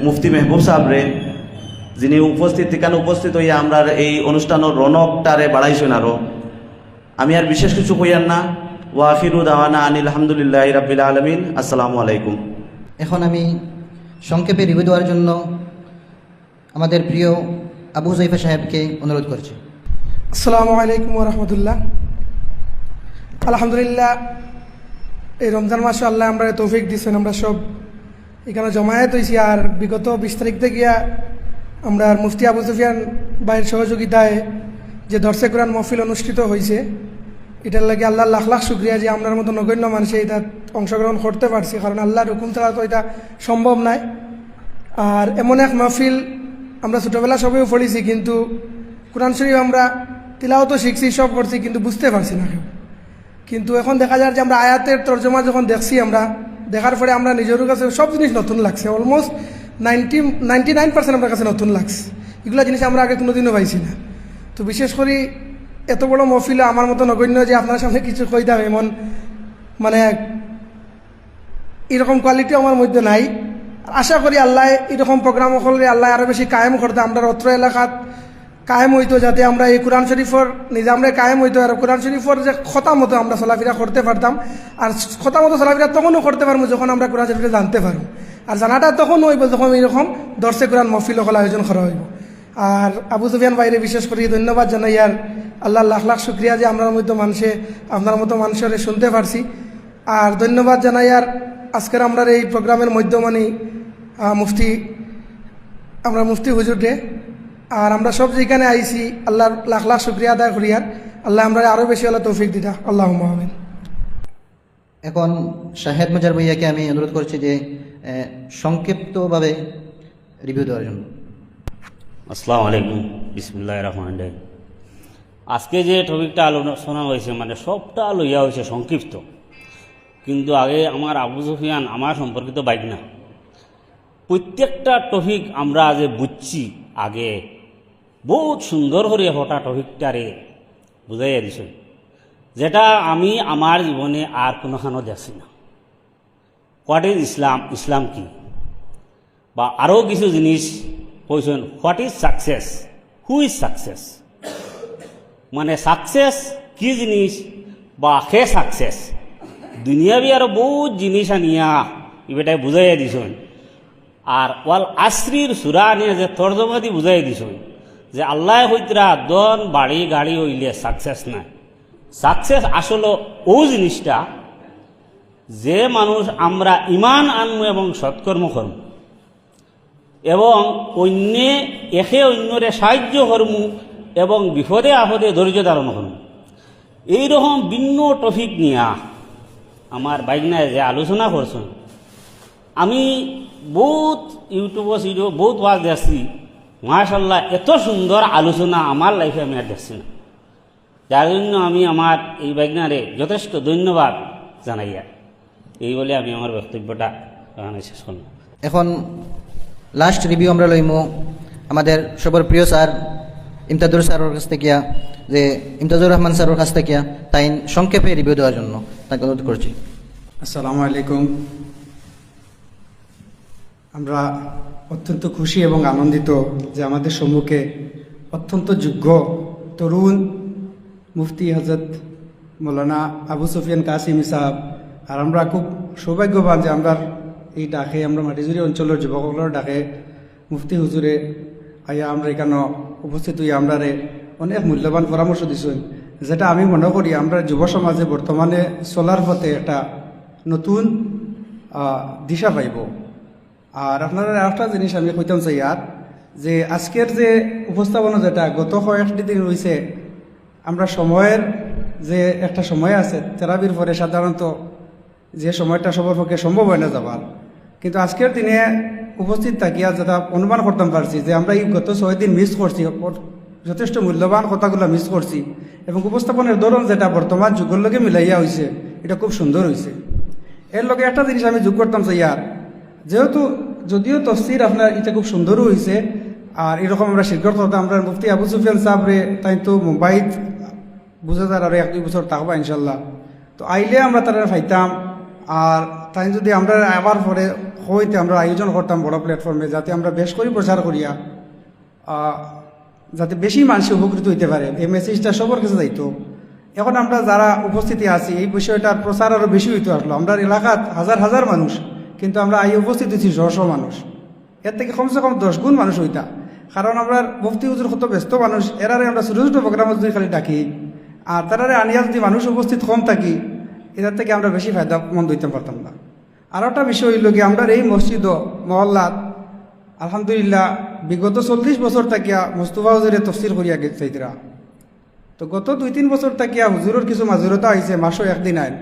মুফতি মেহবুব সাহেবরে, যিনি উপস্থিত হইয়া আমরা এই অনুষ্ঠানের রনকটারে বাড়াইছেন। আরো আমি আর বিশেষ কিছু কইয়ার না। ওয়া আখিরু দাওয়ানা আনিল হামদুলিল্লাহি রাব্বিল আলামিন। আসসালামু আলাইকুম। এখন আমি সংক্ষেপে রিভিউ দেওয়ার জন্য আমাদের প্রিয় আবু হুযাইফা সাহেবকে অনুরোধ করছি। আসসালামু আলাইকুম রহমতুল্লাহ। আলহামদুলিল্লাহ, এই রমজান মাসে আল্লাহ আমরা তৌফিক দিচ্ছেন, আমরা সব এখানে জমায়েত হয়েছি। আর বিগত 20 তারিখ থেকে আমরা মুফতি আবু সুফিয়ান ভাইয়ের সহযোগিতায় যে দর্শে কোরআন মহফিল অনুষ্ঠিত হয়েছে, এটার লাগে আল্লাহ লাখ লাখ শুক্রিয়া যে আপনার মতো নগণ্য মানুষে এটা অংশগ্রহণ করতে পারছি, কারণ আল্লাহর হুকুম ছাড়া তো এটা সম্ভব নয়। আর এমন এক মাহফিল আমরা ছোটোবেলা সবেও পড়েছি, কিন্তু কোরআন শরীফ আমরা তিলাওয়াতও শিখছি, সব করছি, কিন্তু বুঝতে পারছি না কেউ। কিন্তু এখন দেখা যায় যে আমরা আয়াতের তর্জমা যখন দেখছি, আমরা দেখার পরে আমরা নিজের কাছে সব জিনিস নতুন লাগছে। অলমোস্ট 99% আমার কাছে নতুন লাগছে। এগুলো জিনিস আমরা আগে কোনোদিনও পাইছি না। তো বিশেষ করে এত বড় মহফিলে আমার মতো নগণ্য যে আপনার সামনে কিছু কইতাম, এমন মানে এরকম কোয়ালিটি আমার মধ্যে নাই। আশা করি আল্লাহ এরকম প্রোগ্রাম হলে আল্লাহ আরও বেশি কায়েম করতে, আমরা অত্র এলাকাত কায়েম হইতো, যাতে আমরা এই কোরআন শরীফর নিজামরে কায়েম হইতো, আর কোরআন শরীফর যে খতা মতো আমরা চলাফেরা করতে পারতাম। আর খতা মতো চলাফেরা তখনও করতে পারবো যখন আমরা কোরআন শরীফে জানতে পারবো। আর জানাটা তখন হইব যখন এরকম দর্শে কোরআন মহফিল হল আয়োজন করা হইব। আর আবু সুফিয়ান বাইরে বিশেষ করে ধন্যবাদ জানাই, আর আল্লাহ লাখ লাখ শুক্রিয়া যে আমরা মতো মানুষে আপনার মতো মানুষের শুনতে পারছি। আর ধন্যবাদ জানাই আর আজকের আমরা এই প্রোগ্রামের মধ্যমানি মুফতি হুজুরে। আর আমরা সব যেখানে আইছি আল্লাহর লাখ লাখ শুক্রিয়া আদায় করি, আর আল্লাহ আমরা আরও বেশি আল্লাহ তৌফিক দিতা। আল্লাহুম্মা আমিন। এখন শাহেদ মজার ভাইয়াকে আমি অনুরোধ করছি যে সংক্ষিপ্তভাবে রিভিউ দেওয়ার জন্য। আসসালামু আলাইকুম, বিসমিল্লাহির রহমানির রহিম। আজকে যে টপিকটা আলোচনা হয়েছে মানে সবটা লইয়া হয়েছে সংক্ষিপ্ত, কিন্তু আগে আমার আবু সুফিয়ান আমার সম্পর্কিত বাইক না, প্রত্যেকটা টপিক আমরা যে বুঝছি আগে বহুত সুন্দর করে হঠাৎ টপিকটারে বুঝাইয়া দিছে, যেটা আমি আমার জীবনে আর কোনোখানো দেখছি না। হোয়াট ইজ ইসলাম, ইসলাম কি, বা আরও কিছু জিনিস কইছেন। What is success, who is success, মানে সাকসেস কি জিনিস বা হে সাকসেস, দুনিয়াবি আরও বহুত জিনিস আনিয়া এটাই বুঝাইয়া দিছেন। আর ওয়াল আশ্রির সুরা আনিয়া যে তর্জমা দিয়ে বুঝাই দিছেন যে আল্লাহ হইতরা দন বাড়ি গাড়ি হইলে সাকসেস নাই। সাকসেস আসলে ও জিনিসটা যে মানুষ আমরা ইমান আনমু এবং সৎকর্ম করমু এবং একে অন্যরে সাহায্য করমু এবং বিপদে আপদে ধৈর্য ধারণ করমু, এইরকম ভিন্ন টপিক নিয়ে আমার বাইকনায় যে আলোচনা করছেন, আমি বহুত ইউটিউব বহুত ওয়াজ দেখছি, মাশাআল্লাহ এত সুন্দর আলোচনা আমার লাইফে আমি আর দেখছি না। যার জন্য আমি আমার এই বাইকনারে যথেষ্ট ধন্যবাদ জানাইয়া এই বলে আমি আমার বক্তব্যটা এখানে শেষ করলাম। এখন লাস্ট রিভিউ আমরা লইমু আমাদের সবার প্রিয় স্যার ইমতাজুর স্যারের কাছ থেকে, যে ইমতাজুর রহমান স্যারের কাছ থেকে তাই সংক্ষেপে রিভিউ দেওয়ার জন্য তাকে অনুরোধ করছি। আসসালামু আলাইকুম। আমরা অত্যন্ত খুশি এবং আনন্দিত যে আমাদের সম্মুখে অত্যন্ত যোগ্য তরুণ মুফতি হজরত মৌলানা আবু সুফিয়ান কাসিমি সাহেব, আর আমরা খুব সৌভাগ্যবান যে আমরা এই ডাকে আমরা মাটিজুরি অঞ্চলের যুবকগুলোর ডাকে মুফতি হুজুরে আইয়া আমরা এখানে উপস্থিত হইয়া আমরা অনেক মূল্যবান পরামর্শ দিছেন, যেটা আমি মনে করি আমরা যুব সমাজে বর্তমানে চলার পথে একটা নতুন দিশা পাইব। আর আপনারা একটা জিনিস আমি কইতাম চাই আর যে আজকের যে উপস্থাপনা যেটা গত কয়েকটি দিন রয়েছে, আমরা সময়ের যে একটা সময় আছে তেরাবির পরে সাধারণত যে সময়টা সবার পক্ষে সম্ভব হয় না যাবার, কিন্তু আজকের দিনে উপস্থিত থাকিয়া যেটা অনুমান করতাম পারছি যে আমরা এই গত 6 দিন মিস করছি, যথেষ্ট মূল্যবান কথাগুলো মিস করছি, এবং উপস্থাপনের ধরন যেটা বর্তমান যুগের লগে মিলাইয়া হয়েছে এটা খুব সুন্দর হয়েছে। এর লগে একটা জিনিস আমি যোগ করতাম চাই আর, যেহেতু যদিও তফসির আপনার এটা খুব সুন্দরও হয়েছে, আর এরকম আমরা স্বীকার করতাম আমরা মুফতি আবু সুফিয়ান সাহেবরে তাই তো মুম্বাই বুঝে তার আরো 1-2 বছর থাকবা ইনশাল্লাহ। তো আইলে আমরা তারা ফাইতাম আর তাই যদি আমরা আবার পরে হইতে আমরা আয়োজন করতাম বড় প্ল্যাটফর্মে, যাতে আমরা বেশ করে প্রচার করিয়া যাতে বেশি মানুষ উপকৃত হইতে পারে, এই মেসেজটা সবার কাছে যাইতো। এখন আমরা যারা উপস্থিতি আছি এই বিষয়টার প্রচার আরও বেশি হইতে আসলো। আমরা এলাকাত হাজার হাজার মানুষ, কিন্তু আমরা এই উপস্থিত হচ্ছি 100 মানুষ, এর থেকে কমসে কম 10 গুণ মানুষ হইতা। কারণ আমরা মুফতি হুজুর কত ব্যস্ত মানুষ, এরারে আমরা ছোটো ছোটো প্রোগ্রামে যদি খালি ডাকি আর তারারে আনিয়া যদি মানুষ উপস্থিত কম থাকি, এটার থেকে আমরা বেশি ফায়দা মন্দ হইতে পারতাম না। আর একটা বিষয় হইল কি, আমরা এই মসজিদ মহল্লাত আলহামদুলিল্লাহ বিগত 40 বছর থাকিয়া মুস্তফা হুজুরে তফসির করিয়া গেছিরা। তো গত 2-3 বছর থাকিয়া হুজুরের কিছু মাজুরতা হয়েছে, মাসও একদিন আইন।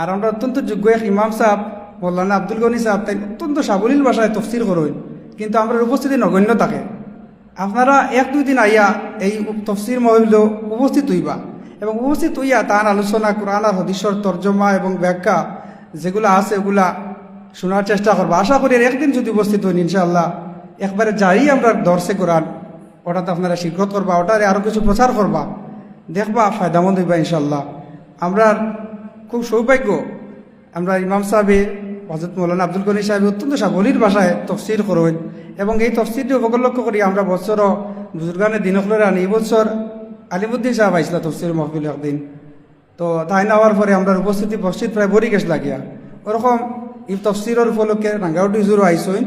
আর আমরা অত্যন্ত যোগ্য এক ইমাম সাহেব মৌলানা আব্দুল গনি সাহেব তাই অত্যন্ত সাবলীল ভাষায় তফসির করুন, কিন্তু আমরা উপস্থিতি নগণ্য থাকে। আপনারা 1-2 দিন আইয়া এই তফসির মহল উপস্থিত হইবা এবং উপস্থিত হইয়া তার আলোচনা কোরআন আর হাদিসের তর্জমা এবং ব্যাখ্যা যেগুলো আছে ওগুলা শোনার চেষ্টা করবা। আশা করি একদিন যদি উপস্থিত হইন ইনশাআল্লাহ একবারে যাই আমরা দর্শে কোরআন ওটাতে আপনারা স্বীকৃত করবা, ওটারে আরও কিছু প্রচার করবা, দেখবা ফায়দামন্দ হইবা ইনশাআল্লাহ। আমরা খুব সৌভাগ্য, আমরা ইমাম সাহেবে হযরত মৌলানা আব্দুল গনি সাহেব অত্যন্ত সাবলীল ভাষায় তফসির করুন এবং এই তফসিরটি উপলক্ষ করি আমরা বছরও বুজুর্গানের দিনকলরে আনি। এই বছর আলিমুদ্দিন সাহেব আইসলা তফসির মহফিল একদিন, তো তাই নেওয়ার পরে আমরা উপস্থিতি মসজিদ প্রায় ভরি গেছ লাগিয়া। ওরকম এই তফসিরের উপলক্ষে রাঙ্গাউটি হুজুরও আইসইন,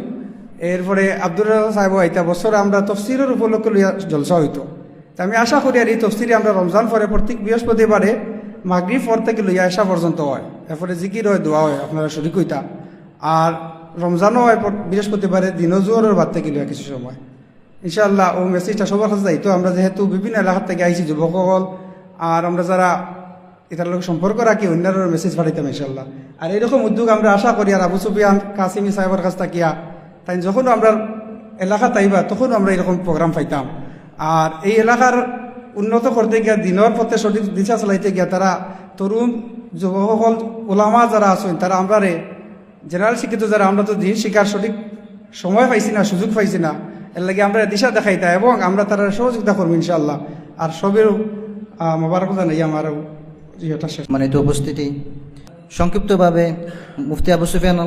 এরপরে আব্দুর রাজা সাহেবও আইতা। বছরে আমরা তফসিরের উপলক্ষে লইয়া জলসা হইতো। তা আমি আশা করি আর এই তফসিরে আমরা রমজান পরে প্রত্যেক বৃহস্পতিবারে মাগরিব পর থেকে লইয়া আসা পর্যন্ত হয়, এরপরে জিকির হয়, দোয়া হয়, আপনারা শরীক হইতা। আর রমজানও হয় বৃহস্পতিবারে দিনও জোহরের বাদ থেকে লইয়া কিছু সময় ইনশাআল্লাহ। ও মেসেজটা সবার কাছে যাইতো। আমরা যেহেতু বিভিন্ন এলাকার থেকে আইছি যুবকসকল, আর আমরা যারা এটার লোক সম্পর্ক রাখি অন্যান্য মেসেজ পাঠাইতাম ইনশাআল্লাহ। আর এইরকম উদ্যোগ আমরা আশা করি। আর আবু সুফিয়ান কাসিমি সাহেবের কাছ থাকিয়া তাই যখন আমরা এলাকা তাইবা তখন আমরা এরকম প্রোগ্রাম পাইতাম। আর এই এলাকার উন্নত করতে গিয়া দিনের পথে সঠিক দিশা চালাইতে গিয়া তারা তরুণ যুবকসকল ওলামা যারা আছেন তারা আমরা জেনারেল শিক্ষিত যারা, আমরা তো দিন শিকার সঠিক সময় পাইছি না, সুযোগ পাইছি না, এর লাগে আমরা দিশা দেখাইতা এবং আমরা তারা সহযোগিতা করবো ইনশাআল্লাহ। আর সবেরও মোবারক জানাই আমার ইয়েটা শেষ। মানে তো উপস্থিতি সংক্ষিপ্তভাবে মুফতি আবু সুফিয়ান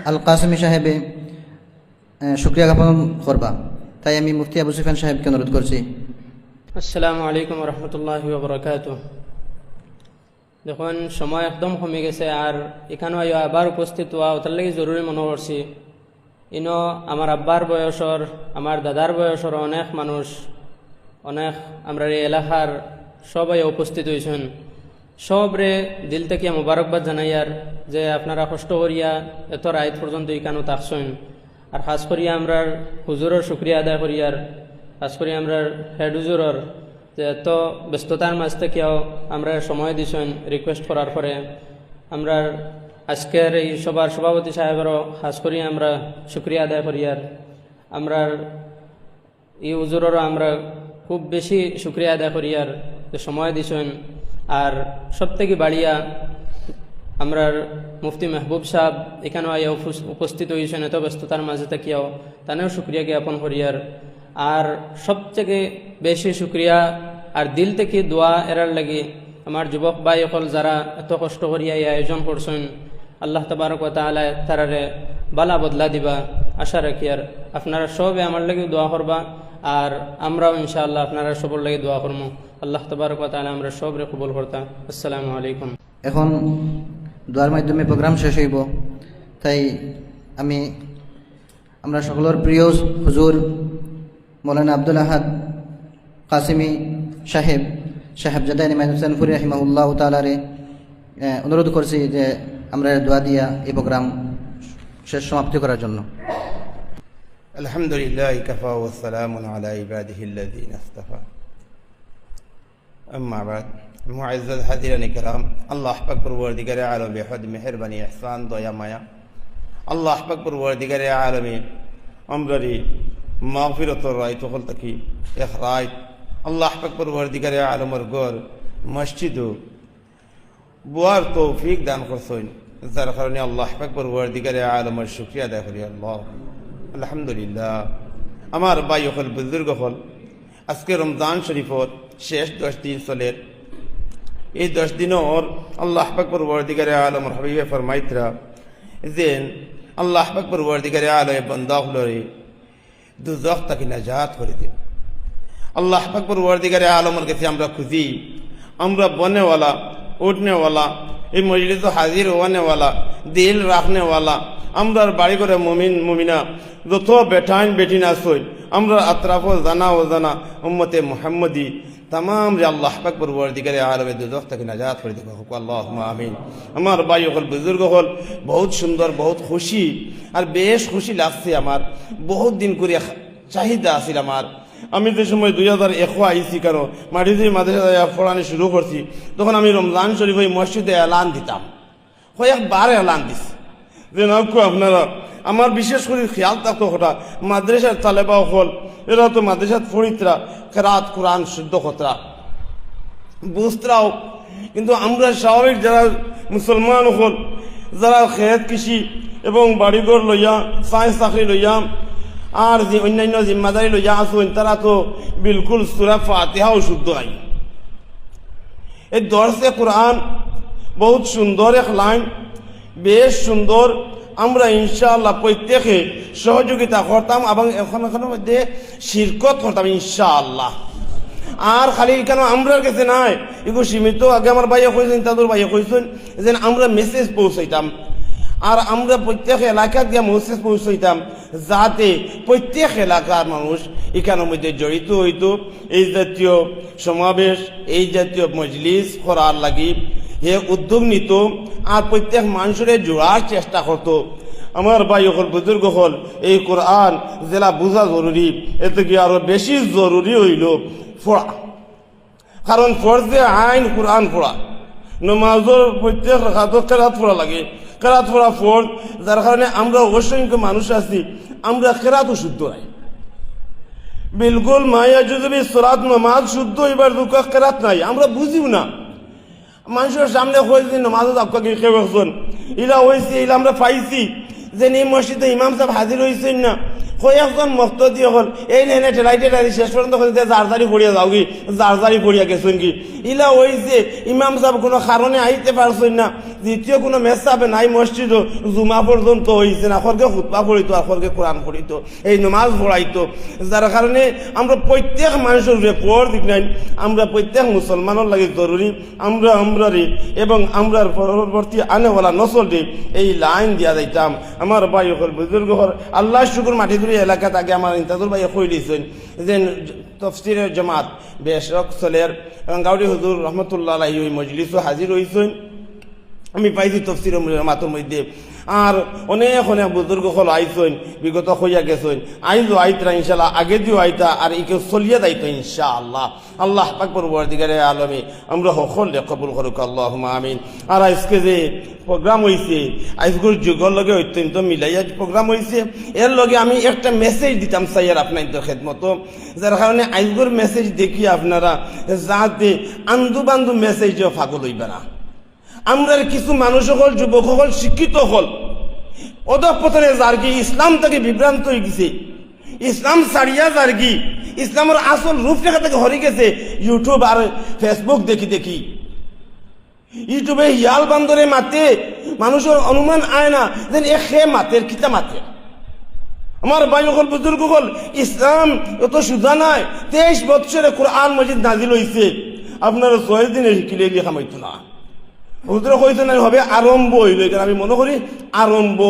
আল কাসিমি সাহেবে শুক্রিয়া জ্ঞাপন করবা, তাই আমি মুফতি আবু সুফিয়ান সাহেবকে অনুরোধ করছি। আসসালামু আলাইকুম রহমতুল্লাহি ওয়া বারাকাতুহু। দেখুন সময় একদম কমে গেছে, আর এখানেও আবার উপস্থিত হওয়া ওটার লাগে জরুরি মনে করছি। ইনো আমার আব্বার বয়সর, আমার দাদার বয়সর অনেক মানুষ, অনেক আমরা এই এলাকার সবাই উপস্থিত হয়েছেন। সবরে দিল থেকে মোবারকবাদ জানাইয়ার যে আপনারা কষ্ট করিয়া এত রাত পর্যন্ত এখানেও থাকছেন। আর খাস করিয়া আমরা হুজুরের শুক্রিয়া আদায় করিয়ার, খাস করি আমরা হেড হুজুরের যে এত ব্যস্ততার মাঝ থেকেও আমরা সময় দিছেন রিকোয়েস্ট করার পরে। আমরা আজকের এই সবার সভাপতি সাহেবেরও খাস করি আমরা শুক্রিয়া আদায় করিয়ার। আমরা এই হুজুরেরও আমরা খুব বেশি শুক্রিয়া আদায় করিয়ার যে সময় দিছেন। আর সব থেকে বাড়িয়া আমরা মুফতি মেহবুব সাহেব এখানেও আইয়া উপস্থিত হয়েছেন এত ব্যস্ততার মাঝে থেকেও, তানেও শুক্রিয়া জ্ঞাপন করিয়ার। আর সবথেকে বেশি শুক্রিয়া আর দিল থেকে দোয়া এরার লাগে আমার যুবক ভাই সকল যারা এত কষ্ট করিয়া এই আয়োজন করছেন। আল্লাহ তাবারক ওয়া তাআলা তারারে বালা বদলা দিবা আশা রাখি। আর আপনারা সবে আমার লাগে দোয়া করবা, আর আমরাও ইনশাআল্লাহ আপনারা সবার লাগে দোয়া করবো। আল্লাহ তাবারক ওয়া তাআলা আমরা সবরে কবুল করতাম। আসসালামু আলাইকুম। এখন দোয়ার মাধ্যমে প্রোগ্রাম শেষ হইব, তাই আমরা সকলের প্রিয় হুজুর মৌলানা আব্দুল আহাদ কাসিমি সাহেবজাদা ইমাম হুসেন ফুরি রাহিমাহুল্লাহ তাআলারে অনুরোধ করছি যে আমরা দোয়া দিয়া এই প্রোগ্রাম শেষ সমাপ্তি করার জন্য। আলহামদুলিল্লাহ কাফা ওয়া সালামুন আলা ইবাদিহিল্লাযীনা ইসতাফা। আম্মা বাদ, মুআজ্জাজ হাজিরান কিরাম, আল্লাহ পাক পরওয়ারদিগারে আলম বিহদ মেহেরবানি ইহসান দয়া মায়া, আল্লাহ পাক পরওয়ারদিগারে আলমে আমরারি মাগফিরাতুর রাইত হল তাকি এক রাইত আল্লাহ পাক পরওয়ারদিগারে আলমের ঘর মসজিদ বুয়ার তৌফিক দান করছেন, যার কারণে আল্লাহ পাক পরওয়ারদিগারে আলমের শুকরিয়া আদায় করি। আল্লাহ আলহামদুলিল্লাহ। আমার ভাই হল বুজুর্গ হল আজকে রমজান শরীফর শেষ 10 দিন চলের এই 10 দিনর আল্লাহ পাক পরবর্তীকারে আলম হাবিবে ফরমাইতরা যে আল্লাহ পাক পরবর্তীকারে আলম বান্দা হলরে দুজখ থেকে নাজাত করে দিন। আল্লাহ পাক পরবর্তীকারে আলমের কাছে আমরা খুঁজি, আমরা বনেওয়ালা উঠনেওয়ালা এই মজলিস হাজির হওয়ানেওয়ালা দিল রাখনেওয়ালা আমরা বাড়ি করে মুমিন মুমিনা যত বেটাইন বেটিনা সই আমরা আতরাফ জানা ও জানা উম্মতে মুহাম্মদি तमाम रे अल्लाह पाक परवरदिगार आलम दोजख থেকে নাজাত করে দিবা হোক আল্লাহুম্মা আমিন। আমার ভাই হল বুজুর্গ হল বহুত সুন্দর বহুত খুশি আর বেশ খুশি লাগছে আমার বহুত দিন করে চাহিদা আছিল আমার। আমি যে সময় 2001 আইসি কারো মাটিজুরি মাদ্রাসা পড়ানো শুরু করছি তখন আমি রমজান শরীফ ওই মসজিদে এলান দিতাম, কয়েকবার এলান দিছি যে নাকু আপনারা আমার বিশেষ করে খেয়াল থাকতো ওটা মাদ্রাসার তালেবা হল এরা তো মাদ্রাসার ফরিদরা কেরাত কোরআন শুদ্ধ খতরা বুঝতরাও, কিন্তু আমরা স্বাভাবিক যারা মুসলমান হল যারা খেত কৃষি এবং বাড়িঘর লইয়া সায়েন্স চাকরি লইয়া আর যে অন্যান্য জিম্মাদারি লইয়া আসুন তারা তো বিলকুল সূরা ফাতিহাও শুদ্ধ আই। এই দর্শে কোরআন বহুত সুন্দর এক লাইন, বেশ সুন্দর। আমরা ইনশাআল্লাহ প্রত্যেকে সহযোগিতা করতাম এবং এখানের মধ্যে শিরকত করতাম ইনশাআল্লাহ। আর খালি কেন আমরা কাছে নাই এগুলো সীমিত, আগে আমার ভাইয়া কইছেন তাদের ভাইয়া কইছেন যে আমরা মেসেজ পৌঁছাইতাম আর আমরা প্রত্যেক এলাকা দিয়ে মেসেজ পৌঁছাইতাম যাতে প্রত্যেক এলাকার মানুষ এখানের মধ্যে জড়িত হইত, এই জাতীয় সমাবেশ এই জাতীয় মজলিস করার লাগি হে উদ্যোগ নিত আর প্রত্যেক মানুষের জোড়ার চেষ্টা করত। আমার ভাই হল বুজুর্গ হল এই কোরআন জেলা বোঝা জরুরি, এতে কি আরো বেশি জরুরি হইল পড়া, কারণ ফরজে আইন কোরআন পড়া। নমাজের প্রত্যেক রাকাতত কেরাত পড়া লাগে, কেরাত পড়া ফরজ, যার কারণে আমরা অসংখ্য মানুষ আছি আমরা কেরাতও শুদ্ধ নাই বিলকুল মায়া যদি সলাত নামাজ শুদ্ধ এবার দুঃখ কেরাত নাই আমরা বুঝিও না। মানুষের সামনে হয়েছে নামাজত আপনাকে কেউ একজন ইলা হয়েছে ইলা আমরা পাইছি যে এই মসজিদে ইমাম সাহেব হাজির হয়েছেন না, কয়েকজন মক্তদি হল এই নেনে ঠেলাই ঠেলাই শেষ পর্যন্ত জারজারি পড়িয়া যাও কি জারজারি পড়িয়া গেছেন কি ইলা হয়েছে ইমাম সাহেব কোনো কারণে আইতে পারছেন না, দ্বিতীয় কোনো মেসাবে নাই মসজিদ জুমা পর্যন্ত হয়েছে না, খরকে খুতবা পড়িত আর খরকে কোরআন পড়িত এই নমাজ পড়াইতো, যার কারণে আমরা প্রত্যেক মানুষের রেকর্ড দিক নাই আমরা প্রত্যেক মুসলমানের লাগে জরুরি আমরা রে এবং আমরা পরবর্তী আনেওয়ালা নসলরে এই লাইন দিয়া যাইতাম। আমার ভাই হল বুজুর্গ হল আল্লাহ শুকুর মাটিদুরি এলাকাত আগে আমার ইন্তাজুর ভাই কই দিয়েছেন যে তফসিরের জমাত বেশক চলের গাউরি হুজুর রহমতুল্লাহ আলাইহি ওই মজলিসও হাজির হয়েছেন, আমি পাইছি তফসিরের জমাতের মধ্যে। আর অনেক অনেক বুজুর্গ হল আইসইন বিগত হইয়া গেছেন, আইজও আইতরা ইনশাল্লাহ আগে দিও আইতা আর একে চলিয়া যাইতো ইনশাআল্লাহ। আল্লাহ পাক পরবর্তীকারে আলমে আমরা সকলে কবুল করুক আল্লাহুম্মা আমিন। আর আজকে যে প্রোগ্রাম হয়েছে আজকের যুগের লগে অত্যন্ত মিলাইয়া প্রোগ্রাম হয়েছে, এর লগে আমি একটা মেসেজ দিতাম চাই আর আপনাদের খেদমত, যার কারণে আজকের মেসেজ দেখি আপনারা যাতে আন্দু বান্ধু মেসেজও ফাগল হইবে না। আমরা কিছু মানুষ হল যুবক হল শিক্ষিত হল অধঃপতনে যার কি ইসলাম থেকে বিভ্রান্ত হয়ে গেছে, ইসলাম ছাড়িয়া যার কি ইসলামের আসল রূপরেখা থেকে হরে গেছে ইউটিউব আর ফেসবুক দেখি দেখি। ইউটিউবে হিয়াল বান্দরে মাতে মানুষের অনুমান আয় না যে এ মাতের কিতা মাতে। আমার ভাই হল বুজুর্গ হল ইসলাম এত সুজা নাই, 23 বছরে কোরআন মজিদ নাজিল হয়েছে, আপনারা 6 দিনে শিখিলে লেখা মাইতো না। হুজুরে কইতেন হবে আরম্ভ হইল, এখানে আমি মনে করি আরম্ভ।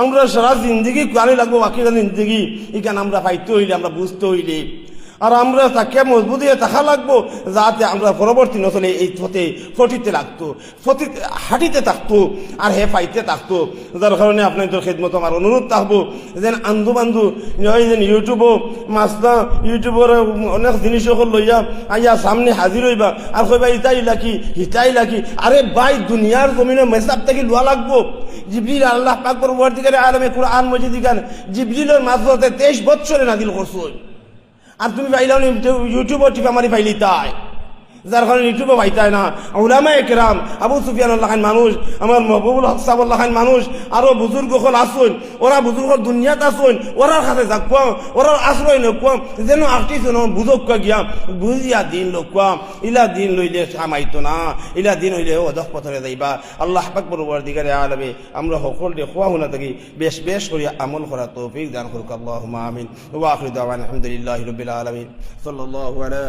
আমরা সারা জিন্দগি কারে লাগবো বাকিরা জিন্দগি এখানে আমরা পাইতে হইলে আমরা বুঝতে হইলে আর আমরা তাকে মজবুত হয়ে থাকা লাগবো যাতে আমরা পরবর্তী নসলে এই পথে ফটিতে লাগতো হাঁটিতে থাকতো আর হে পাইতে থাকতো। যার কারণে আপনাদের খেদমত আমার অনুরোধ থাকবো যেন আন্ধু বান্ধু যেন ইউটিউবও মাস্তা ইউটিউবের অনেক জিনিস লইয়া আইয়া সামনে হাজির হইবা আর কইবা ইটাই লাকি হিটাই লাকি। আরে ভাই দুনিয়ার জমিনে মেসাব থেকে লোয়া লাগবো। জিবরিল আল্লাহ পাক পরবর্তীকারে আলমে কুরআন মজিদ গান জিবরিলের মাঝে 23 বছরে নাজিল করছো আর তুমি পাইলাও ইউটিউব টিপা মারি পাইলি তাই যার কারণে ইউটিউবে পাইতায় না। উলামা একরাম আবু সুফিয়ান লাখান মানুষ, আমার মহবুবুল হক সাহেব লাখান মানুষ, আরো বুজুর্গ হল আসুন, ওরা বুজুর্গ দুনিয়াত আসুন, ওরার হাতে যাকুয়া, ওরার আশ্রয় নকুয়া, যেন আসটিস বুঝক গিয়া বুঝিয়া দিন লোকুয়া। ইলা দিন লইলে সামাইতো না, ইলা দিন হইলে অদক পথরে যাইবা। আল্লাহ পাক পরবর্তীকারে আলমে আমরা সকলকে খোয়া হুনা থাকি বেশ বেশ করিয়া আমল করা তৌফিক দান করুক। আল্লাহুম্মা আমিন। ওয়া আখিরু দাওয়ানা আলহামদুলিল্লাহি রাব্বিল আলামিন। সাল্লাল্লাহু আলা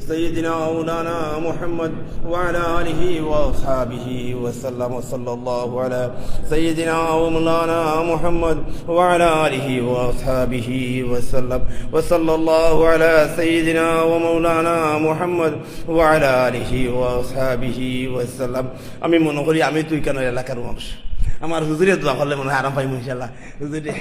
সাইয়্যিদিনা মাওলানা মুহাম্মদ ওয়া আলা আলিহি ওয়া আসহাবিহি ওয়া সাল্লাম। সাল্লাল্লাহু আলা সাইয়্যিদিনা মাওলানা মুহাম্মদ ওয়া আলা আলিহি ওয়া আসহাবিহি ওয়া সাল্লাম। ওয়া সাল্লাল্লাহু আলা সাইয়্যিদিনা ওয়া মাওলানা মুহাম্মদ ওয়া আলা আলিহি ওয়া আসহাবিহি ওয়া সাল্লাম। আমি মনে করি আমি তুই কেন এলাকার মানুষ, আমার হুজুরে দোয়া করলে মনে হয় আরাম পাইব ইনশাআল্লাহ। হুজুরে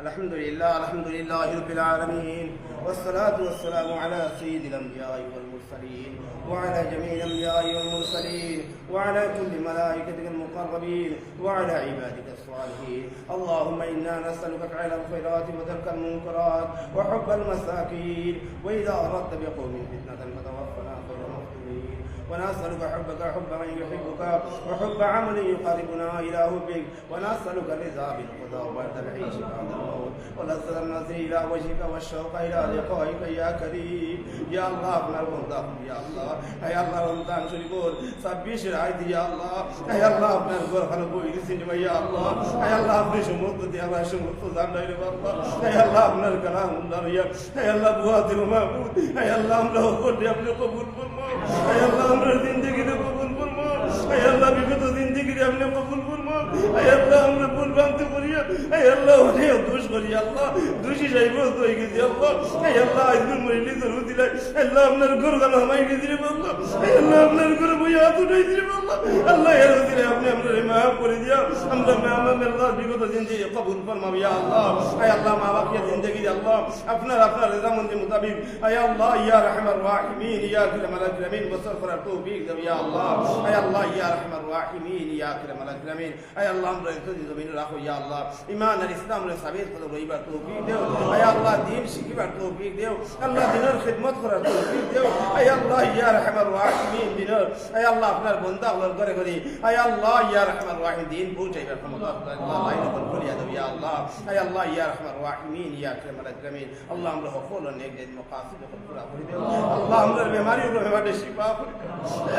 আলহামদুলিল্লাহ, আলহামদুলিল্লাহ রাব্বিল আলামিন, والصلاة والسلام على سيد الأنبياء والمرسلين وعلى جميع الأنبياء والمرسلين وعلى كل ملائكتك المقربين وعلى عبادك الصالحين. اللهم إنا نسألك فعل الخيرات وترك المنكرات وحب المساكين، وإذا أردت بقوم فتنة فتوفنا خير المفتونين. ونسألك حبك حب من يحبك وحب عمل يقربنا إلى حبك. ونسألك الرضا بالقضاء وبرد العيش بعد الموت ولذة النظر إلى وجهك والشوق إلى لقائك يا كريم. يا الله أبنى الرمضان، يا الله يا الله رمضان شريفون 26 রাত يا الله يا الله أبنى القرآن بويل سينما يا الله يا الله أبنى شموت يا الله شموت زمان يا الله يا الله أبنى الكلام الله يا الله بوادر المعبود يا الله أملا وقل يا ابن قبول فرما يا الله أمر زندگی نے قبول فرما اے اللہ বিগত জিন্দেগি রে আপনি কবুল ফরমা اے اللہ আমরা ভুল বানতে করিয়া اے اللہ ওরে দোষ করি আল্লাহ দোষী যাইব তো হই গেছি আল্লাহ اے اللہ আজকে মরিলি জরুর দিলাই আল্লাহ আপনার ঘর গানা হামাই গেছি রে আল্লাহ اے اللہ আপনার ঘর বইয়া তুই দিলে আল্লাহ আল্লাহ এর দিলে আপনি আমাদের মাফ করে দিয়া আমরা মামা আল্লাহ বিগত জিন্দেগি কবুল ফরমা ইয়া আল্লাহ اے اللہ মা বাপ की जिंदगी আল্লাহ আপনার রজামন্দি মুতাবিক اے اللہ یا رحم الراحمین یا کریم الاکرمین বসর করার তৌফিক দাও ইয়া আল্লাহ اے اللہ یا رحم الراحمین یا کریم الاکرمین اے اللہ আমরা ইজ্জত জমিন রাখো ইয়া আল্লাহ ঈমান আর ইসলাম রে সাবিত করে রইবার তৌফিক দাও اے اللہ دین শিখিবার তৌফিক দাও আল্লাহ দিনের খিদমত করার তৌফিক দাও اے اللہ یا رحم الراحمین দিনের اے اللہ আপনার বান্দা হওয়ার করে করে اے اللہ یا رحم الراحمین দিন পৌঁছাইবার ক্ষমতা আল্লাহ লাইন করিয়া দাও ইয়া আল্লাহ اے اللہ یا رحم الراحمین یا کریم الاکرمین আল্লাহ আমরা সকল নেক নেক মাকাসিদ পুরা করে দাও আল্লাহ আমরা বিমারি ও বিমারি শিফা করে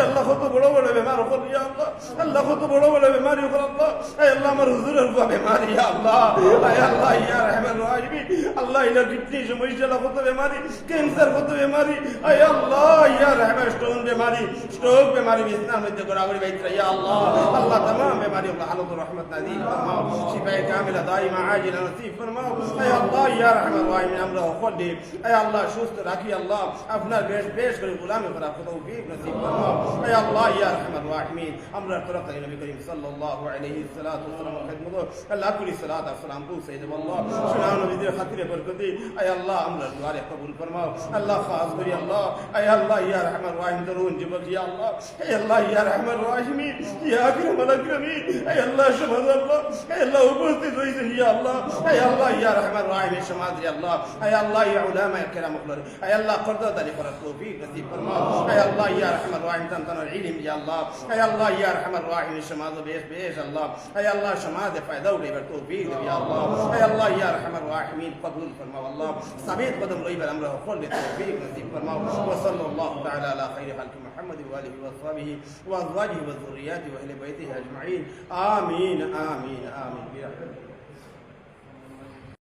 আল্লাহ কত বড় বড় বিমার উপর ইয়া আল্লাহ আল্লাহ কত বড় বড় বিমারি উপর আল্লাহ اے اللہ আমার হুজুরের উপর বিমারি ইয়া আল্লাহ اے اللہ یا رحم الراحمین আল্লাহ ইলা কিতনি সমস্যা কত বিমারি ক্যান্সার কত বিমারি اے اللہ یا رحم স্টোন বিমারি স্ট্রোক বিমারি ইসলাম মধ্যে গড়াগড়ি বাইতরা ইয়া আল্লাহ আল্লাহ तमाम বিমারি ও হালত রহমত নাযিল ফরমাও শিফা কামিলা দাইমা আজিলা নসিব ফরমাও اے اللہ یا رحم الراحمین আমরা সকল দে اے اللہ সুস্থ রাখি আল্লাহ আপনার বেশ বেশ করে গোলামি করা তৌফিক নসিব ফরমাও اے اللہ یا رحم الراحمین আমরা তরফ থেকে নবী করিম সাল্লাল্লাহু আলাইহি সাল্লাম খিদমত আল্লাহ কুলি সালাত আর সালাম দু সাইয়্যিদ আল্লাহ সুবহান নবীদের খাতিরে বরকতি اے اللہ আমরা দুআরে কবুল ফরমাও আল্লাহ খাস করি আল্লাহ اے اللہ یا رحم الراحمین দরুন যুবক ইয়া আল্লাহ اے اللہ یا رحم الراحمین ইয়া আকরাম আলাকরামিন اے اللہ সুবহান আল্লাহ اے اللہ উপস্থিত হইছেন ইয়া আল্লাহ اے اللہ یا رحم الراحمین সমাজ ইয়া আল্লাহ اے اللہ یا উলামা کرام اخلر اے اللہ قدرت করার তৌফিক নসিব ফরমাও اے اللہ یا رحم الراحمین তন্তর ইলম ইয়া আল্লাহ اے اللہ یا رحم الراحمین সমাজ বেশ বেশ আল্লাহ اے اللہ সমাজ ফায়দা উঠাইবার তৌফিক দাও ইয়া আল্লাহ اے اللہ یا رحم الراحمین কবুল ফরমাও আল্লাহ সাবিত কদম লইবার আমরা সকল তৌফিক নসিব ফরমাও ওয়া সাল্লাল্লাহু তাআলা আলা খাইরি খালকি মুহাম্মদ ওয়া আলিহি ওয়া সাহবিহি ওয়া আজওয়াজিহি ওয়া যুররিয়াতিহি ওয়া আহলি বাইতিহি আজমাইন আমিন আমিন আমিন।